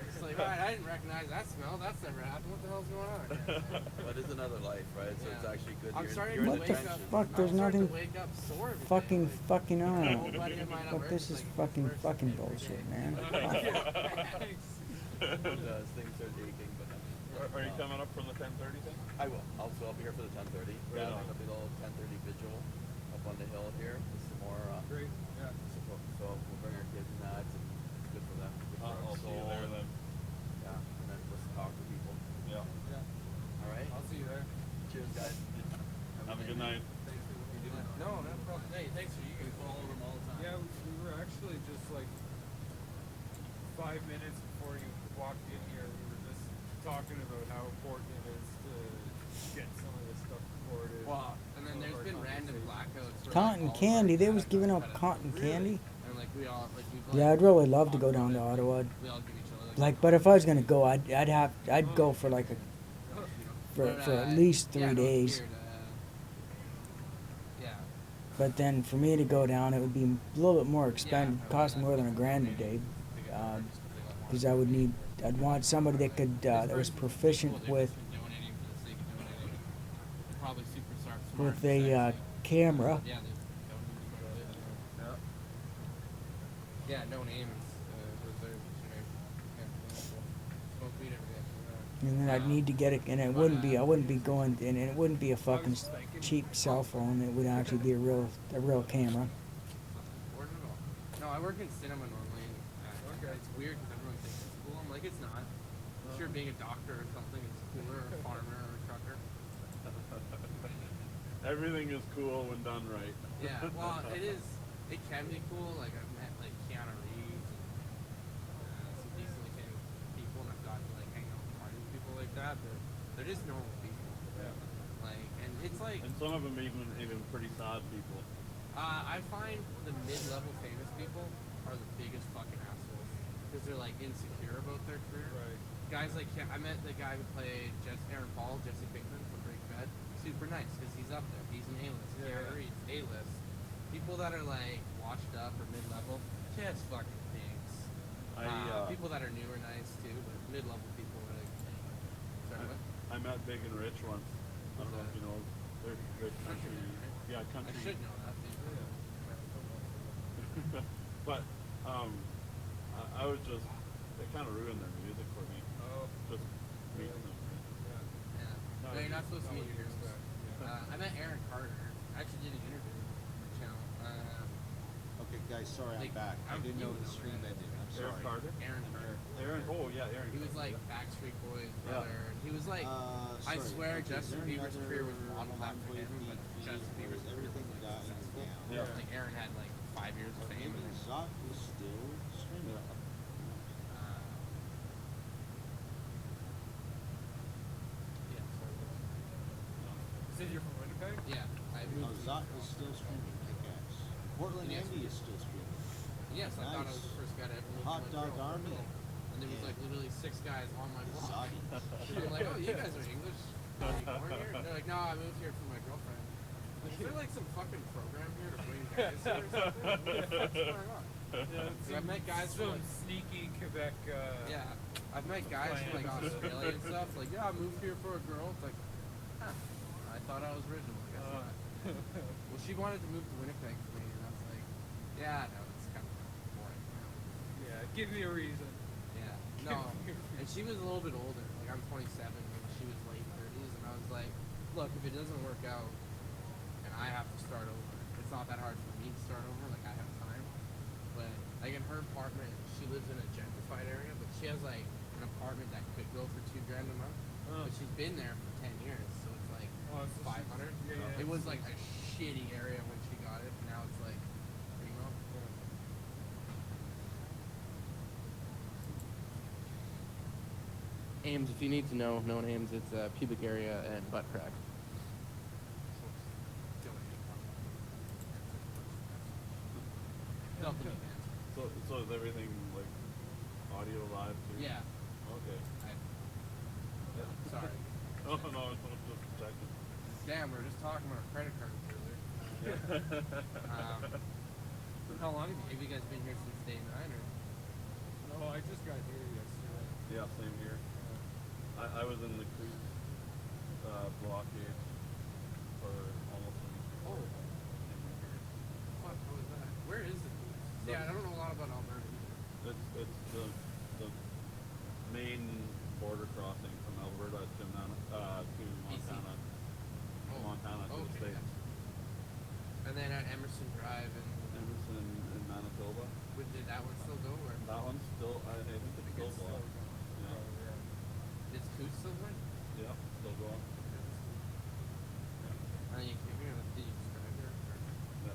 It's like, right, I didn't recognize that smell. That's never happened. What the hell's going on here?
But it's another life, right? So it's actually good.
I'm
You're-
starting
you're
to
in
What
the
the
wake up.
fuck? There's
I'm starting
nothing
to wake up sore every day.
fucking on.
Old buddy of mine at
Fuck,
work
this
is
is
like,
fucking bullshit, man.
It does. Things are aching, but
Are you coming up from the 10:30 thing?
I will. I'll be here for the 10:30. We're
Right
having
on.
a big old 10:30 vigil up on the hill here. With some more.
Great. Yeah.
So we'll bring our kids and that. And it's good for them. Good for
I'll
our
see you
soul.
there then.
Yeah, and then let's talk to people.
Yeah.
All right.
I'll see you there.
Cheers, guys.
Have a good night.
No, no problem. Hey, thanks for you. You can follow them all the time.
Yeah, we were actually just like 5 minutes before you walked in here, we were just talking about how important it is to get some of this stuff recorded.
Wow. And then there's been random blackouts. for,
Cotton
like, all of
candy.
our
They was
data.
giving out cotton candy.
And like we all like we've
Yeah, I'd really love to go down to Ottawa.
we all give each other
Like, but if I was gonna go, I'd go for like for at least 3 days.
yeah.
But then for me to go down, it would be a little bit more expensive, cost more than $1,000 a day, because I'd want somebody that could that was proficient with
Donating for the sake of donating. Probably Superstar
with a camera.
Yeah, they don't need to go to it. Yeah, no names. Was their name? Yeah, smoke weed every day.
And then I'd need to get it, and it wouldn't be. I wouldn't be going, and it wouldn't be a fucking cheap cell phone. It would actually be a real camera.
Important at all. No, I work in cinema normally. And, it's weird because everyone thinks it's cool. I'm like, it's not. I'm sure being a doctor or something is cooler, or a farmer or a trucker.
Everything is cool when done right.
Yeah, well, it is. It can be cool. Like I've met like Keanu Reeves and some decently famous people, and I've gotten to like hang out and party with people like that. But they're just normal people.
Yeah.
Like, and it's like.
And some of them even pretty sad people.
I find the mid-level famous people are the biggest fucking assholes because they're like insecure about their career.
Right.
Guys like I met the guy who played Aaron Paul, Jesse Pinkman from Breaking Bad. Super nice because he's up there. He's an A-list. Keanu Reeves, A-list. People that are like washed up or mid-level, just fucking dicks. People that are new are nice too, but mid-level people are like. Sorry, what?
I met Big and Rich once. I don't know if you know. They're country. Yeah, country.
I should know that.
But I was just, it kind of ruined their music for me.
Oh.
Just meeting them.
Yeah. No, you're not supposed to meet your heroes. I met Aaron Carter. I actually did an interview on the channel.
Okay, guys, sorry, I'm back. I didn't know the stream ended. I'm sorry.
Aaron Carter?
Aaron Carter.
Aaron, oh yeah, Aaron.
He was like Backstreet Boys brother. He was like, I swear Justin Bieber's career was modeled after him, but Justin Bieber's
everything died down.
Yeah.
Like Aaron had like 5 years of fame. And
Zot is still streaming.
Yeah.
You said you're from Winnipeg?
Yeah.
Zot is still streaming, I guess. Portland Andy is still streaming.
Yes, I thought I was the first guy to ever move
Hot
to
Dog
Montreal.
Army.
And there was like literally 6 guys on my block.
Zotty.
I'm like, oh, you guys are English? Are you born here? And they're like, no, I moved here for my girlfriend. Like, is there like some fucking program here to bring guys here or something? What's going on?
Yeah,
I've met guys from
some
like,
sneaky Quebec.
yeah, I've met guys from like Australia and stuff. Like, yeah, I moved here for a girl. It's like, huh, I thought I was original. I guess not. Well, she wanted to move to Winnipeg for me, and I was like, yeah, no, it's kind of boring.
Yeah, give me a reason.
Yeah, no, and she was a little bit older. Like I'm 27, and she was late 30s, and I was like, look, if it doesn't work out, and I have to start over, it's not that hard for me to start over. Like I have time. But like in her apartment, she lives in a gentrified area, but she has like an apartment that could go for $2,000 a month. But she's been there for 10 years, so it's like 500.
Yeah,
it was like a shitty area when she got it, and now it's like pretty well. Ames, if you need to know names, it's pubic area and butt crack.
So is everything like audio live too?
Yeah.
Okay.
Sorry.
No, I'm just checking.
Damn, we were just talking about credit cards earlier. How long have you guys been here since day 9 or?
No, I just got here yesterday.
Yeah, same here. I was in the cruise blockade for almost a week.
Oh. Fuck, what was that? Where is it? Yeah, I don't know a lot about Alberta either.
It's the main border crossing from Alberta to Montana. Montana to the States.
And then at Emerson Drive and
Emerson in Manitoba.
Did that one still go? Or?
That one's still, I think it's still blocked. Yeah.
Is Coos still going?
Yeah, still going.
And you came here, did you just drive here?
No.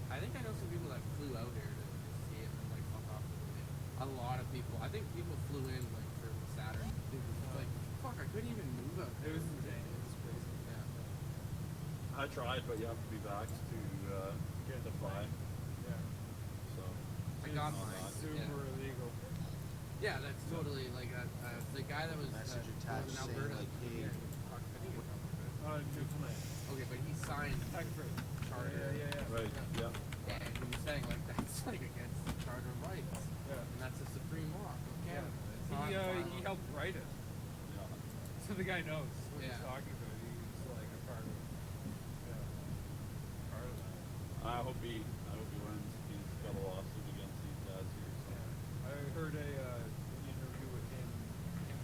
I think I know some people that flew out here to see it and like fuck off a little bit. A lot of people. I think people flew in like for Saturday. It was like, fuck, I couldn't even move out.
It was insane. It was crazy.
Yeah.
I tried, but you have to be vaxxed to fly.
Yeah.
So.
I got mine.
Super illegal.
Yeah, that's totally like the guy that was
Message
in
attached saying
Alberta.
like, hey.
Newfoundland.
Okay, but he signed charter.
Yeah.
Right. Yeah.
And he was saying like that's like against the Charter of Rights.
Yeah.
And that's a supreme law in Canada. It's not
He helped write it.
Yeah.
So the guy knows what
Yeah.
he's talking about. He's like a part of it.
I hope he wins. He's got a lawsuit against these guys here. So.
I heard an interview with him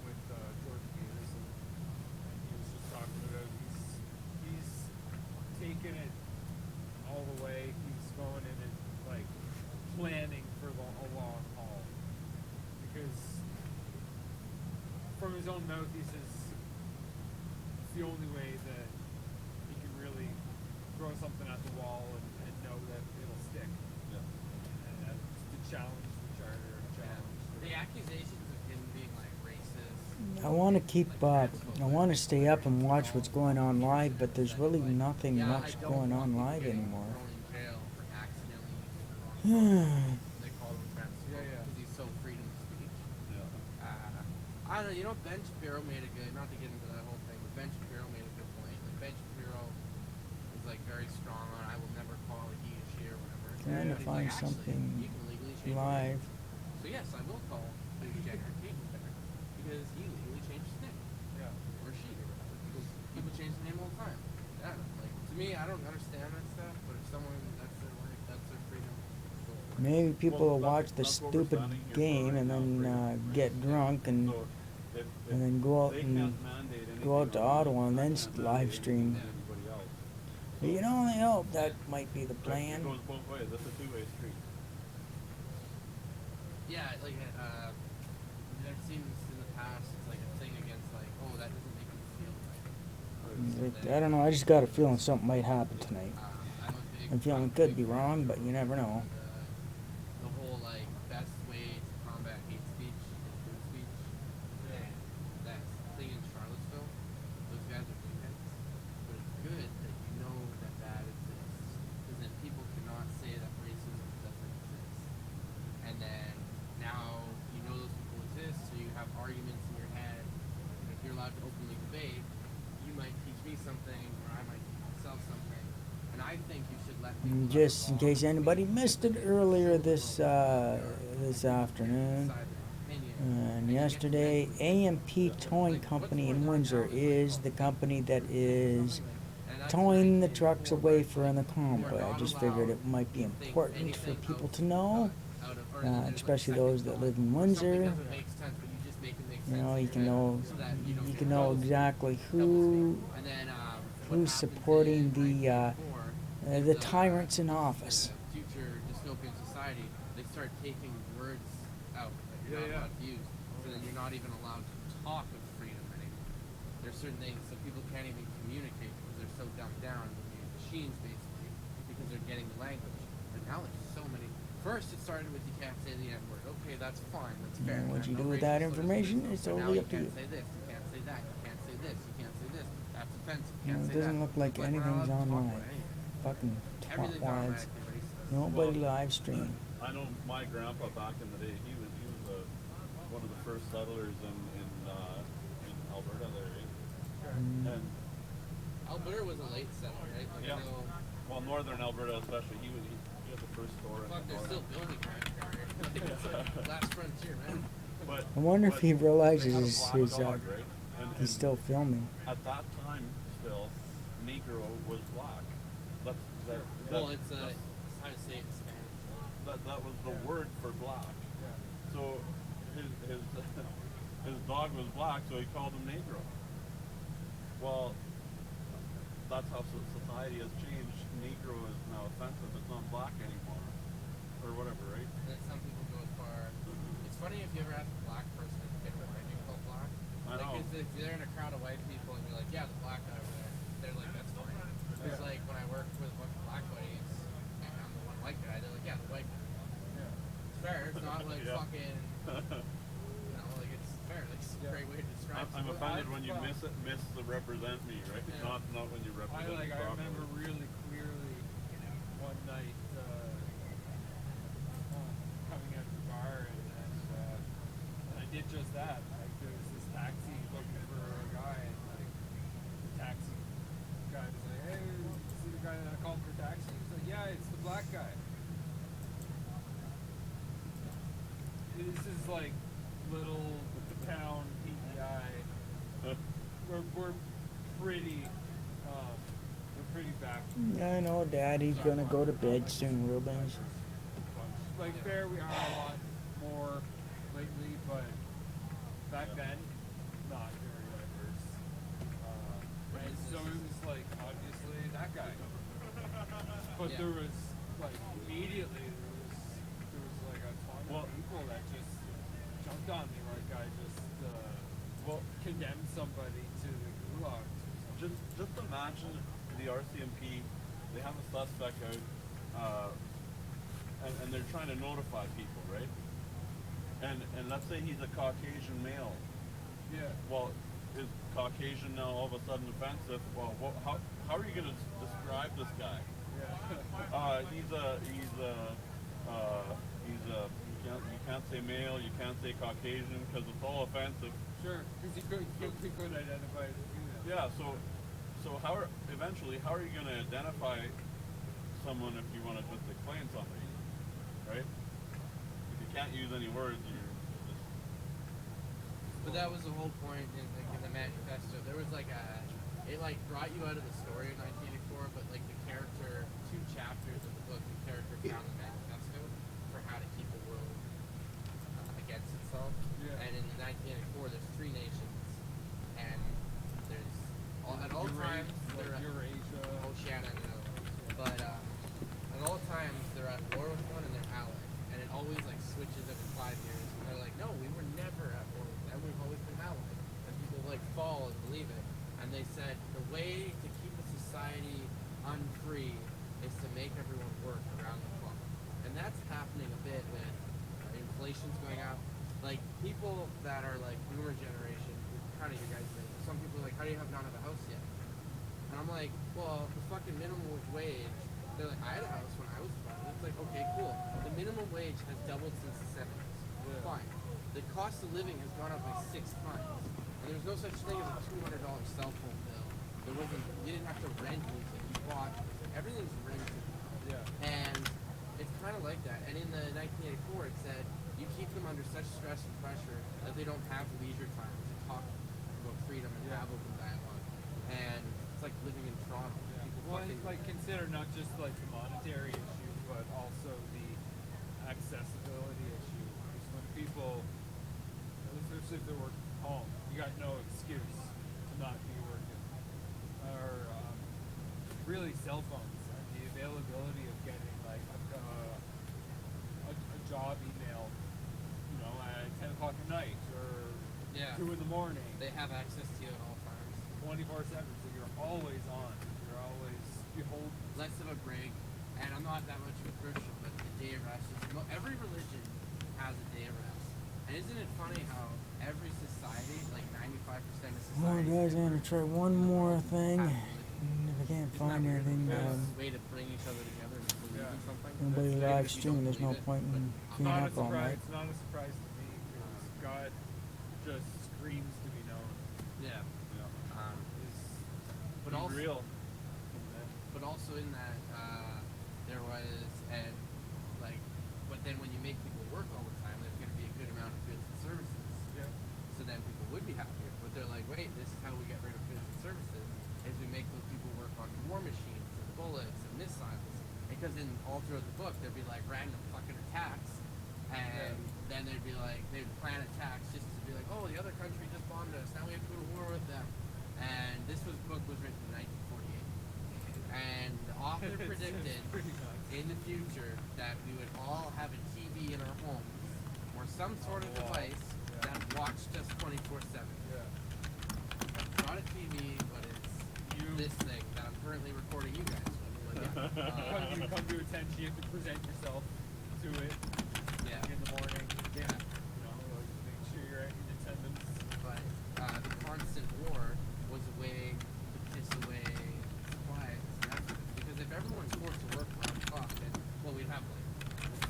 with Jordan Peterson, and he was just talking about he's taken it all the way. He's going in and like planning for a long haul, because from his own mouth he says it's the only way that he can really throw something at the wall and know that it'll stick.
Yeah.
And that's to challenge the charter,
The accusations of him being like racist.
I want to keep, I want to stay up and watch what's going on live, but there's really nothing much going on live anymore.
They call him transphobe because he's so freedom of speech. I don't know. You know, Ben Shapiro made a good. Not to get into that whole thing, but Ben Shapiro made a good point. Like Ben Shapiro is like very strong on I will never call a he, a she, or whatever.
Trying to
But he's
find
like, actually,
something
you can legally change
live.
your name. So yes, I will call his gender Caitlyn Jenner because he legally changed his name. Or she or whatever. Because people change the name all the time. I don't know. Like to me, I don't understand that stuff. But if someone that's their life, that's their freedom.
Maybe people will watch the stupid game and then get drunk and then go out to Ottawa and then live stream. But you can only hope that might be the plan.
It goes both ways. That's a two-way street.
Yeah, like I've seen this in the past. It's like a thing against like, oh, that doesn't make me feel right.
I don't know. I just got a feeling something might happen tonight. I'm feeling it could be wrong, but you never know.
The whole like best way to combat hate speech is free speech. And that thing in Charlottesville, those guys are dickheads. But it's good that you know that that exists, because then people cannot say that racism doesn't exist. And then now you know those people exist, so you have arguments in your head. And if you're allowed to openly debate, you might teach me something, or I might teach myself something. And I think you should let people
Just in case anybody missed it earlier this afternoon and yesterday, A&P Towing Company in Windsor is the company that is towing the trucks away for the convoy. I just figured it might be important for people to know, especially those that live in Windsor. You know, you can know exactly who's supporting the tyrants in office.
Future dystopian society, they start taking words out that you're not allowed to use. So then you're not even allowed to talk of freedom anymore. There's certain things so people can't even communicate because they're so dumbed down with these machines basically, because they're getting the language. But now there's so many. First it started with you can't say the N-word. Okay, that's fine, that's fair.
And what you do with that information is totally up to you.
You can't say this, you can't say that, you can't say this, you can't say this. That's offensive. You
You know,
can't
it
say
doesn't
that.
look like
We're not
anything's
allowed to talk
online.
about anything.
Fucking
Everything's
twatwads.
automatically racist.
Nobody live stream.
I know my grandpa back in the day. He was one of the first settlers in Alberta there. And
Alberta was a late settler, right? Like,
yeah.
no,
Well, northern Alberta especially. He had the first store.
fuck, they're still building right there. It's like last frontier, man.
But
I wonder if he realizes
they had a black dog, right?
he's still filming.
At that time, still, Negro was black.
Well, it's how to say it in Spanish.
That was the word for black. So his dog was black, so he called him Negro. Well, that's how society has changed. Negro is now offensive. It's not black anymore, or whatever, right?
And then some people go as far. It's funny if you ever ask a black person if they don't want to be called black.
I know.
Like, if they're in a crowd of white people and you're like, yeah, the black guy over there, they're like, that's fine. It's like when I work with a bunch of black buddies and I'm the one white guy, they're like, yeah, the white guy. It's fair. It's not like fucking. You know, like it's fair. Like, it's a great way to describe.
I'm offended when you miss to represent me, right?
Yeah.
Not when you represent me
I
properly.
remember really clearly one night coming out of the bar and I did just that. Like there was this taxi looking for a guy and like the taxi guy was like, hey, see the guy that I called for taxi? He's like, yeah, it's the black guy. This is like little town PEI. We're pretty back.
Yeah, I know Daddy's gonna go to bed soon, Rubens.
Like fair, we are a lot more lately, but back then, not very diverse. And so it was like obviously that guy, but there was like immediately there was like a ton of people that just jumped on me like I just condemned somebody to the gulag.
Just imagine the RCMP, they have a suspect out, and they're trying to notify people, right? And let's say he's a Caucasian male.
Yeah.
Well, is Caucasian now all of a sudden offensive? Well, how are you going to describe this guy?
Yeah.
You can't say male, you can't say Caucasian because it's all offensive.
Sure, because he could identify as a female.
Yeah. So eventually how are you going to identify someone if you want to just explain something, right? If you can't use any words, you're just.
But that was the whole point in the manifesto. There was like it like brought you out of the story in 1984, but like the character, 2 chapters of the book, the character found the manifesto for how to keep the world against itself.
Yeah.
And in 1984, there's 3 nations, and there's at all times they're at
Eurasia,
Oceania, but at all times they're at war with one and they're allies, and it always like switches every 5 years. And they're like, no, we were never at war with them. We've always been allies, and people like fall and believe it. And they said the way to keep a society unfree is to make everyone work around the clock, and that's happening a bit with inflation's going up. Like people that are like boomer generation, kind of your guys' thing. Some people are like, how do you not have a house yet? And I'm like, well, the fucking minimum wage. They're like, I had a house when I was 5. It's like, okay, cool. The minimum wage has doubled since the 70s.
Yeah.
Fine. The cost of living has gone up like 6 times. And there's no such thing as a $200 cell phone bill. You didn't have to rent anything. You bought, everything's rented.
Yeah.
And it's kind of like that. And in the 1984, it said, you keep them under such stress and pressure that they don't have leisure time to talk about freedom and have open dialogue. And it's like living in Toronto.
Yeah.
People
Well,
fucking
like consider not just like the monetary issue, but also the accessibility issue. Because when people, especially if they're working from home, you got no excuse to not be working. Or really cell phones and the availability of getting like a job email, you know, at 10 o'clock at night or 2 in the morning.
They have access to you at all times.
24/7, so you're always on. You hold
less of a break. And I'm not that much of a Christian, but the day of rest is every religion has a day of rest. And isn't it funny how every society, like 95% of
Well,
society,
guys, I'm gonna try one more thing. And if I can't find anything,
way to bring each other together and believe in something.
nobody live stream. There's no point in being
not a
up all night.
surprise. It's not a surprise to me because God just screams to be known.
Yeah.
But
also
real.
But also in that there was but then when you make people work all the time, there's going to be a good amount of goods and services.
Yeah.
So then people would be happier. But they're like, wait, this is how we get rid of goods and services, is we make those people work on war machines and bullets and missiles. Because all throughout the book there'd be like random fucking attacks, and then they'd be like they'd plan attacks just to be like, oh, the other country just bombed us, now we have to go to war with them. And this book was written in 1948, and the author predicted in the future that we would all have a TV in our homes or some sort of device that watched us 24/7. Not a TV, but it's this thing that I'm currently recording you guys with.
You come to attention, you have to present yourself to it in the morning.
Yeah.
You know, like make sure you're in attendance.
But the constant war was a way to piss away supplies and exodus. Because if everyone's forced to work around the clock, then we'd have like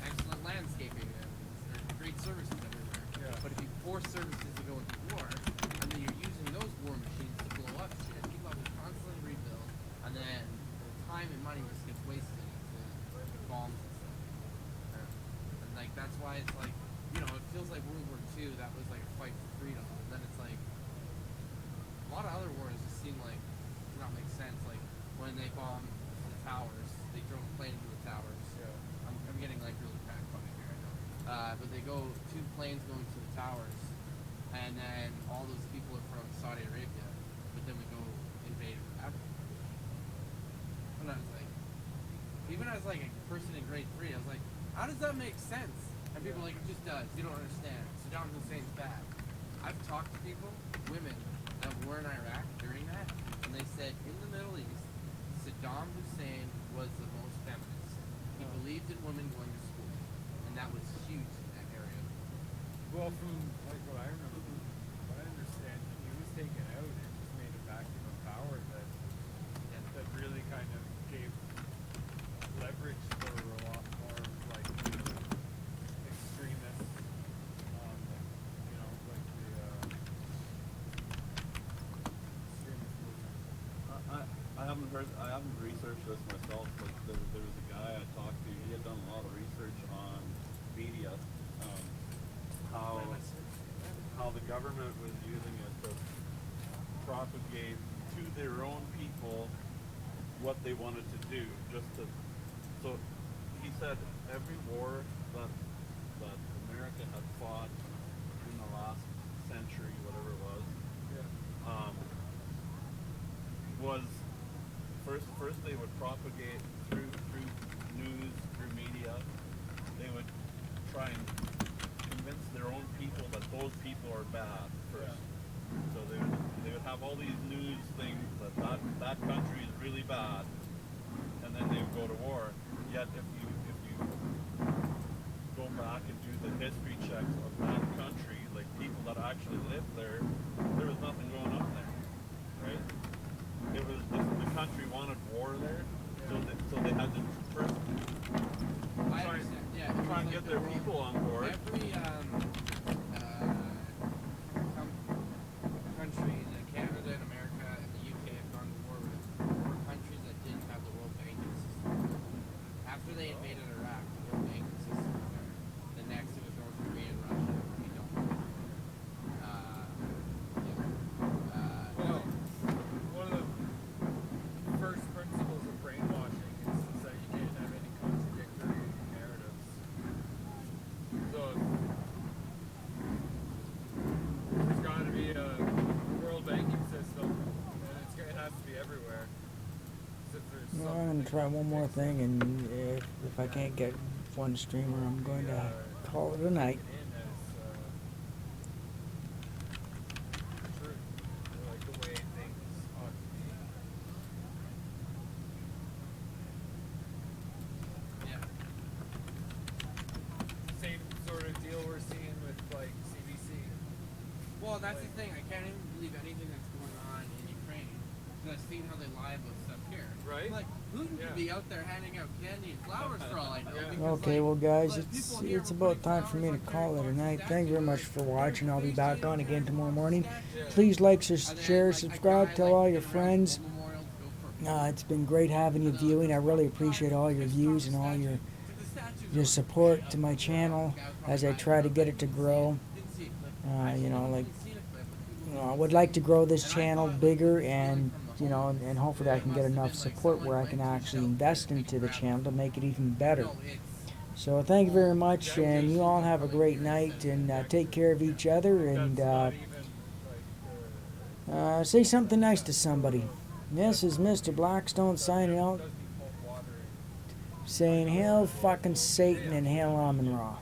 excellent landscaping and there's great services everywhere.
Yeah.
But if you force services to go into war, and then you're using those war machines to blow up shit, people have to constantly rebuild, and then the time and money just gets wasted into bombs and stuff. And like that's why it's like, you know, it feels like World War II, that was like a fight for freedom. And then it's like a lot of other wars just seem like do not make sense. Like when they bombed the towers, but they go 2 planes going to the towers, and then all those people are from Saudi Arabia, but then we go invade Africa. And I was like, even as like a person in grade 3, I was like, how does that make sense? And people are like, it just does. You don't understand. Saddam Hussein's bad. I've talked to people, women, that were in Iraq during that, and they said in the Middle East, Saddam Hussein was the most feminist. He believed in women going to school, and that was huge in that area.
Well, from like what I remember, what I understand, he was taken out and just made a vacuum of power that really kind of gave leverage for a lot more like extremists, you know, like the extremist movement.
I haven't researched this myself, but there was a guy I talked to. He had done a lot of research on media, how the government was using it to propagate to their own people what they wanted to do, so he said every war that America had fought in the last century, whatever it was, was first they would propagate through news, through media. They would try and convince their own people that those people are bad first. So they would have all these news things that country is really bad, and then they would go to war. Yet if you go back and do the history checks of that country, like people that actually lived there was nothing going on there, right? It was just the country wanted war there, so they had to first try and get their people on board.
Every country that Canada and America and the UK have gone to war with were countries that didn't have the world banking system. After they invaded Iraq, the world banking system was there. The next it was North Korea and Russia. We don't.
Well, one of the first principles of brainwashing is that you can't have any contradictory narratives. So there's got to be a world banking system, and it has to be everywhere.
Well, I'm going to try one more thing, and if I can't get one streamer, I'm going to call it a night.
Like the way things ought to be.
Yeah.
Same sort of deal we're seeing with like CBC.
Well, that's the thing. I can't even believe anything that's going on in Ukraine. Because I've seen how they lie about stuff here.
Right.
Like, Putin could be out there handing out candy and flowers for all I know. Because,
Okay,
like,
well, guys,
like,
it's
people here
it's
were
about
putting
time for me to
flowers
call it a night. Thank you very much for watching. I'll be
face
back on
painted
again tomorrow morning.
statues.
Please like,
And then,
share,
like, a
subscribe,
guy,
tell
like,
all your
went around
friends.
the memorial to go for
It's been great having you viewing. I really appreciate all your views and all your support to my channel as I try to get it to grow. I would like to grow this channel bigger, and and hopefully I can get enough support where I can actually invest into the channel to make it even better. So thank you very much, and you all have a great night, and take care of each other, and say something nice to somebody. This is Mr. Blackstone signing out, saying hail fucking Satan and hail Amun Ra.